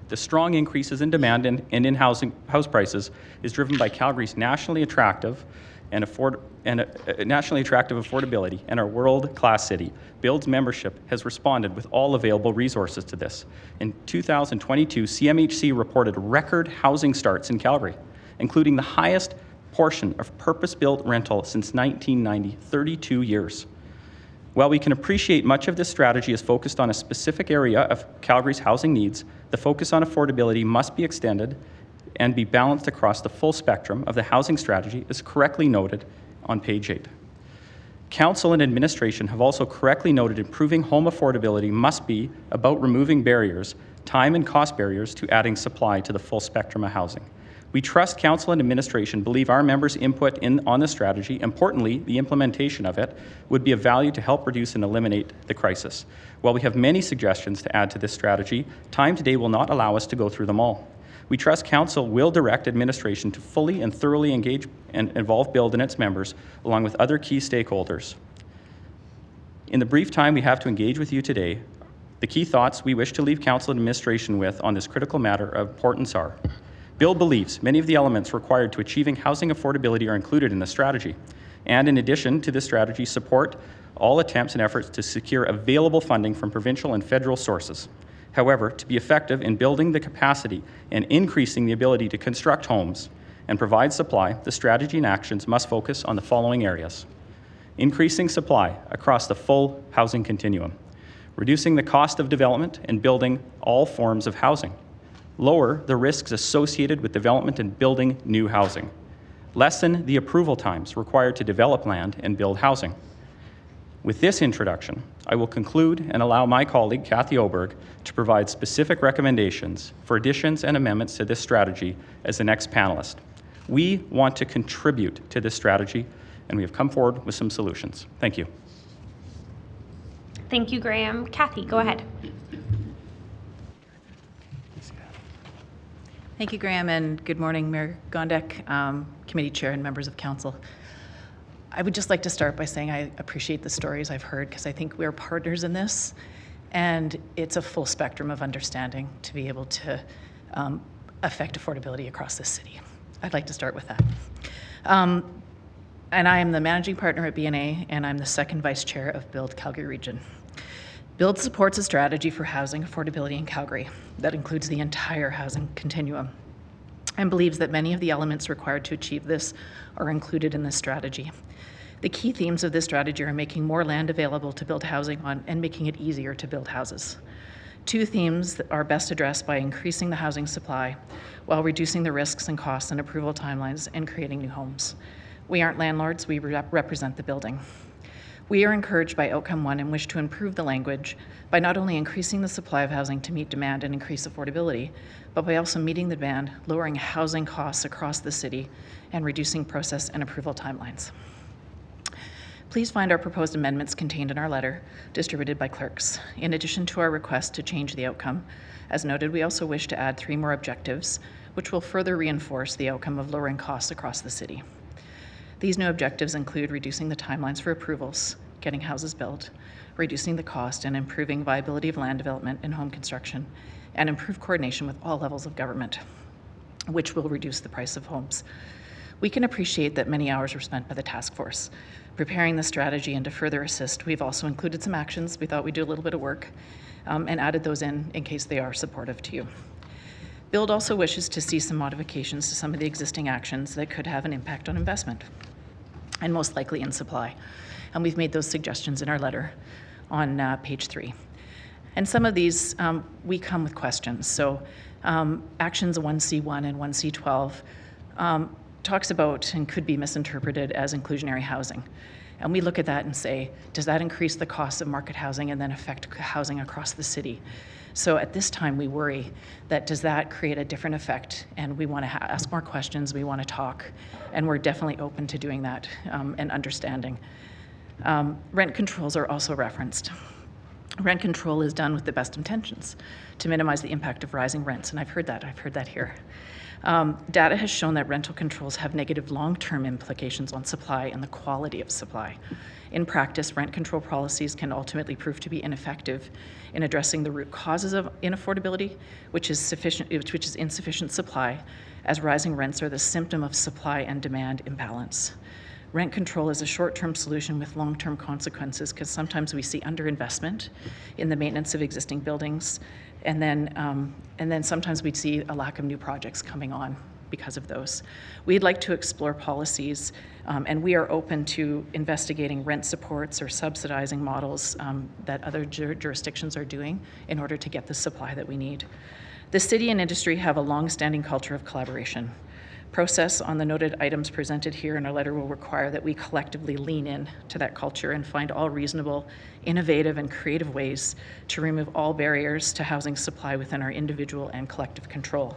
The strong increases in demand and in house prices is driven by Calgary's nationally attractive affordability and our world-class city. Build's membership has responded with all available resources to this. In 2022, CMHC reported record housing starts in Calgary, including the highest portion of purpose-built rental since 1990, 32 years. While we can appreciate much of this strategy is focused on a specific area of Calgary's housing needs, the focus on affordability must be extended and be balanced across the full spectrum of the housing strategy, as correctly noted on page 8. Council and administration have also correctly noted improving home affordability must be about removing barriers, time and cost barriers, to adding supply to the full spectrum of housing. We trust Council and administration believe our members' input on the strategy, importantly, the implementation of it, would be of value to help reduce and eliminate the crisis. While we have many suggestions to add to this strategy, time today will not allow us to go through them all. We trust Council will direct administration to fully and thoroughly engage and involve Build and its members, along with other key stakeholders. In the brief time we have to engage with you today, the key thoughts we wish to leave Council and administration with on this critical matter of importance are: Build believes many of the elements required to achieving housing affordability are included in the strategy. and in addition to this strategy, support all attempts and efforts to secure available funding from provincial and federal sources. However, to be effective in building the capacity and increasing the ability to construct homes and provide supply, the strategy and actions must focus on the following areas: increasing supply across the full housing continuum, reducing the cost of development and building all forms of housing, lower the risks associated with development and building new housing, lessen the approval times required to develop land and build housing. With this introduction, I will conclude and allow my colleague, Kathy Oberg, to provide specific recommendations for additions and amendments to this strategy as the next panelist. We want to contribute to this strategy, and we have come forward with some solutions. Thank you. Thank you, Graeme. Kathy, go ahead. Thank you, Graeme, and good morning, Mayor Gondek, Committee Chair, and members of Council. I would just like to start by saying I appreciate the stories I've heard because I think we're partners in this, and it's a full spectrum of understanding to be able to affect affordability across this city. I'd like to start with that. And I am the managing partner at BNA, and I'm the second vice chair of Build Calgary Region. Build supports a strategy for housing affordability in Calgary that includes the entire housing continuum and believes that many of the elements required to achieve this are included in this strategy. The key themes of this strategy are making more land available to build housing on and making it easier to build houses. Two themes that are best addressed by increasing the housing supply while reducing the risks and costs and approval timelines and creating new homes. We aren't landlords, we represent the building. We are encouraged by outcome one and wish to improve the language by not only increasing the supply of housing to meet demand and increase affordability, but by also meeting the demand, lowering housing costs across the city, and reducing process and approval timelines. Please find our proposed amendments contained in our letter, distributed by clerks. In addition to our request to change the outcome, as noted, we also wish to add 3 more objectives, which will further reinforce the outcome of lowering costs across the city. These new objectives include reducing the timelines for approvals, getting houses built, reducing the cost and improving viability of land development and home construction, and improve coordination with all levels of government, which will reduce the price of homes. We can appreciate that many hours were spent by the task force preparing the strategy, and to further assist, we've also included some actions. We thought we'd do a little bit of work and added those in case they are supportive to you. Build also wishes to see some modifications to some of the existing actions that could have an impact on investment and most likely in supply. And we've made those suggestions in our letter on page 3. And some of these, we come with questions. So actions 1C1 and 1C12 talks about and could be misinterpreted as inclusionary housing. And we look at that and say, does that increase the cost of market housing and then affect housing across the city? So at this time, we worry that does that create a different effect? And we want to ask more questions, we want to talk, and we're definitely open to doing that and understanding. Rent controls are also referenced. Rent control is done with the best intentions to minimize the impact of rising rents, and I've heard that here. Data has shown that rental controls have negative long-term implications on supply and the quality of supply. In practice, rent control policies can ultimately prove to be ineffective in addressing the root causes of inaffordability, which is insufficient supply, as rising rents are the symptom of supply and demand imbalance. Rent control is a short-term solution with long-term consequences because sometimes we see underinvestment in the maintenance of existing buildings, and then sometimes we'd see a lack of new projects coming on because of those. We'd like to explore policies, and we are open to investigating rent supports or subsidizing models that other jurisdictions are doing in order to get the supply that we need. The city and industry have a long-standing culture of collaboration. Process on the noted items presented here in our letter will require that we collectively lean in to that culture and find all reasonable, innovative, and creative ways to remove all barriers to housing supply within our individual and collective control.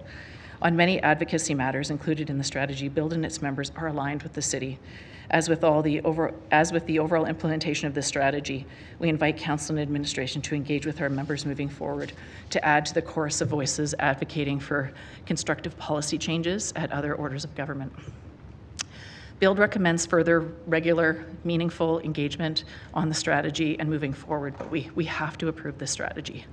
On many advocacy matters included in the strategy, Build and its members are aligned with the city. As with the overall implementation of this strategy, we invite council and administration to engage with our members moving forward to add to the chorus of voices advocating for constructive policy changes at other orders of government. Build recommends further regular, meaningful engagement on the strategy and moving forward, but we have to approve this strategy.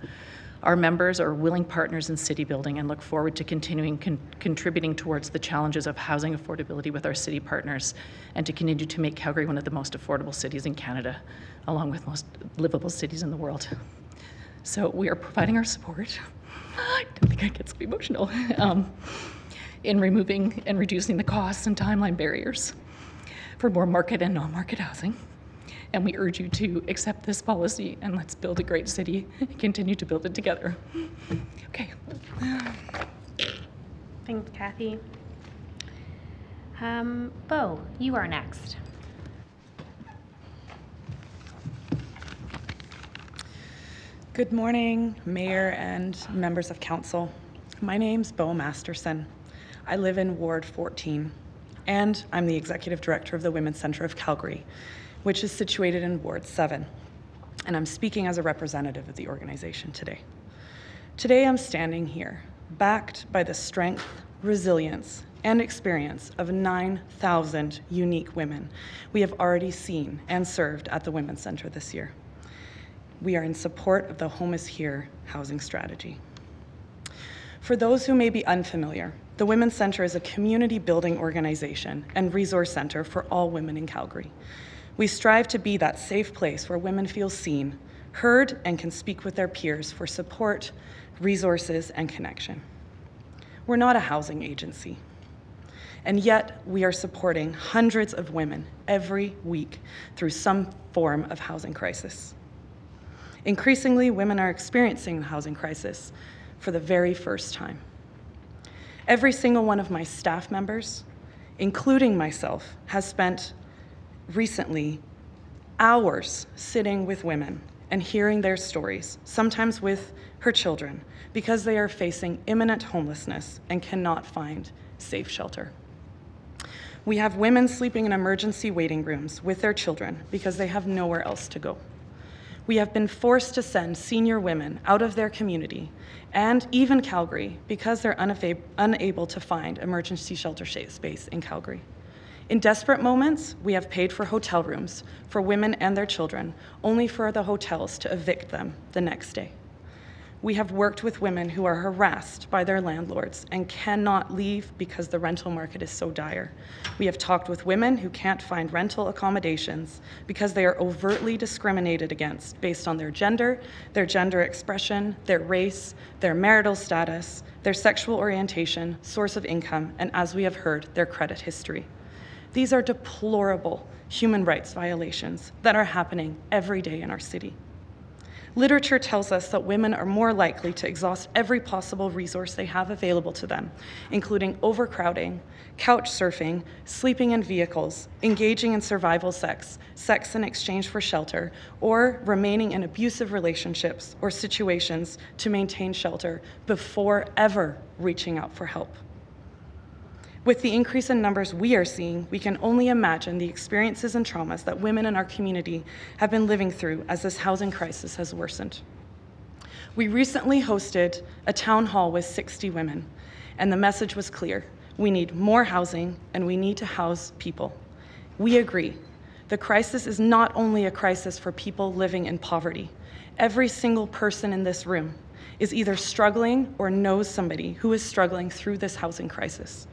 Our members are willing partners in city building and look forward to continuing contributing towards the challenges of housing affordability with our city partners and to continue to make Calgary one of the most affordable cities in Canada, along with most livable cities in the world. So we are providing our support. I don't think I get so emotional. In removing and reducing the costs and timeline barriers for more market and non-market housing. And we urge you to accept this policy and let's build a great city and continue to build it together. Okay. Thanks, Kathy. Bo, you are next. Good morning, Mayor and members of Council. My name's Bo Masterson. I live in Ward 14, and I'm the Executive Director of the Women's Centre of Calgary, which is situated in Ward 7, and I'm speaking as a representative of the organization today. Today I'm standing here, backed by the strength, resilience, and experience of 9,000 unique women we have already seen and served at the Women's Centre this year. We are in support of the Home is Here housing strategy. For those who may be unfamiliar, the Women's Centre is a community building organization and resource center for all women in Calgary. We strive to be that safe place where women feel seen, heard, and can speak with their peers for support, resources, and connection. We're not a housing agency, and yet we are supporting hundreds of women every week through some form of housing crisis. Increasingly, women are experiencing the housing crisis for the very first time. Every single one of my staff members, including myself, has spent recently hours sitting with women and hearing their stories, sometimes with her children, because they are facing imminent homelessness and cannot find safe shelter. We have women sleeping in emergency waiting rooms with their children because they have nowhere else to go. We have been forced to send senior women out of their community and even Calgary because they're unable to find emergency shelter space in Calgary. In desperate moments, we have paid for hotel rooms for women and their children, only for the hotels to evict them the next day. We have worked with women who are harassed by their landlords and cannot leave because the rental market is so dire. We have talked with women who can't find rental accommodations because they are overtly discriminated against based on their gender expression, their race, their marital status, their sexual orientation, source of income, and as we have heard, their credit history. These are deplorable human rights violations that are happening every day in our city. Literature tells us that women are more likely to exhaust every possible resource they have available to them, including overcrowding, couch surfing, sleeping in vehicles, engaging in survival sex in exchange for shelter, or remaining in abusive relationships or situations to maintain shelter before ever reaching out for help. With the increase in numbers we are seeing, we can only imagine the experiences and traumas that women in our community have been living through as this housing crisis has worsened. We recently hosted a town hall with 60 women, and the message was clear. We need more housing, and we need to house people. We agree. The crisis is not only a crisis for people living in poverty. Every single person in this room is either struggling or knows somebody who is struggling through this housing crisis.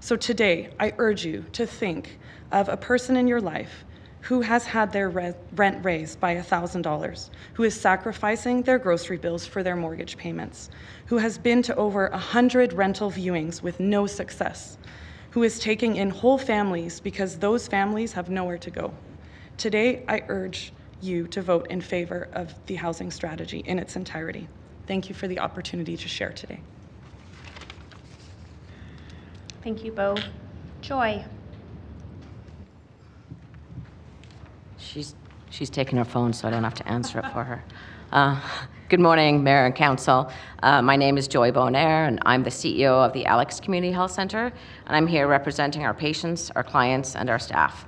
So today, I urge you to think of a person in your life who has had their rent raised by $1,000, who is sacrificing their grocery bills for their mortgage payments, who has been to over 100 rental viewings with no success, who is taking in whole families because those families have nowhere to go. Today, I urge you to vote in favor of the housing strategy in its entirety. Thank you for the opportunity to share today. Thank you, Bo. Joy. She's taking her phone, so I don't have to answer it for her. Good morning, Mayor and Council. My name is Joy Bowen-Eyre, and I'm the CEO of the Alex Community Health Centre, and I'm here representing our patients, our clients, and our staff.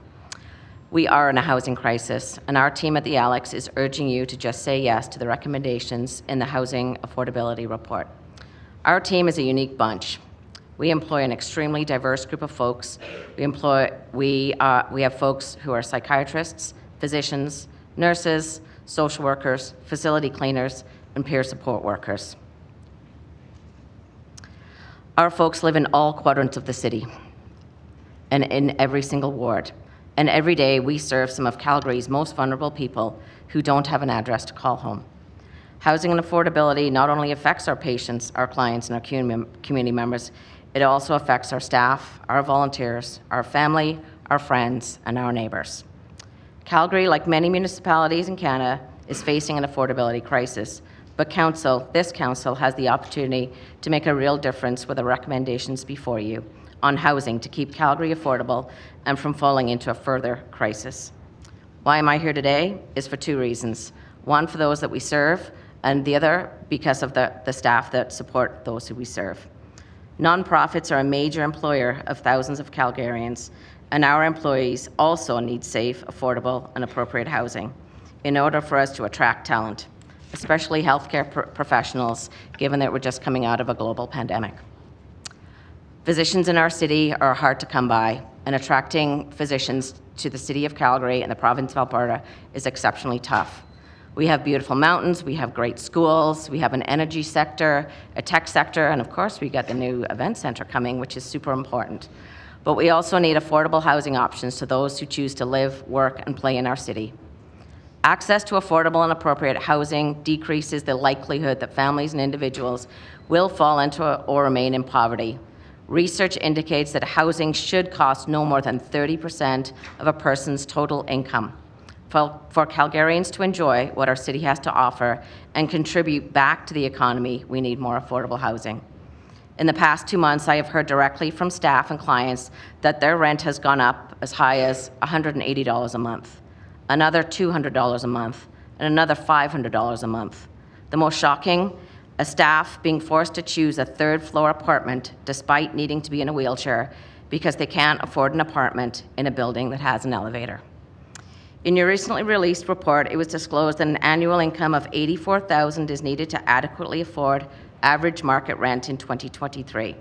We are in a housing crisis, and our team at the Alex is urging you to just say yes to the recommendations in the Housing Affordability Report. Our team is a unique bunch. We employ an extremely diverse group of folks. We have folks who are psychiatrists, physicians, nurses, social workers, facility cleaners, and peer support workers. Our folks live in all quadrants of the city and in every single ward. And every day we serve some of Calgary's most vulnerable people who don't have an address to call home. Housing and affordability not only affects our patients, our clients, and our community members, it also affects our staff, our volunteers, our family, our friends, and our neighbours. Calgary, like many municipalities in Canada, is facing an affordability crisis, but this council has the opportunity to make a real difference with the recommendations before you on housing to keep Calgary affordable and from falling into a further crisis. Why am I here today is for two reasons. One, for those that we serve, and the other, because of the staff that support those who we serve. Nonprofits are a major employer of thousands of Calgarians, and our employees also need safe, affordable, and appropriate housing in order for us to attract talent, especially healthcare professionals, given that we're just coming out of a global pandemic. Physicians in our city are hard to come by, and attracting physicians to the city of Calgary and the province of Alberta is exceptionally tough. We have beautiful mountains, we have great schools, we have an energy sector, a tech sector, and of course we got the new event center coming, which is super important. But we also need affordable housing options to those who choose to live, work, and play in our city. Access to affordable and appropriate housing decreases the likelihood that families and individuals will fall into or remain in poverty. Research indicates that housing should cost no more than 30% of a person's total income. For Calgarians to enjoy what our city has to offer and contribute back to the economy, we need more affordable housing. In the past 2 months, I have heard directly from staff and clients that their rent has gone up as high as $180 a month, another $200 a month, and another $500 a month. The most shocking, a staff being forced to choose a third-floor apartment despite needing to be in a wheelchair because they can't afford an apartment in a building that has an elevator. In your recently released report, it was disclosed that an annual income of $84,000 is needed to adequately afford average market rent in 2023.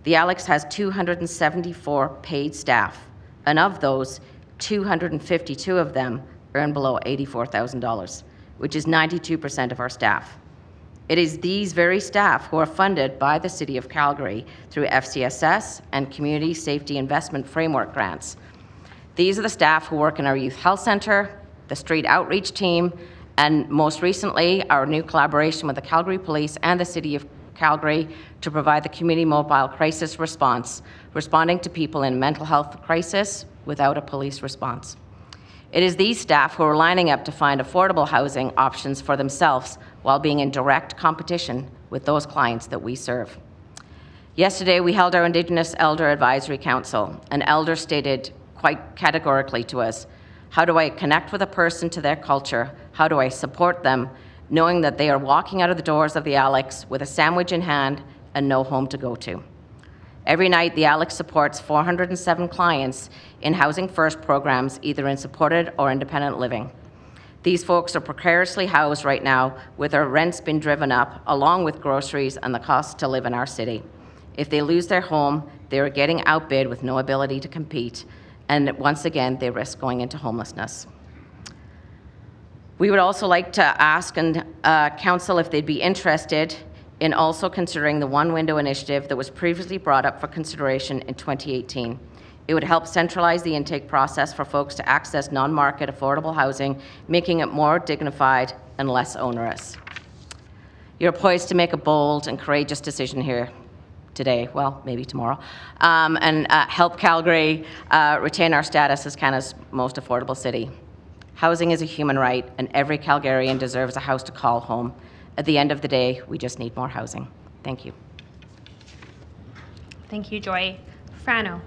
The Alex has 274 paid staff, and of those, 252 of them earn below $84,000, which is 92% of our staff. It is these very staff who are funded by the City of Calgary through FCSS and Community Safety Investment Framework grants. These are the staff who work in our Youth Health Centre, the Street Outreach Team, and most recently, our new collaboration with the Calgary Police and the City of Calgary to provide the Community Mobile Crisis Response, responding to people in mental health crisis without a police response. It is these staff who are lining up to find affordable housing options for themselves while being in direct competition with those clients that we serve. Yesterday, we held our Indigenous Elder Advisory Council. An elder stated quite categorically to us, how do I connect with a person to their culture? How do I support them, knowing that they are walking out of the doors of the Alex with a sandwich in hand and no home to go to? Every night, the Alex supports 407 clients in Housing First programs, either in supported or independent living. These folks are precariously housed right now with their rents being driven up, along with groceries and the cost to live in our city. If they lose their home, they are getting outbid with no ability to compete, and once again, they risk going into homelessness. We would also like to ask Council if they'd be interested in also considering the One Window initiative that was previously brought up for consideration in 2018. It would help centralize the intake process for folks to access non-market affordable housing, making it more dignified and less onerous. You're poised to make a bold and courageous decision here today, well, maybe tomorrow, and help Calgary retain our status as Canada's most affordable city. Housing is a human right, and every Calgarian deserves a house to call home. At the end of the day, we just need more housing. Thank you. Thank you, Joy. Frano.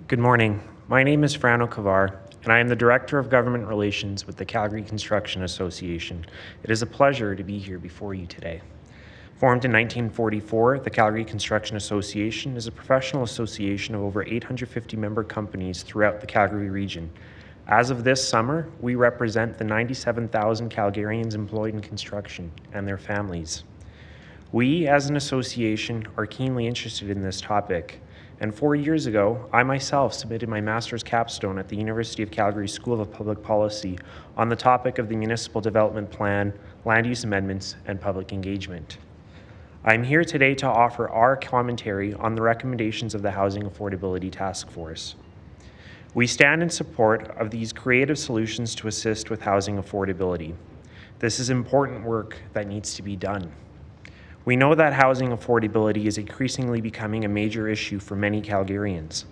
Good morning. My name is Frano Cavar, and I am the Director of Government Relations with the Calgary Construction Association. It is a pleasure to be here before you today. Formed in 1944, the Calgary Construction Association is a professional association of over 850 member companies throughout the Calgary region. As of this summer, we represent the 97,000 Calgarians employed in construction and their families. We, as an association, are keenly interested in this topic, And 4 years ago, I myself submitted my master's capstone at the University of Calgary School of Public Policy on the topic of the Municipal Development Plan, land use amendments, and public engagement. I'm here today to offer our commentary on the recommendations of the Housing Affordability Task Force. We stand in support of these creative solutions to assist with housing affordability. This is important work that needs to be done. We know that housing affordability is increasingly becoming a major issue for many Calgarians.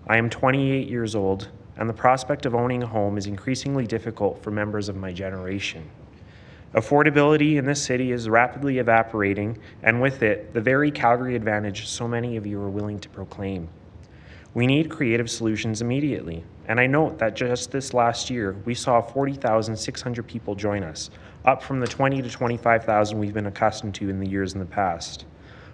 I am 28 years old, and the prospect of owning a home is increasingly difficult for members of my generation. Affordability in this city is rapidly evaporating, and with it, the very Calgary advantage so many of you are willing to proclaim. We need creative solutions immediately, and I note that just this last year, we saw 40,600 people join us, up from the 20 to 25,000 we've been accustomed to in the years in the past.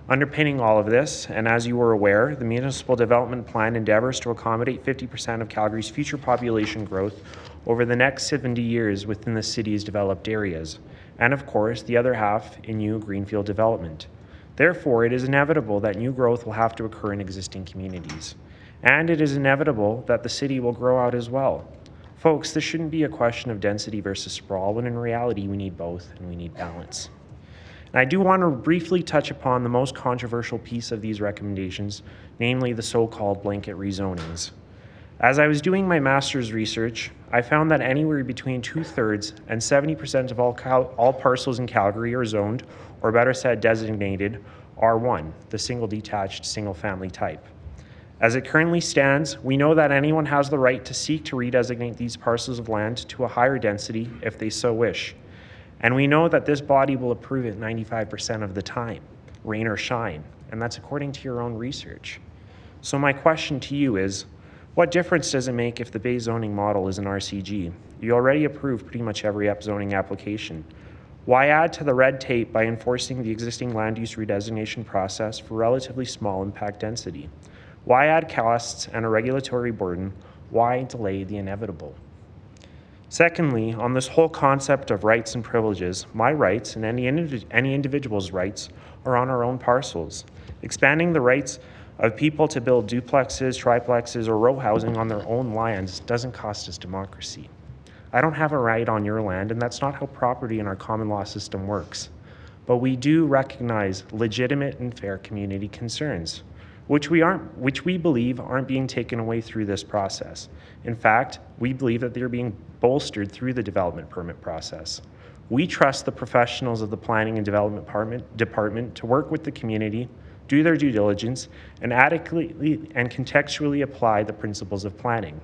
Underpinning all of this, and as you are aware, the Municipal Development Plan endeavors to accommodate 50% of Calgary's future population growth over the next 70 years within the city's developed areas, and of course, the other half in new greenfield development. Therefore, it is inevitable that new growth will have to occur in existing communities. And it is inevitable that the city will grow out as well. Folks, this shouldn't be a question of density versus sprawl, when in reality we need both and we need balance. And I do want to briefly touch upon the most controversial piece of these recommendations, namely the so-called blanket rezonings. As I was doing my master's research, I found that anywhere between 2/3 and 70% of all parcels in Calgary are zoned, or better said, designated R1, the single detached, single family type. As it currently stands, we know that anyone has the right to seek to redesignate these parcels of land to a higher density if they so wish. And we know that this body will approve it 95% of the time, rain or shine, and that's according to your own research. So my question to you is, what difference does it make if the Bay zoning model is an RCG? You already approve pretty much every zoning application. Why add to the red tape by enforcing the existing land use redesignation process for relatively small impact density? Why add costs and a regulatory burden? Why delay the inevitable? Secondly, on this whole concept of rights and privileges, my rights and any individual's rights are on our own parcels. Expanding the rights of people to build duplexes, triplexes, or row housing on their own lands doesn't cost us democracy. I don't have a right on your land, and that's not how property in our common law system works. But we do recognize legitimate and fair community concerns, which we believe aren't being taken away through this process. In fact, we believe that they're being bolstered through the development permit process. We trust the professionals of the Planning and Development Department to work with the community, do their due diligence, and adequately and contextually apply the principles of planning.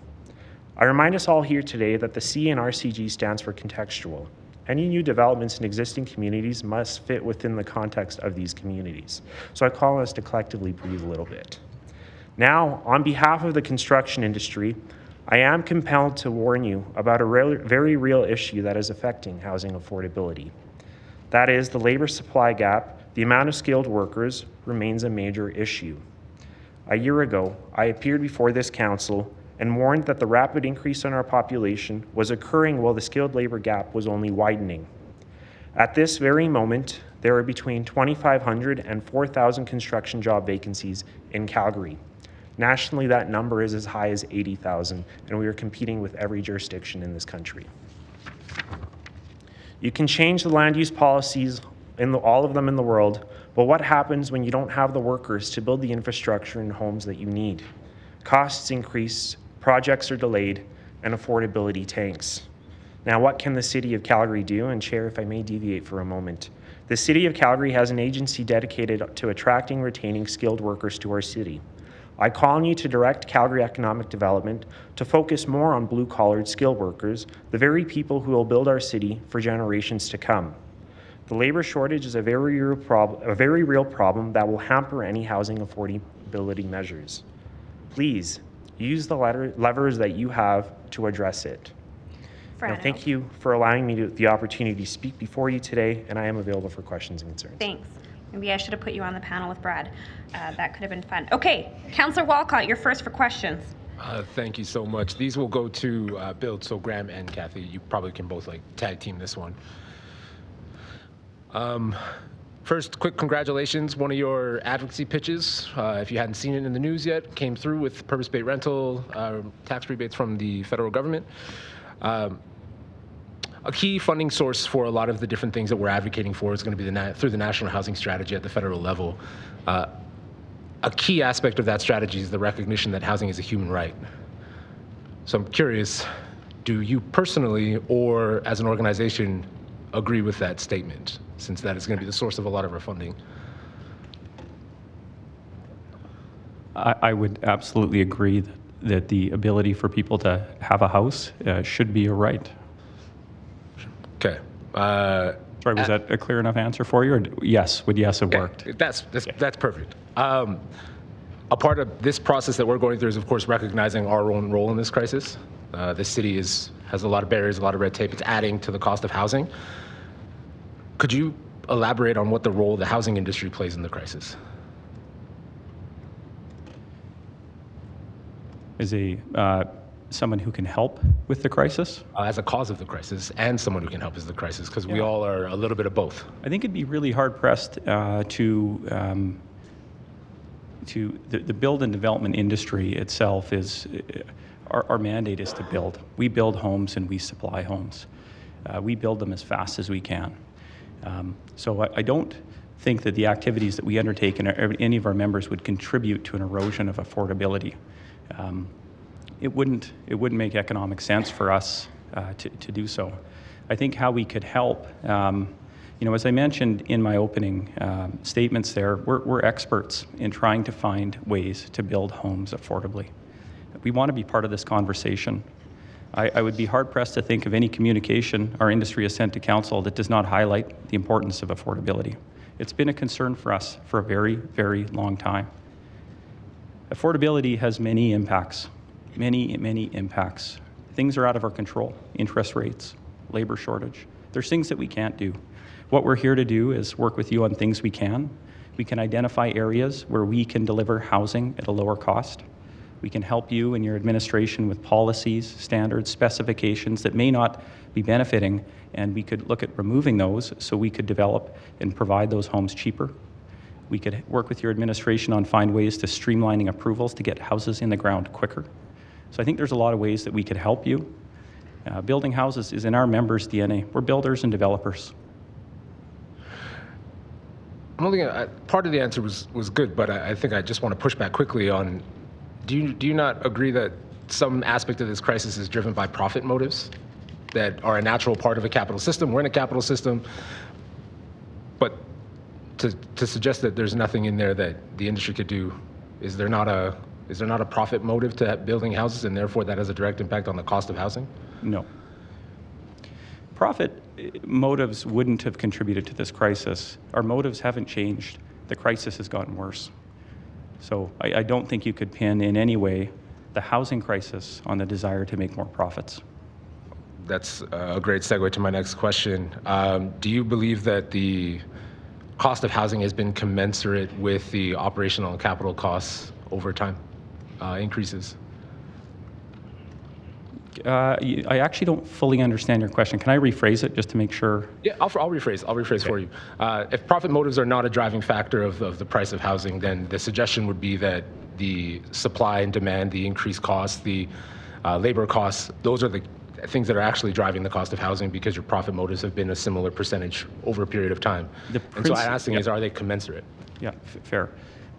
I remind us all here today that the C in RCG stands for contextual. Any new developments in existing communities must fit within the context of these communities. So I call us to collectively breathe a little bit. Now, on behalf of the construction industry, I am compelled to warn you about a very real issue that is affecting housing affordability. That is, the labor supply gap, the amount of skilled workers, remains a major issue. A year ago, I appeared before this council and warned that the rapid increase in our population was occurring while the skilled labor gap was only widening. At this very moment, there are between 2,500 and 4,000 construction job vacancies in Calgary. Nationally, that number is as high as 80,000, and we are competing with every jurisdiction in this country. You can change the land use policies, all of them in the world, but what happens when you don't have the workers to build the infrastructure and homes that you need? Costs increase, projects are delayed, and affordability tanks. Now, what can the City of Calgary do? And Chair, if I may deviate for a moment. The City of Calgary has an agency dedicated to attracting and retaining skilled workers to our city. I call on you to direct Calgary Economic Development to focus more on blue-collared skilled workers, the very people who will build our city for generations to come. The labor shortage is a very real problem that will hamper any housing affordability measures. Please, use the levers that you have to address it. Now, thank you for allowing me the opportunity to speak before you today, and I am available for questions and concerns. Thanks. Maybe I should have put you on the panel with Brad. That could have been fun. Okay, Councillor Walcott, you're first for questions. Thank you so much. These will go to Bill, so Graeme and Kathy, you probably can both tag team this one. First, quick congratulations. One of your advocacy pitches, if you hadn't seen it in the news yet, came through with purpose-based rental tax rebates from the federal government. A key funding source for a lot of the different things that we're advocating for is going to be through the National Housing Strategy at the federal level. A key aspect of that strategy is the recognition that housing is a human right. So I'm curious, do you personally or as an organization agree with that statement, since that is going to be the source of a lot of our funding? I would absolutely agree that the ability for people to have a house should be a right. Okay. Sorry, was that a clear enough answer for you? Or yes, would yes have worked? That's perfect. A part of this process that we're going through is, of course, recognizing our own role in this crisis. The city has a lot of barriers, a lot of red tape. It's adding to the cost of housing. Could you elaborate on what the role the housing industry plays in the crisis? As someone who can help with the crisis? As a cause of the crisis, and someone who can help with the crisis, because we all are a little bit of both. I think it'd be really hard-pressed to the build and development industry itself is, our mandate is to build. We build homes and we supply homes. We build them as fast as we can. So I don't think that the activities that we undertake and any of our members would contribute to an erosion of affordability. It wouldn't make economic sense for us to do so. I think how we could help, as I mentioned in my opening statements there, we're experts in trying to find ways to build homes affordably. We want to be part of this conversation. I would be hard-pressed to think of any communication our industry has sent to council that does not highlight the importance of affordability. It's been a concern for us for a very, very long time. Affordability has many impacts, many impacts. Things are out of our control, interest rates, labor shortage. There's things that we can't do. What we're here to do is work with you on things we can. We can identify areas where we can deliver housing at a lower cost. We can help you and your administration with policies, standards, specifications that may not be benefiting, and we could look at removing those so we could develop and provide those homes cheaper. We could work with your administration on find ways to streamlining approvals to get houses in the ground quicker. So I think there's a lot of ways that we could help you. Building houses is in our members' DNA. We're builders and developers. I'm looking at, part of the answer was good, but I think I just want to push back quickly on, do you not agree that some aspect of this crisis is driven by profit motives that are a natural part of a capital system? We're in a capital system, but to suggest that there's nothing in there that the industry could do, is there not a profit motive to building houses, and therefore that has a direct impact on the cost of housing? No. Profit motives wouldn't have contributed to this crisis. Our motives haven't changed. The crisis has gotten worse. So I don't think you could pin in any way the housing crisis on the desire to make more profits. That's a great segue to my next question. Do you believe that the cost of housing has been commensurate with the operational and capital costs over time increases? I actually don't fully understand your question. Can I rephrase it just to make sure? Yeah, I'll rephrase okay. For you. If profit motives are not a driving factor of the price of housing, then the suggestion would be that the supply and demand, the increased costs, the labor costs, those are the things that are actually driving the cost of housing, because your profit motives have been a similar percentage over a period of time. And so I'm asking is, are they commensurate? Yeah, fair.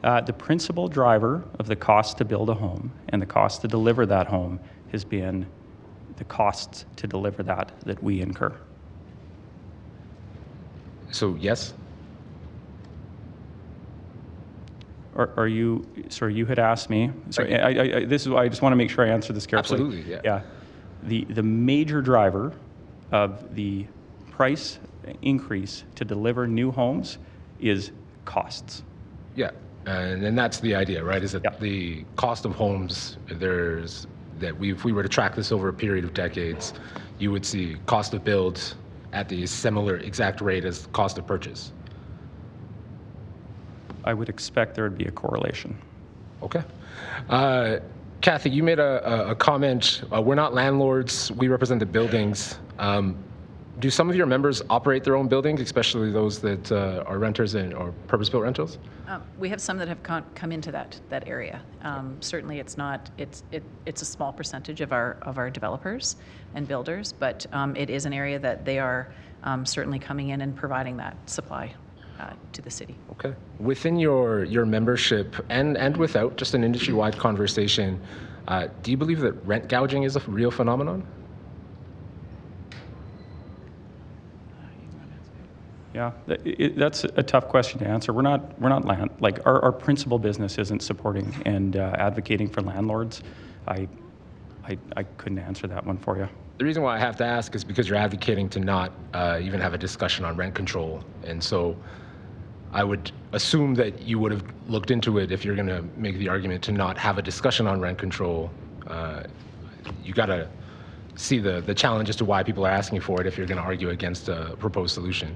The principal driver of the cost to build a home and the cost to deliver that home has been the costs to deliver that we incur. So yes? Are you, sorry, you had asked me, sorry, I just want to make sure I answer this carefully. Absolutely, yeah. Yeah. The major driver of the price increase to deliver new homes is costs. Yeah, and that's the idea, right? Is that the cost of homes, if we were to track this over a period of decades, you would see cost of build at the similar exact rate as cost of purchase. I would expect there would be a correlation. Okay. Kathy, you made a comment, we're not landlords, we represent the buildings. Do some of your members operate their own buildings, especially those that are renters or purpose-built rentals? We have some that have come into that area. Certainly, it's a small percentage of our developers and builders, but it is an area that they are certainly coming in and providing that supply to the city. Okay. Within your membership and without, just an industry-wide conversation, do you believe that rent gouging is a real phenomenon? Yeah, that's a tough question to answer. We're not land, like our principal business isn't supporting and advocating for landlords. I couldn't answer that one for you. The reason why I have to ask is because you're advocating to not even have a discussion on rent control, and so I would assume that you would have looked into it if you're going to make the argument to not have a discussion on rent control. You got to see the challenge as to why people are asking for it if you're going to argue against a proposed solution.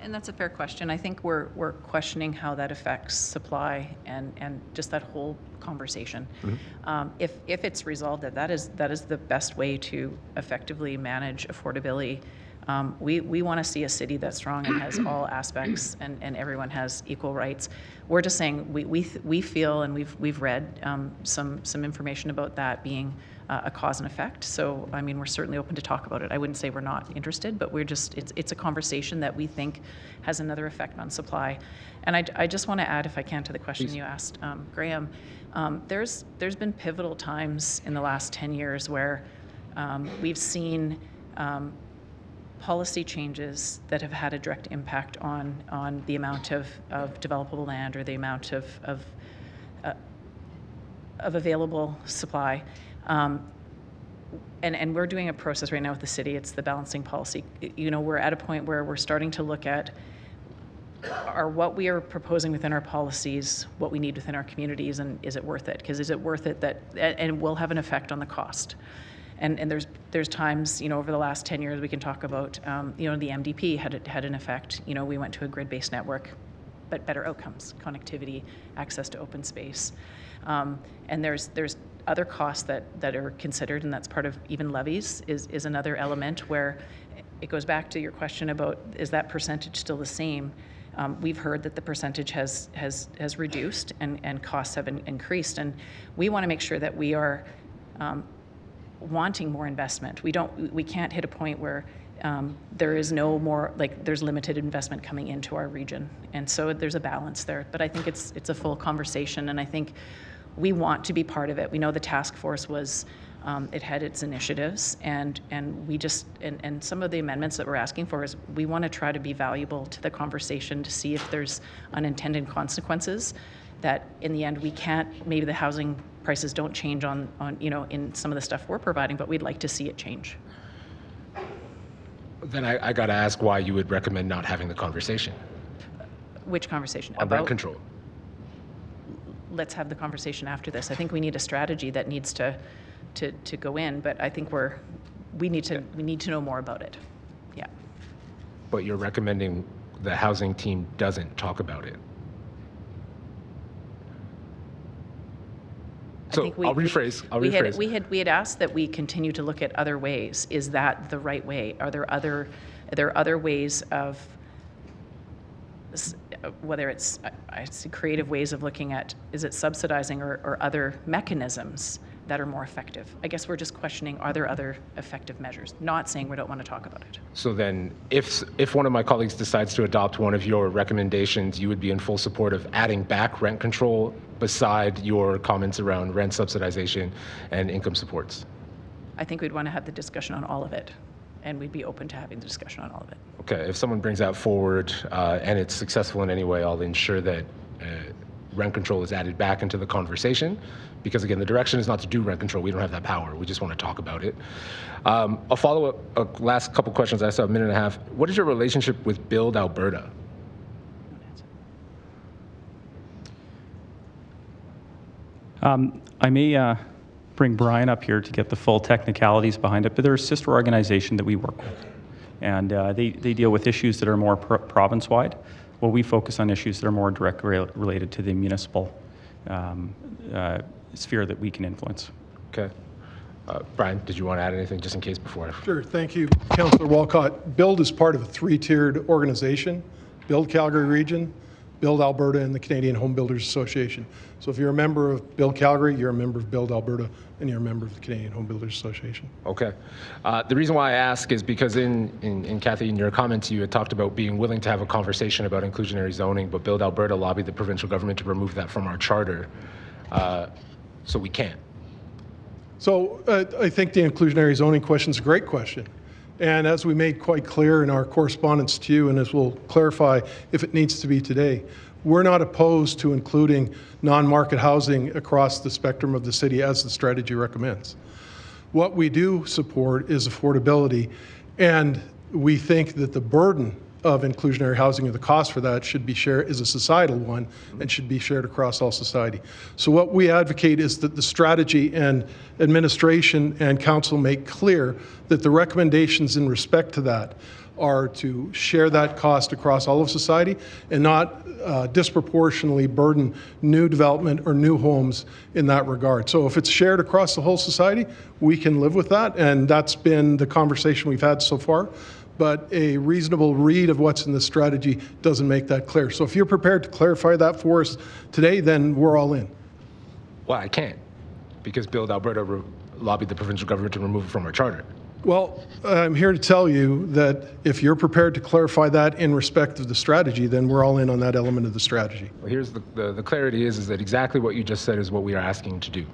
And that's a fair question. I think we're questioning how that affects supply and just that whole conversation. Mm-hmm. If it's resolved that is the best way to effectively manage affordability, we want to see a city that's strong and has all aspects and everyone has equal rights. We're just saying we feel, and we've read some information about that being a cause and effect. So, I mean, we're certainly open to talk about it. I wouldn't say we're not interested, but it's a conversation that we think has another effect on supply. And I just want to add, if I can, to the question Please. You asked, Graeme. There's been pivotal times in the last 10 years where we've seen policy changes that have had a direct impact on the amount of developable land or the amount of available supply. And we're doing a process right now with the city. It's the balancing policy. You know, we're at a point where we're starting to look at what we are proposing within our policies, what we need within our communities, and is it worth it? Because is it worth it and it will have an effect on the cost. And there's times, you know, over the last 10 years we can talk about, you know, the MDP had an effect. You know, we went to a grid-based network, but better outcomes, connectivity, access to open space. And there's other costs that are considered, and that's part of even levies is another element where it goes back to your question about, is that percentage still the same? We've heard that the percentage has reduced and costs have increased, and we want to make sure that we are wanting more investment. We can't hit a point where there is no more, like there's limited investment coming into our region, and so there's a balance there. But I think it's a full conversation, and I think we want to be part of it. We know the task force was, it had its initiatives, and we just, and some of the amendments that we're asking for is we want to try to be valuable to the conversation to see if there's unintended consequences that in the end we can't, maybe the housing prices don't change on you know, in some of the stuff we're providing, but we'd like to see it change. Then I got to ask why you would recommend not having the conversation. Which conversation? About rent control. Let's have the conversation after this. I think we need a strategy that needs to go in, but I think we need to know more about it. Yeah. But you're recommending the housing team doesn't talk about it. So I'll rephrase. We had asked that we continue to look at other ways. Is that the right way? Are there other ways of, whether it's I see creative ways of looking at, is it subsidizing or other mechanisms that are more effective? I guess we're just questioning, are there other effective measures? Not saying we don't want to talk about it. So then if one of my colleagues decides to adopt one of your recommendations, you would be in full support of adding back rent control beside your comments around rent subsidization and income supports? I think we'd want to have the discussion on all of it, and we'd be open to having the discussion on all of it. Okay, if someone brings that forward and it's successful in any way, I'll ensure that rent control is added back into the conversation, because again, the direction is not to do rent control. We don't have that power. We just want to talk about it. I'll follow up last couple questions. I still have a minute and a half. What is your relationship with Build Alberta? I may bring Brian up here to get the full technicalities behind it, but they're a sister organization that we work with. And they deal with issues that are more province-wide, while we focus on issues that are more directly related to the municipal sphere that we can influence. Okay. Brian, did you want to add anything just in case before? Sure, thank you, Councillor Walcott. BUILD is part of a three-tiered organization: BUILD Calgary Region, BUILD Alberta, and the Canadian Home Builders Association. So if you're a member of BUILD Calgary, you're a member of BUILD Alberta, and you're a member of the Canadian Home Builders Association. Okay. The reason why I ask is because in Kathy, in your comments, you had talked about being willing to have a conversation about inclusionary zoning, but BUILD Alberta lobbied the provincial government to remove that from our charter. So we can't. So I think the inclusionary zoning question is a great question. And as we made quite clear in our correspondence to you, and as we'll clarify if it needs to be today, we're not opposed to including non-market housing across the spectrum of the city as the strategy recommends. What we do support is affordability, and we think that the burden of inclusionary housing and the cost for that should be shared, is a societal one, and should be shared across all society. So what we advocate is that the strategy and administration and council make clear that the recommendations in respect to that are to share that cost across all of society and not disproportionately burden new development or new homes in that regard. So if it's shared across the whole society, we can live with that, and that's been the conversation we've had so far. But a reasonable read of what's in the strategy doesn't make that clear. So if you're prepared to clarify that for us today, then we're all in. Well, I can't, because BUILD Alberta lobbied the provincial government to remove it from our charter. Well, I'm here to tell you that if you're prepared to clarify that in respect of the strategy, then we're all in on that element of the strategy. Well, here's the clarity is that exactly what you just said is what we are asking to do.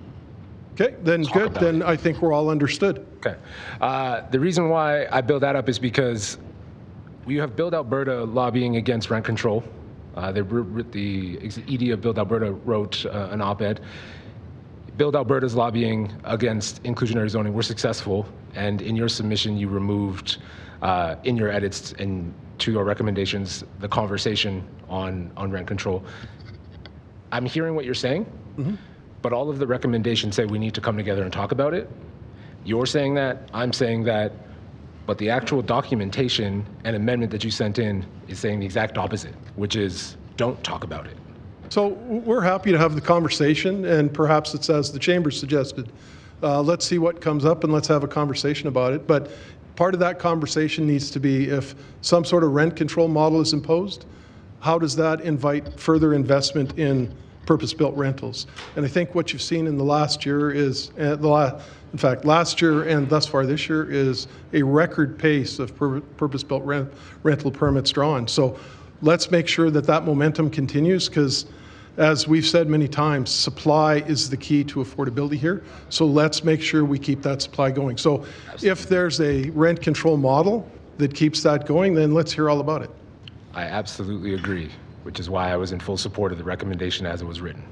Okay, then good. Then I think we're all understood. Okay. The reason why I build that up is because you have BUILD Alberta lobbying against rent control. The ED of BUILD Alberta wrote an op-ed. BUILD Alberta is lobbying against inclusionary zoning. We're successful, and in your submission, you removed in your edits and to your recommendations the conversation on rent control. I'm hearing what you're saying. Mm-hmm. But all of the recommendations say we need to come together and talk about it. You're saying that, I'm saying that, but the actual documentation and amendment that you sent in is saying the exact opposite, which is don't talk about it. So we're happy to have the conversation, and perhaps it's as the Chamber suggested. Let's see what comes up and let's have a conversation about it. But part of that conversation needs to be if some sort of rent control model is imposed, how does that invite further investment in purpose-built rentals? And I think what you've seen in the last year is, in fact, last year and thus far this year is a record pace of purpose-built rental permits drawn. So let's make sure that that momentum continues, because as we've said many times, supply is the key to affordability here. So let's make sure we keep that supply going. So if there's a rent control model that keeps that going, then let's hear all about it. I absolutely agree, which is why I was in full support of the recommendation as it was written.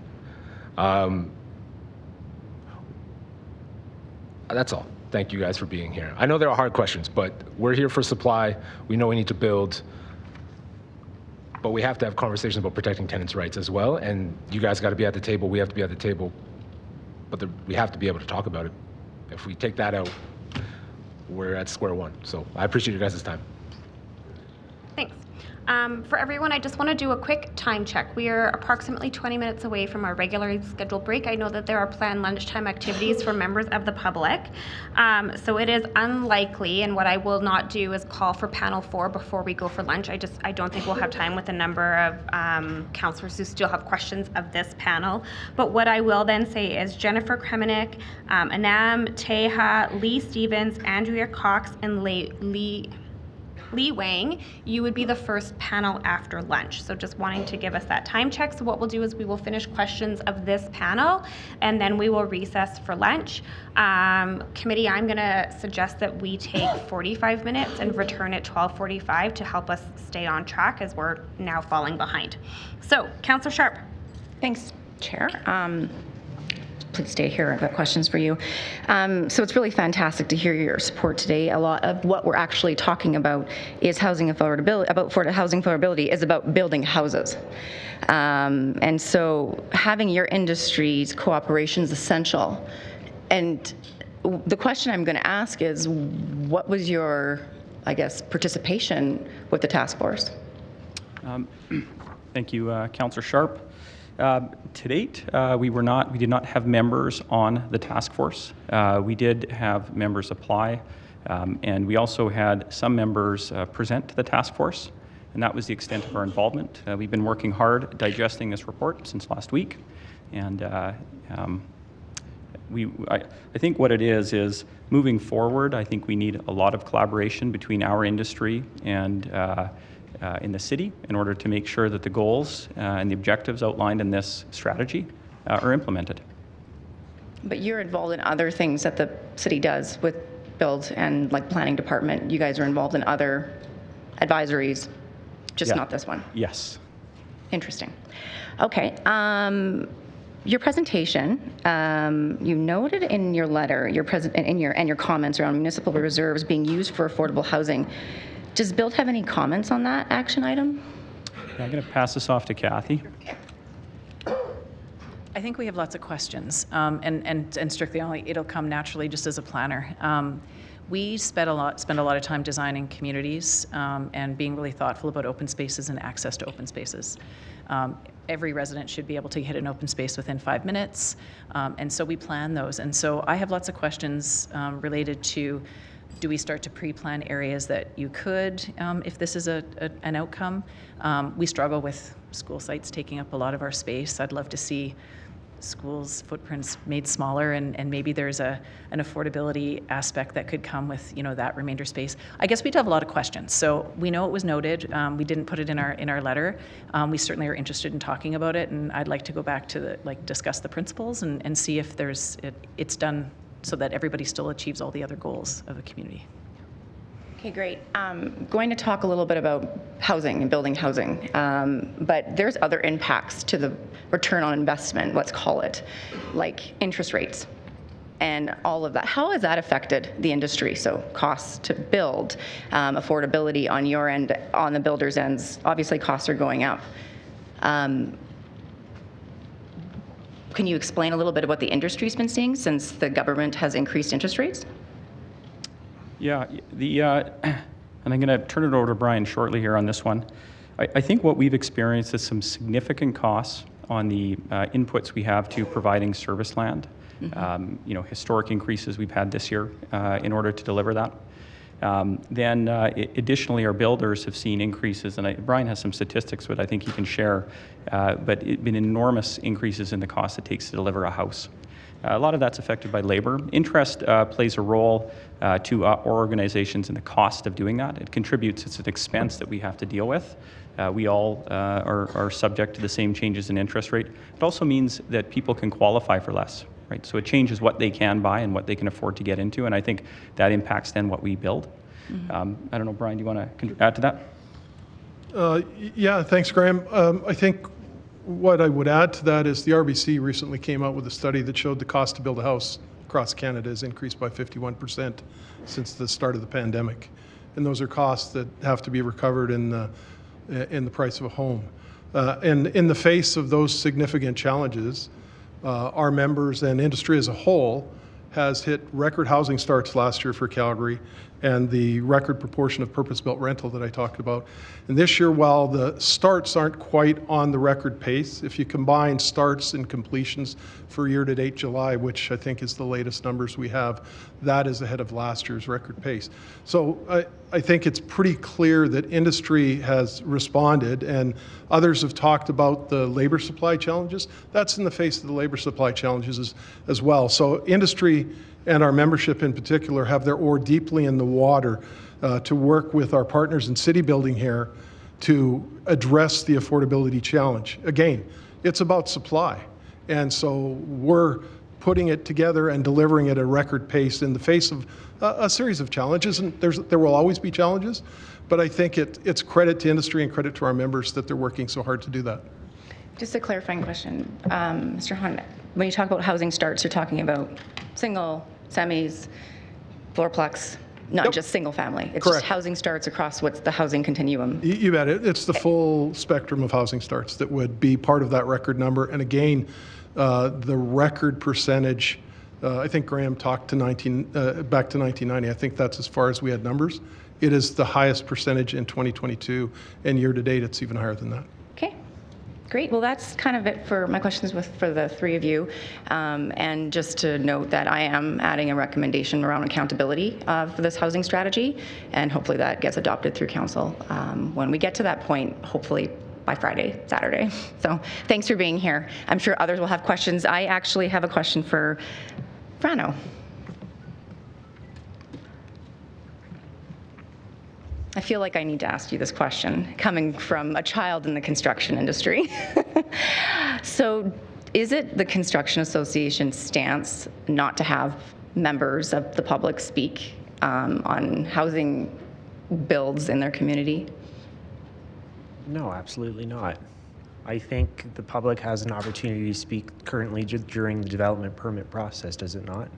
That's all. Thank you guys for being here. I know there are hard questions, but we're here for supply. We know we need to build, but we have to have conversations about protecting tenants' rights as well. And you guys got to be at the table. We have to be at the table, but we have to be able to talk about it. If we take that out, we're at square one. So I appreciate you guys' time. Thanks. For everyone, I just want to do a quick time check. We are approximately 20 minutes away from our regularly scheduled break. I know that there are planned lunchtime activities for members of the public. So it is unlikely, and what I will not do is call for panel 4 before we go for lunch. I don't think we'll have time with a number of councillors who still have questions of this panel. But what I will then say is Jennifer Kremenick, Ismail-Teja, Lee Stevens, Andrea Cox, and Lee Wang, you would be the first panel after lunch. So just wanting to give us that time check. So what we'll do is we will finish questions of this panel and then we will recess for lunch. Committee, I'm going to suggest that we take 45 minutes and return at 12:45 to help us stay on track as we're now falling behind. So, Councillor Sharp. Thanks, Chair. Please stay here. I've got questions for you. So it's really fantastic to hear your support today. A lot of what we're actually talking about is housing affordability. Housing affordability is about building houses. And so having your industry's cooperation is essential. And the question I'm going to ask is, what was your, I guess, participation with the task force? Thank you, Councillor Sharp. To date, we did not have members on the task force. We did have members apply, and we also had some members present to the task force, and that was the extent of our involvement. We've been working hard digesting this report since last week, and I think what it is moving forward, I think we need a lot of collaboration between our industry and in the city in order to make sure that the goals and the objectives outlined in this strategy are implemented. But you're involved in other things that the city does with build and like planning department. You guys are involved in other advisories, just not this one. Yes. Interesting. Okay. Your presentation, you noted in your letter, your comments around municipal reserves being used for affordable housing. Does Build have any comments on that action item? I'm going to pass this off to Kathy. I think we have lots of questions, and strictly only it'll come naturally just as a planner. We spend a lot of time designing communities and being really thoughtful about open spaces and access to open spaces. Every resident should be able to hit an open space within 5 minutes, and so we plan those. And so I have lots of questions related to, do we start to pre-plan areas that you could, if this is an outcome? We struggle with school sites taking up a lot of our space. I'd love to see schools' footprints made smaller, and maybe there's an affordability aspect that could come with that remainder space. I guess we'd have a lot of questions. So we know it was noted. We didn't put it in our letter. We certainly are interested in talking about it, and I'd like to go back to discuss the principles and see if it's done so that everybody still achieves all the other goals of a community. Okay, great. I'm going to talk a little bit about housing and building housing, but there's other impacts to the return on investment, let's call it, like interest rates and all of that. How has that affected the industry? So costs to build, affordability on your end, on the builder's ends, obviously costs are going up. Can you explain a little bit of what the industry's been seeing since the government has increased interest rates? Yeah, and I'm going to turn it over to Brian shortly here on this one. I think what we've experienced is some significant costs on the inputs we have to providing service land. Historic increases we've had this year in order to deliver that. Then additionally, our builders have seen increases, and Brian has some statistics that I think he can share, but it's been enormous increases in the cost it takes to deliver a house. A lot of that's affected by labor. Interest plays a role to our organizations in the cost of doing that. It contributes, it's an expense that we have to deal with. We all are subject to the same changes in interest rate. It also means that people can qualify for less, right? So it changes what they can buy and what they can afford to get into, and I think that impacts then what we build. I don't know, Brian, do you want to add to that? Yeah, thanks, Graeme. I think what I would add to that is the RBC recently came out with a study that showed the cost to build a house across Canada has increased by 51% since the start of the pandemic. And those are costs that have to be recovered in the price of a home. And in the face of those significant challenges, our members and industry as a whole has hit record housing starts last year for Calgary and the record proportion of purpose-built rental that I talked about. And this year, while the starts aren't quite on the record pace, if you combine starts and completions for year-to-date July, which I think is the latest numbers we have, that is ahead of last year's record pace. So I think it's pretty clear that industry has responded, and others have talked about the labor supply challenges. That's in the face of the labor supply challenges as well. So industry and our membership in particular have their oar deeply in the water to work with our partners in city building here to address the affordability challenge. Again, it's about supply. And so we're putting it together and delivering at a record pace in the face of a series of challenges. And there will always be challenges, but I think it's credit to industry and credit to our members that they're working so hard to do that. Just a clarifying question. Mr. Hunt, when you talk about housing starts, you're talking about single, semis, floorplex, not just single family. It's Correct. Just housing starts across what's the housing continuum. You bet it. It's the full spectrum of housing starts that would be part of that record number. And again, the record percentage, I think Graeme talked to back to 1990. I think that's as far as we had numbers. It is the highest percentage in 2022, and year to date, it's even higher than that. Okay. Great. Well, that's kind of it for my questions for the three of you. And just to note that I am adding a recommendation around accountability for this housing strategy, and hopefully that gets adopted through council when we get to that point, hopefully by Friday, Saturday. So thanks for being here. I'm sure others will have questions. I actually have a question for Frano. I feel like I need to ask you this question, coming from a child in the construction industry. So is it the Construction Association's stance not to have members of the public speak on housing builds in their community? No, absolutely not. I think the public has an opportunity to speak currently during the development permit process, does it not?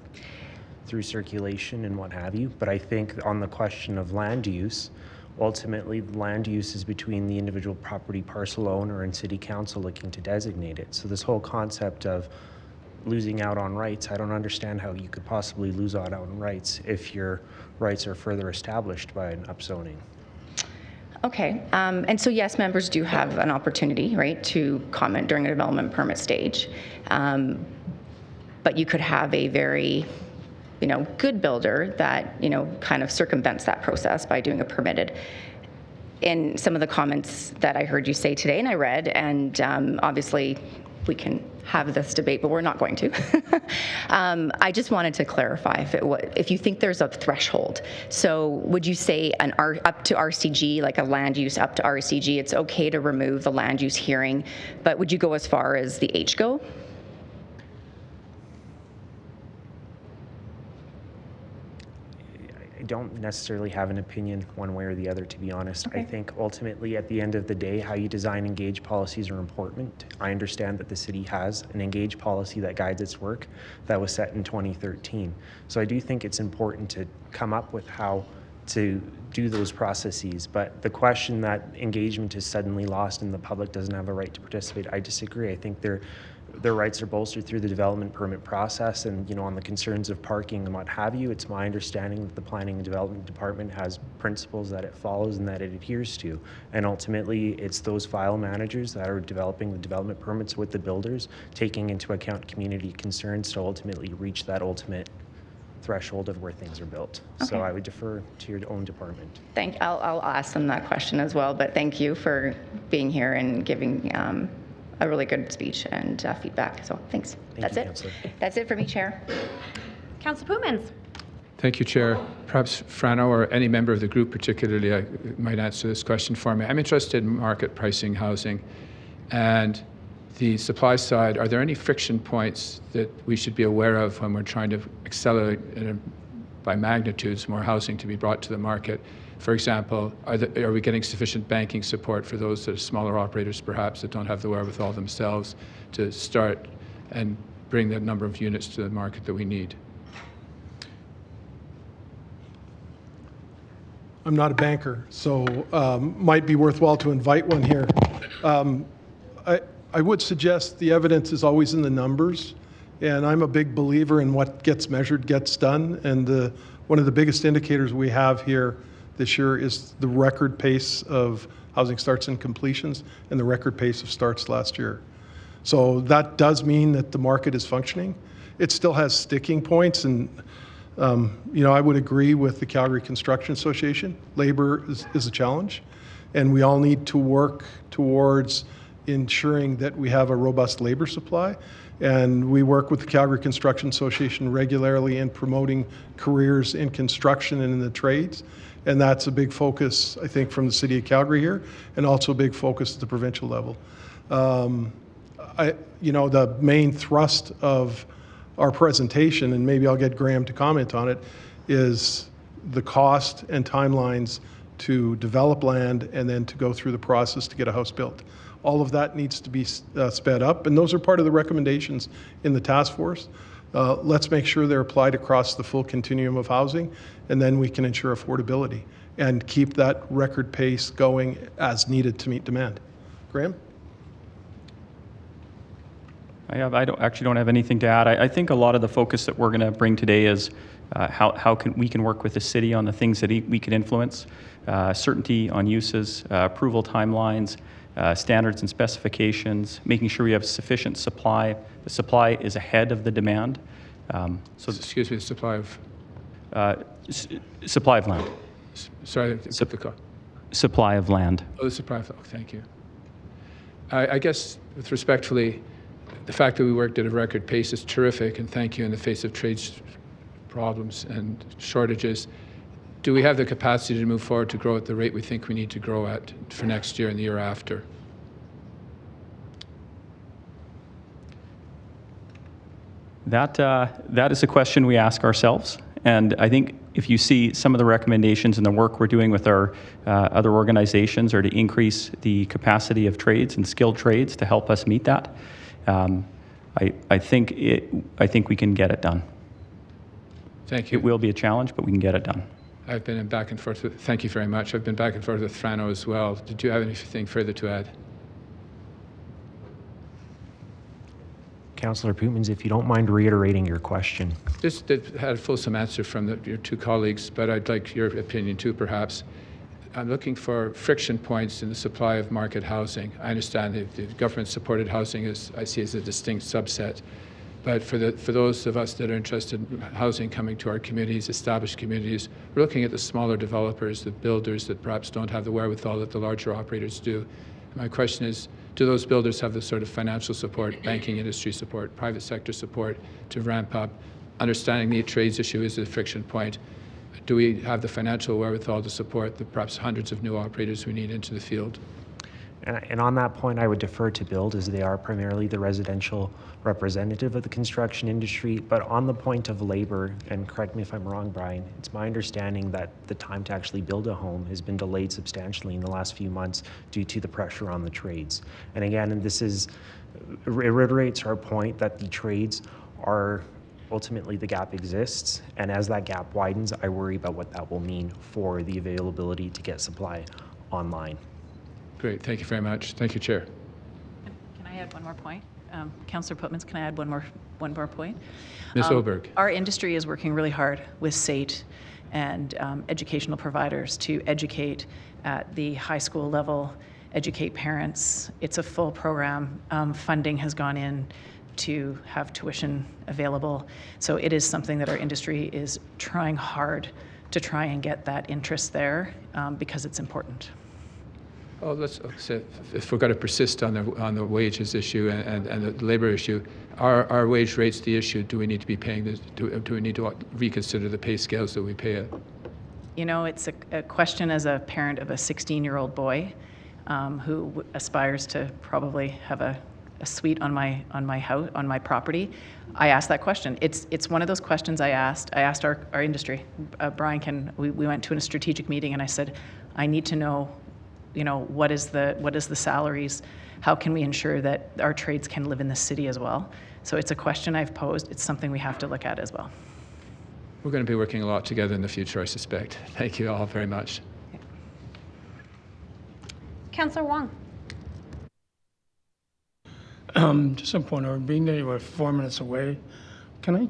Through circulation and what have you. But I think on the question of land use, ultimately the land use is between the individual property parcel owner and city council looking to designate it. So this whole concept of losing out on rights, I don't understand how you could possibly lose out on rights if your rights are further established by an upzoning. Okay, and so yes, members do have an opportunity, right, to comment during a development permit stage. But you could have a very, good builder that, kind of circumvents that process by doing a permitted. In some of the comments that I heard you say today and I read, and obviously we can have this debate, but we're not going to. I just wanted to clarify if you think there's a threshold. So would you say up to RCG, like a land use up to RCG, it's okay to remove the land use hearing, but would you go as far as the HGO? I don't necessarily have an opinion one way or the other, to be honest. Okay. I think ultimately at the end of the day, how you design engage policies are important. I understand that the city has an engage policy that guides its work that was set in 2013. So I do think it's important to come up with how to do those processes. But the question that engagement is suddenly lost and the public doesn't have a right to participate, I disagree. I think their rights are bolstered through the development permit process, and on the concerns of parking and what have you, it's my understanding that the Planning and Development Department has principles that it follows and that it adheres to, and ultimately it's those file managers that are developing the development permits with the builders, taking into account community concerns to ultimately reach that ultimate threshold of where things are built. Okay. So I would defer to your own department. I'll ask them that question as well, but thank you for being here and giving a really good speech and feedback. So thanks. That's it. Councillor. That's it for me, Chair. Councillor Poomans. Thank you, Chair. Perhaps Frano or any member of the group particularly might answer this question for me. I'm interested in market pricing housing and the supply side. Are there any friction points that we should be aware of when we're trying to accelerate by magnitudes more housing to be brought to the market? For example, are we getting sufficient banking support for those that are smaller operators perhaps that don't have the wherewithal themselves to start and bring the number of units to the market that we need? I'm not a banker, so might be worthwhile to invite one here. I would suggest the evidence is always in the numbers, and I'm a big believer in what gets measured gets done, and one of the biggest indicators we have here this year is the record pace of housing starts and completions and the record pace of starts last year. So that does mean that the market is functioning. It still has sticking points, and I would agree with the Calgary Construction Association. Labor is a challenge, and we all need to work towards ensuring that we have a robust labor supply. And we work with the Calgary Construction Association regularly in promoting careers in construction and in the trades. And that's a big focus, I think, from the City of Calgary here, and also a big focus at the provincial level. The main thrust of our presentation, and maybe I'll get Graeme to comment on it, is the cost and timelines to develop land and then to go through the process to get a house built. All of that needs to be sped up, and those are part of the recommendations in the task force. Let's make sure they're applied across the full continuum of housing, and then we can ensure affordability and keep that record pace going as needed to meet demand. Graeme? I actually don't have anything to add. I think a lot of the focus that we're going to bring today is how we can work with the city on the things that we can influence, certainty on uses, approval timelines, standards and specifications, making sure we have sufficient supply. The supply is ahead of the demand. Excuse me, the supply of? Supply of land. Sorry, supply of land. Oh, the supply of, thank you. I guess, with respectfully, the fact that we worked at a record pace is terrific, and thank you in the face of trade problems and shortages. Do we have the capacity to move forward to grow at the rate we think we need to grow at for next year and the year after? That is a question we ask ourselves. And I think if you see some of the recommendations and the work we're doing with our other organizations are to increase the capacity of trades and skilled trades to help us meet that. I think we can get it done. Thank you. It will be a challenge, but we can get it done. I've been in back and forth with, thank you very much. I've been back and forth with Frano as well. Did you have anything further to add? Councillor Pootmans, if you don't mind reiterating your question. Just had a fulsome answer from your two colleagues, but I'd like your opinion too, perhaps. I'm looking for friction points in the supply of market housing. I understand that the government-supported housing is, I see as a distinct subset. But for those of us that are interested in housing coming to our communities, established communities, we're looking at the smaller developers, the builders that perhaps don't have the wherewithal that the larger operators do. My question is, do those builders have the sort of financial support, banking industry support, private sector support to ramp up? Understanding the trades issue is a friction point. Do we have the financial wherewithal to support the perhaps hundreds of new operators we need into the field? And on that point, I would defer to Build, as they are primarily the residential representative of the construction industry. But on the point of labor, and correct me if I'm wrong, Brian, it's my understanding that the time to actually build a home has been delayed substantially in the last few months due to the pressure on the trades. And again, and this is, it reiterates our point that the trades are ultimately the gap exists. And as that gap widens, I worry about what that will mean for the availability to get supply online. Great, thank you very much. Thank you, Chair. Can I add one more point? Councillor Pootmans, can I add one more point? Ms. Oberg. Our industry is working really hard with Sept and educational providers to educate at the high school level, educate parents. It's a full program. Funding has gone in to have tuition available. So it is something that our industry is trying hard to try and get that interest there because it's important. Oh, let's say if we're going to persist on the wages issue and the labor issue, are wage rates the issue? Do we need to be paying this? Do we need to reconsider the pay scales that we pay it? You know, it's a question as a parent of a 16-year-old boy who aspires to probably have a suite on my house, on my property. I asked that question. It's one of those questions I asked our industry. Brian, we went to a strategic meeting and I said, I need to know, you know, what is the salaries? How can we ensure that our trades can live in the city as well? So it's a question I've posed. It's something we have to look at as well. We're going to be working a lot together in the future, I suspect. Thank you all very much. Councillor Wong. Just a point of being that you were 4 minutes away, can I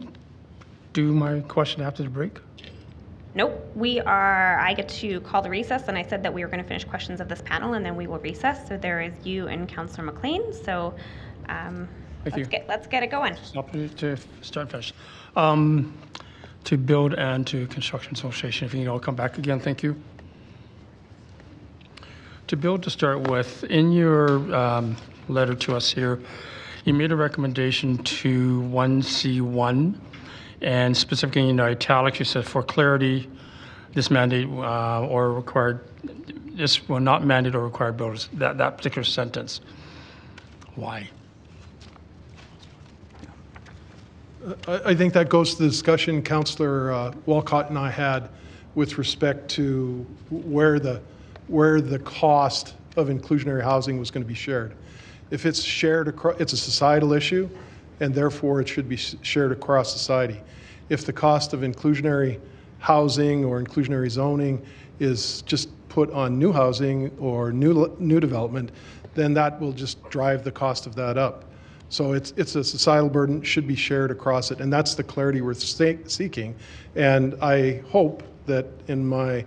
do my question after the break? Nope, I get to call the recess, and I said that we were going to finish questions of this panel, and then we will recess. So there is you and Councillor McLean. So let's get it going. Stop to start finish. To Build and to Construction Association, if you need, I'll come back again. Thank you. To Build, to start with, in your letter to us here, you made a recommendation to 1C1. And specifically in the italics, you said, for clarity, this mandate or required, this will not mandate or require builders, that particular sentence. Why? I think that goes to the discussion Councillor Walcott and I had with respect to where the cost of inclusionary housing was going to be shared. If it's shared across, it's a societal issue, and therefore it should be shared across society. If the cost of inclusionary housing or inclusionary zoning is just put on new housing or new development, then that will just drive the cost of that up. So it's a societal burden, should be shared across it, and that's the clarity we're seeking. And I hope that in my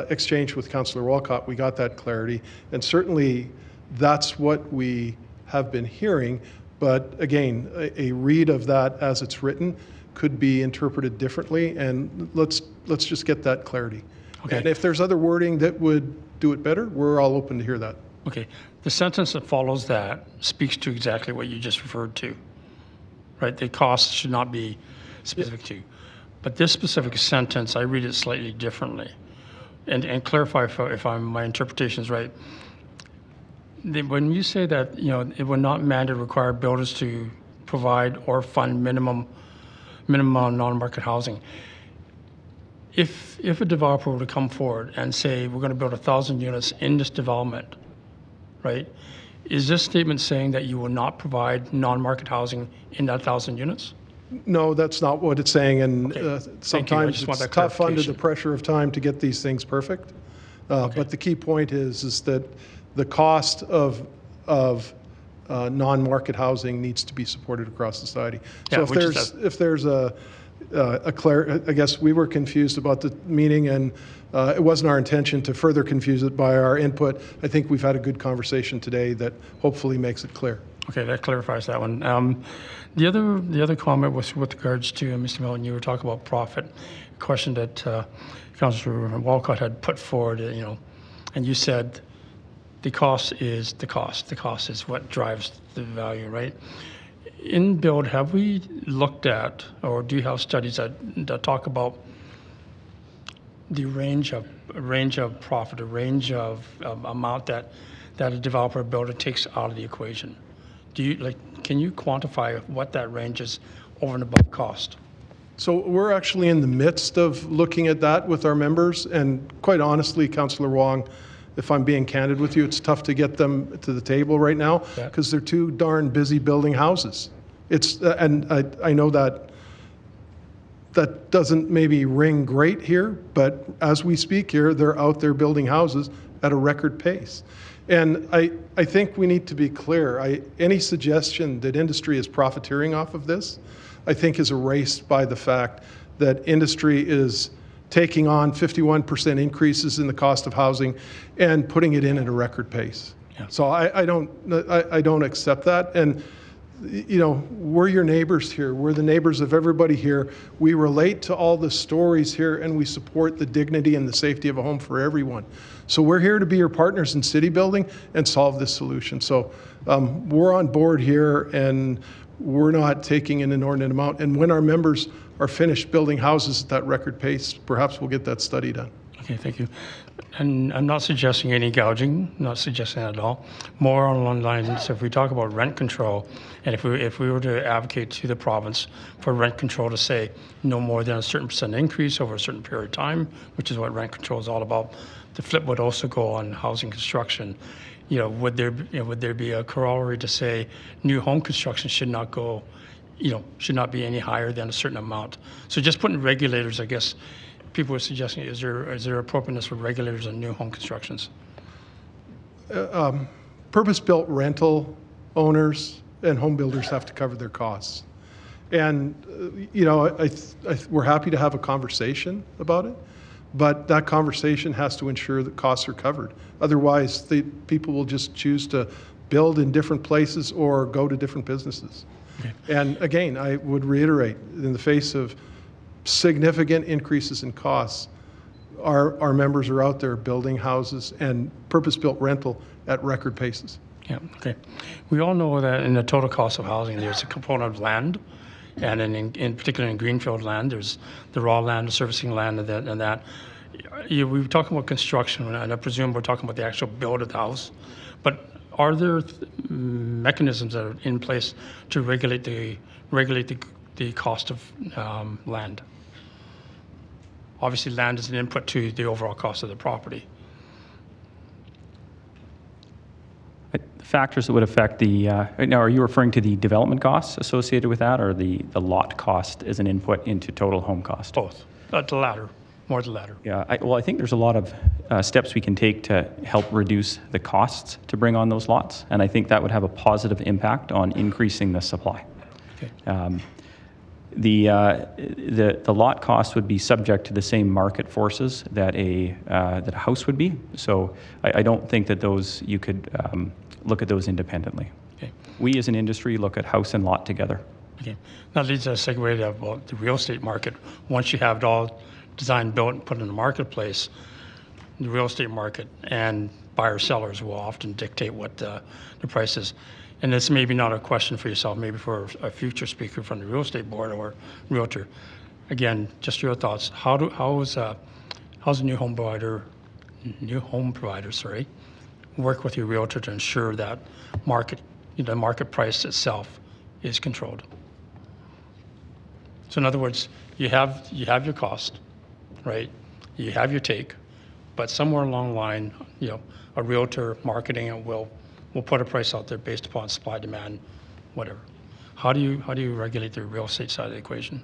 exchange with Councillor Walcott, we got that clarity. And certainly That's what we have been hearing. But again, a read of that as it's written could be interpreted differently, and let's just get that clarity. Okay. And if there's other wording that would do it better, we're all open to hear that. Okay. The sentence that follows that speaks to exactly what you just referred to, right? The cost should not be specific to. But this specific sentence, I read it slightly differently. And clarify if my interpretation is right. When you say that, it would not mandate require builders to provide or fund minimum non-market housing. If a developer were to come forward and say, we're going to build 1,000 units in this development, right? Is this statement saying that you will not provide non-market housing in that 1,000 units? No, that's not what it's saying, and sometimes just want it's that tough under the clarification. pressure of time to get these things perfect. But the key point is that the cost of non-market housing needs to be supported across society. So if there's a I guess we were confused about the meaning, and it wasn't our intention to further confuse it by our input. I think we've had a good conversation today that hopefully makes it clear. Okay, that clarifies that one. The other comment was with regards to Mr. Melton. You were talking about profit, a question that Councillor Walcott had put forward. And you said the cost is the cost. The cost is what drives the value, right? In build, have we looked at, or do you have studies that talk about the range of profit, a range of amount that a developer or builder takes out of the equation? Can you quantify what that range is over and above cost? So we're actually in the midst of looking at that with our members, and quite honestly, Councillor Wong, if I'm being candid with you, it's tough to get them to the table right now because they're too darn busy building houses. And I know that doesn't maybe ring great here, but as we speak here, they're out there building houses at a record pace. And I think we need to be clear. Any suggestion that industry is profiteering off of this, I think is erased by the fact that industry is taking on 51% increases in the cost of housing and putting it in at a record pace. Yeah. So I don't accept that. And we're your neighbors here. We're the neighbors of everybody here. We relate to all the stories here, and we support the dignity and the safety of a home for everyone. So we're here to be your partners in city building and solve this solution. So we're on board here, and we're not taking an inordinate amount. And when our members are finished building houses at that record pace, perhaps we'll get that study done. Okay, thank you. And I'm not suggesting any gouging, not suggesting that at all. More along the lines, if we talk about rent control, and if we were to advocate to the province for rent control to say no more than a certain percent increase over a certain period of time, which is what rent control is all about, the flip would also go on housing construction. Would there be a corollary to say new home construction should not go, should not be any higher than a certain amount? So just putting regulators, I guess, people are suggesting, is there appropriateness for regulators on new home constructions? Purpose-built rental owners and home builders have to cover their costs. And, we're happy to have a conversation about it, but that conversation has to ensure that costs are covered. Otherwise, people will just choose to build in different places or go to different businesses. Okay. And again, I would reiterate, in the face of significant increases in costs, our members are out there building houses and purpose-built rental at record paces. Yeah, okay. We all know that in the total cost of housing, there's a component of land, and in particular in greenfield land, there's the raw land, the servicing land, and that. We were talking about construction, and I presume we're talking about the actual build of the house, but are there mechanisms that are in place to regulate the cost of land? Obviously, land is an input to the overall cost of the property. The factors that would affect now, are you referring to the development costs associated with that, or the lot cost as an input into total home cost? Both. The latter. More the latter. Yeah. I think there's a lot of steps we can take to help reduce the costs to bring on those lots, and I think that would have a positive impact on increasing the supply. Okay. The lot cost would be subject to the same market forces that a house would be. So I don't think that those you could look at those independently. Okay. We as an industry look at house and lot together. Okay. That leads to a segue to the real estate market. Once you have it all designed, built, and put in the marketplace, the real estate market and buyers sellers will often dictate what the price is. And this may be not a question for yourself, maybe for a future speaker from the real estate board or realtor. Again, just your thoughts. How's a new home provider, work with your realtor to ensure that the market price itself is controlled? So in other words, you have your cost, right? You have your take, but somewhere along the line, a realtor marketing it will put a price out there based upon supply, demand, whatever. How do you regulate the real estate side of the equation?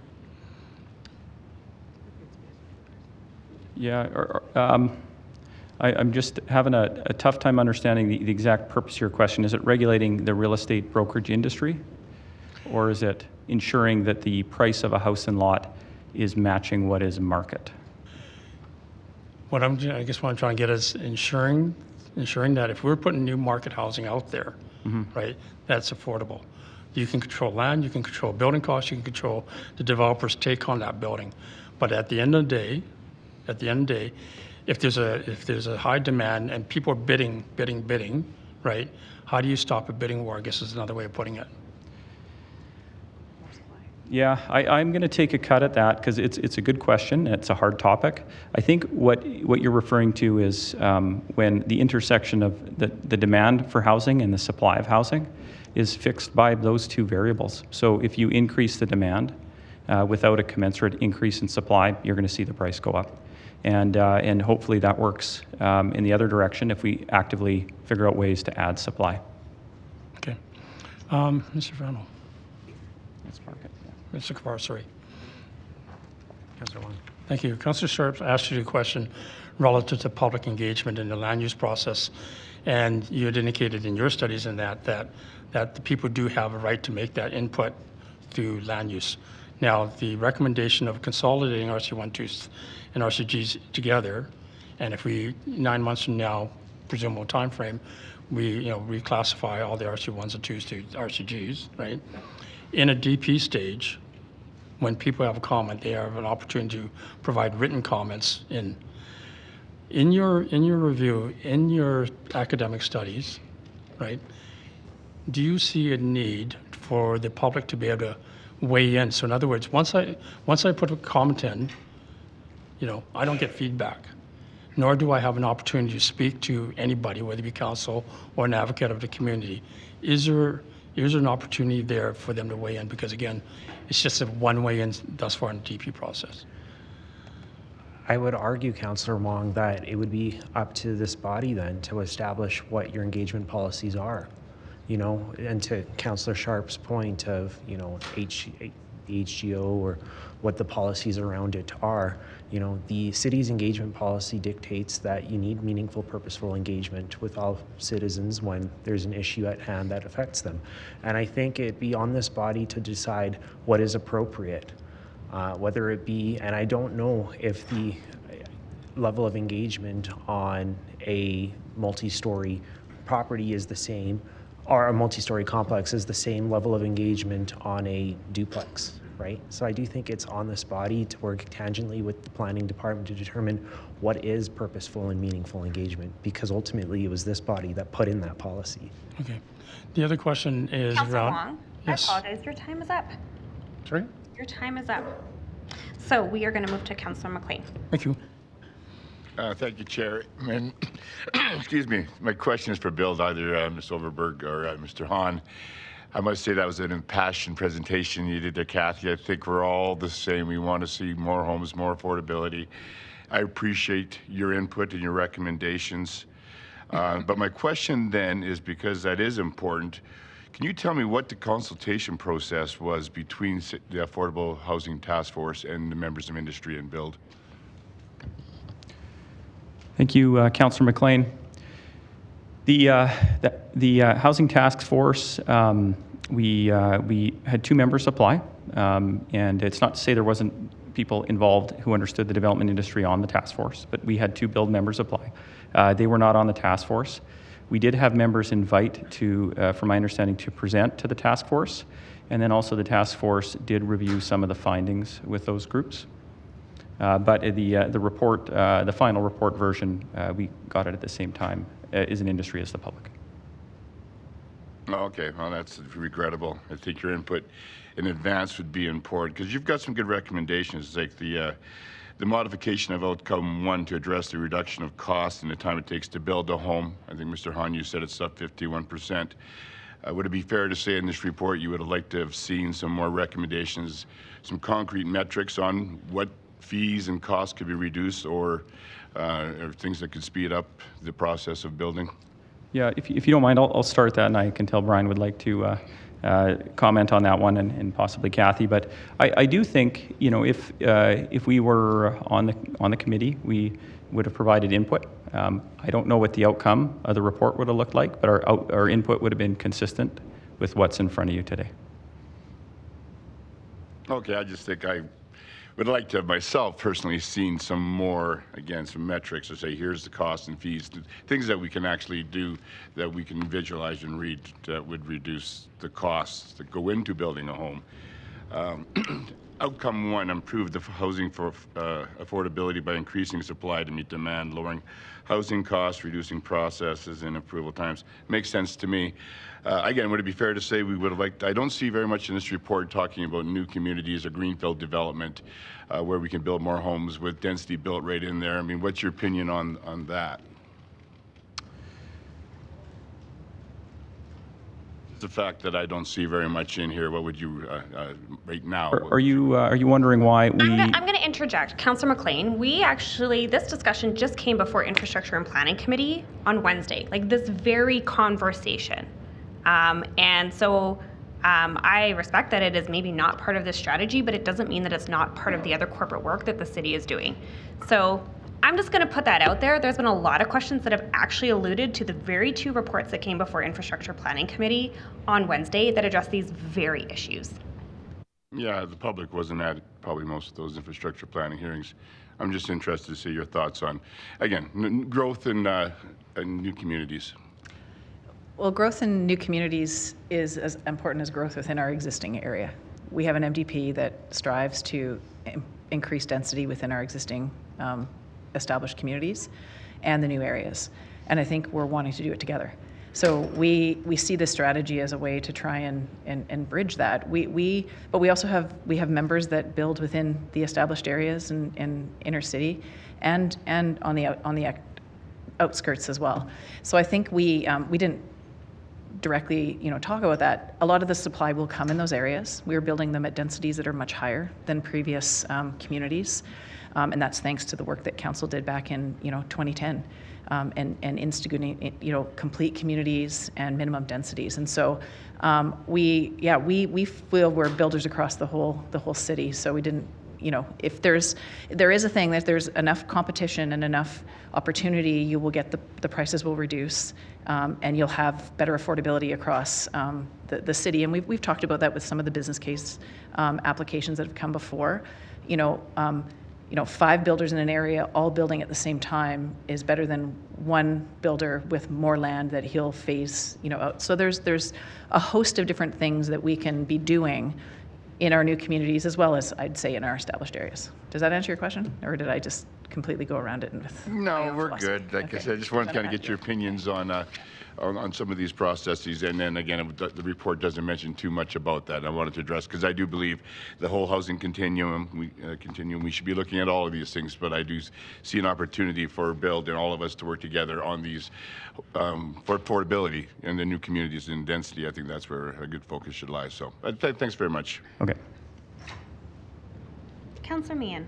Yeah, I'm just having a tough time understanding the exact purpose of your question. Is it regulating the real estate brokerage industry, or is it ensuring that the price of a house and lot is matching what is market? What I'm trying to get is ensuring that if we're putting new market housing out there, right, that's affordable. You can control land, you can control building costs, you can control the developer's take on that building. But at the end of the day, if there's a high demand and people are bidding, right, how do you stop a bidding war, I guess is another way of putting it. Yeah, I'm going to take a cut at that because it's a good question. It's a hard topic. I think what you're referring to is when the intersection of the demand for housing and the supply of housing is fixed by those two variables. So if you increase the demand without a commensurate increase in supply, you're going to see the price go up. And hopefully that works in the other direction if we actively figure out ways to add supply. Okay. Mr. Frano. Let's mark it. Mr. Cavar, sorry. Councillor Wong. Thank you. Councillor Sharp asked you a question relative to public engagement in the land use process. And you had indicated in your studies in that the people do have a right to make that input through land use. Now, the recommendation of consolidating RC1, 2s and RCGs together, and if we, 9 months from now, presumable time frame, we reclassify all the RC1s and 2s to RCGs, right? In a DP stage, when people have a comment, they have an opportunity to provide written comments in your review, in your academic studies, right? Do you see a need for the public to be able to weigh in? So in other words, once I put a comment in, I don't get feedback, nor do I have an opportunity to speak to anybody, whether it be council or an advocate of the community. Is there an opportunity there for them to weigh in? Because again, it's just a one way in thus far in the DP process. I would argue, Councillor Wong, that it would be up to this body then to establish what your engagement policies are, and to Councillor Sharp's point of, the HGO or what the policies around it are. The city's engagement policy dictates that you need meaningful, purposeful engagement with all citizens when there's an issue at hand that affects them. And I think it'd be on this body to decide what is appropriate, whether it be, and I don't know if the level of engagement on a multi-story property is the same, or a multi-story complex is the same level of engagement on a duplex. Right? So I do think it's on this body to work tangentially with the planning department to determine what is purposeful and meaningful engagement, because ultimately it was this body that put in that policy. Okay. The other question is Councillor around... Wong, Yes. I apologize. Your time is up. Sorry? Your time is up. So we are going to move to Councillor McLean. Thank you. Thank you, Chair. And, excuse me, my question is for Bill, either Ms. Oberg or Mr. Hahn. I must say that was an impassioned presentation you did there, Kathy. I think we're all the same. We want to see more homes, more affordability. I appreciate your input and your recommendations. But my question then is, because that is important, can you tell me what the consultation process was between the Affordable Housing Task Force and the members of industry and build? Thank you, Councillor McLean. The Housing Task Force, we had 2 members apply, and it's not to say there wasn't people involved who understood the development industry on the task force, but we had 2 build members apply. They were not on the task force. We did have members invite to, from my understanding, to present to the task force, and then also the task force did review some of the findings with those groups. But the report, the final report version, we got it at the same time as an industry as the public. Okay, well, that's regrettable. I think your input in advance would be important, because you've got some good recommendations, like the modification of outcome 1 to address the reduction of cost and the time it takes to build a home. I think Mr. Hahn, you said it's up 51%. Would it be fair to say in this report you would have liked to have seen some more recommendations, some concrete metrics on what fees and costs could be reduced, or things that could speed up the process of building? Yeah, if you don't mind, I'll start that, and I can tell Brian would like to comment on that one, and possibly Kathy. But I do think, you know, if we were on the committee, we would have provided input. I don't know what the outcome of the report would have looked like, but our input would have been consistent with what's in front of you today. Okay, I just think I would like to have myself personally seen some more, again, some metrics to say here's the cost and fees, things that we can actually do, that we can visualize and read, that would reduce the costs that go into building a home. Outcome 1, improve the housing for affordability by increasing supply to meet demand, lowering housing costs, reducing processes and approval times. Makes sense to me. Again, would it be fair to say we would have liked, I don't see very much in this report talking about new communities or greenfield development where we can build more homes with density built right in there. I mean, what's your opinion on that? The fact that I don't see very much in here, what would you, right now? Are you wondering why we... I'm going to interject. Councillor McLean, this discussion just came before Infrastructure and Planning Committee on Wednesday, like this very conversation. And so I respect that it is maybe not part of this strategy, but it doesn't mean that it's not part of the other corporate work that the city is doing. So I'm just going to put that out there. There's been a lot of questions that have actually alluded to the very 2 reports that came before Infrastructure Planning Committee on Wednesday that address these very issues. Yeah, the public wasn't at probably most of those infrastructure planning hearings. I'm just interested to see your thoughts on, again, growth in new communities. Well, growth in new communities is as important as growth within our existing area. We have an MDP that strives to increase density within our existing established communities and the new areas. And I think we're wanting to do it together. So we see this strategy as a way to try and bridge that. But we also have members that build within the established areas and inner city and on the outskirts as well. So I think we didn't directly talk about that. A lot of the supply will come in those areas. We're building them at densities that are much higher than previous communities. And that's thanks to the work that council did back in 2010 and instituting complete communities and minimum densities. And so we feel we're builders across the whole city. So we didn't, if there is a thing that there's enough competition and enough opportunity, you will get the prices will reduce and you'll have better affordability across the city. And we've talked about that with some of the business case applications that have come before. 5 builders in an area all building at the same time is better than one builder with more land that he'll phase out. So there's a host of different things that we can be doing in our new communities as well as I'd say in our established areas. Does that answer your question, or did I just completely go around it? No, we're good. Like I said, I just wanted to kind of get your opinions on some of these processes, and then again, the report doesn't mention too much about that. I wanted to address, because I do believe the whole housing continuum, we should be looking at all of these things, but I do see an opportunity for Build and all of us to work together on these for affordability in the new communities and density. I think that's where a good focus should lie. So thanks very much. Okay. Councillor Meehan.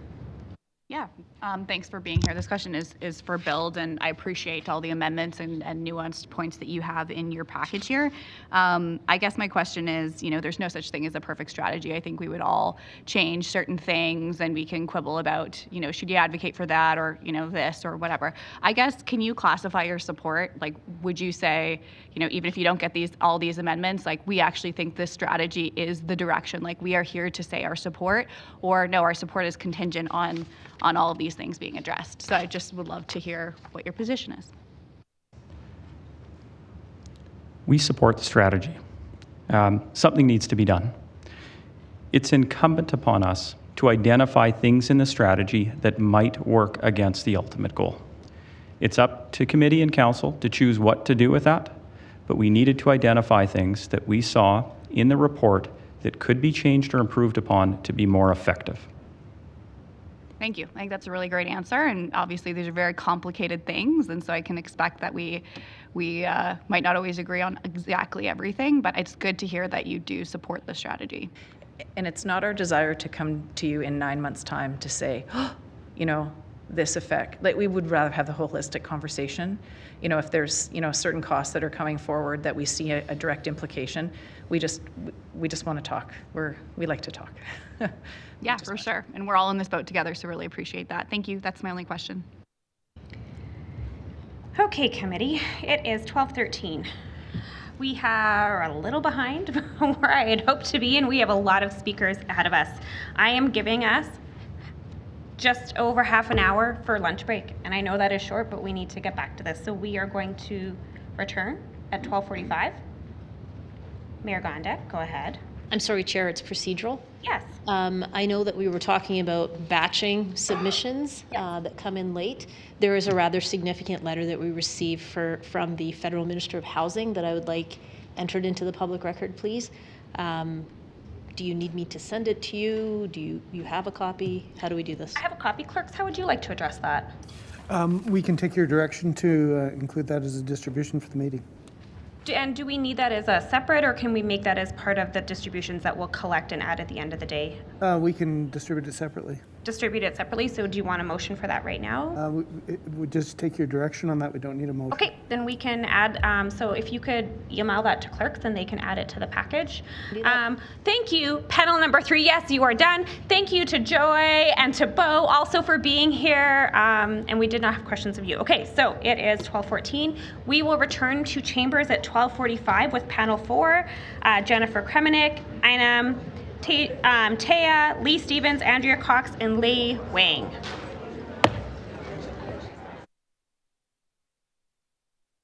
Yeah, thanks for being here. This question is for Build, and I appreciate all the amendments and nuanced points that you have in your package here. I guess my question is, there's no such thing as a perfect strategy. I think we would all change certain things, and we can quibble about, should you advocate for that or, this or whatever. I guess, can you classify your support? Like, would you say, even if you don't get all these amendments, like, we actually think this strategy is the direction, like, we are here to say our support, or no, our support is contingent on all of these things being addressed. So I just would love to hear what your position is. We support the strategy. Something needs to be done. It's incumbent upon us to identify things in the strategy that might work against the ultimate goal. It's up to committee and council to choose what to do with that, but we needed to identify things that we saw in the report that could be changed or improved upon to be more effective. Thank you. I think that's a really great answer, and obviously these are very complicated things, and so I can expect that we might not always agree on exactly everything, but it's good to hear that you do support the strategy. And it's not our desire to come to you in 9 months' time to say, oh, you know, this effect. Like, we would rather have the holistic conversation. You know, if there's, you know, certain costs that are coming forward that we see a direct implication, we just want to talk. We like to talk. Yeah, for sure. And we're all in this boat together, so really appreciate that. Thank you. That's my only question. Okay, committee, it is 12:13. We are a little behind where I had hoped to be, and we have a lot of speakers ahead of us. I am giving us just over half an hour for lunch break, and I know that is short, but we need to get back to this. So we are going to return at 12:45. Mayor Gondek, go ahead. I'm sorry, Chair, it's procedural. Yes. I know that we were talking about batching submissions that come in late. There is a rather significant letter that we received from the Federal Minister of Housing that I would like entered into the public record, please. Do you need me to send it to you? Do you have a copy? How do we do this? I have a copy. Clerks, how would you like to address that? We can take your direction to include that as a distribution for the meeting. And do we need that as a separate, or can we make that as part of the distributions that we'll collect and add at the end of the day? We can distribute it separately. Distribute it separately, so do you want a motion for that right now? We just take your direction on that. We don't need a motion. Okay, then we can add, so if you could email that to clerks, then they can add it to the package. Thank you, panel number 3. Yes, you are done. Thank you to Joy and to Bo also for being here, and we did not have questions of you. Okay, so it is 12:14. We will return to chambers at 12:45 with panel 4, Jennifer Kremenick, Einam, Teja, Lee Stevens, Andrea Cox, and Lei Wang.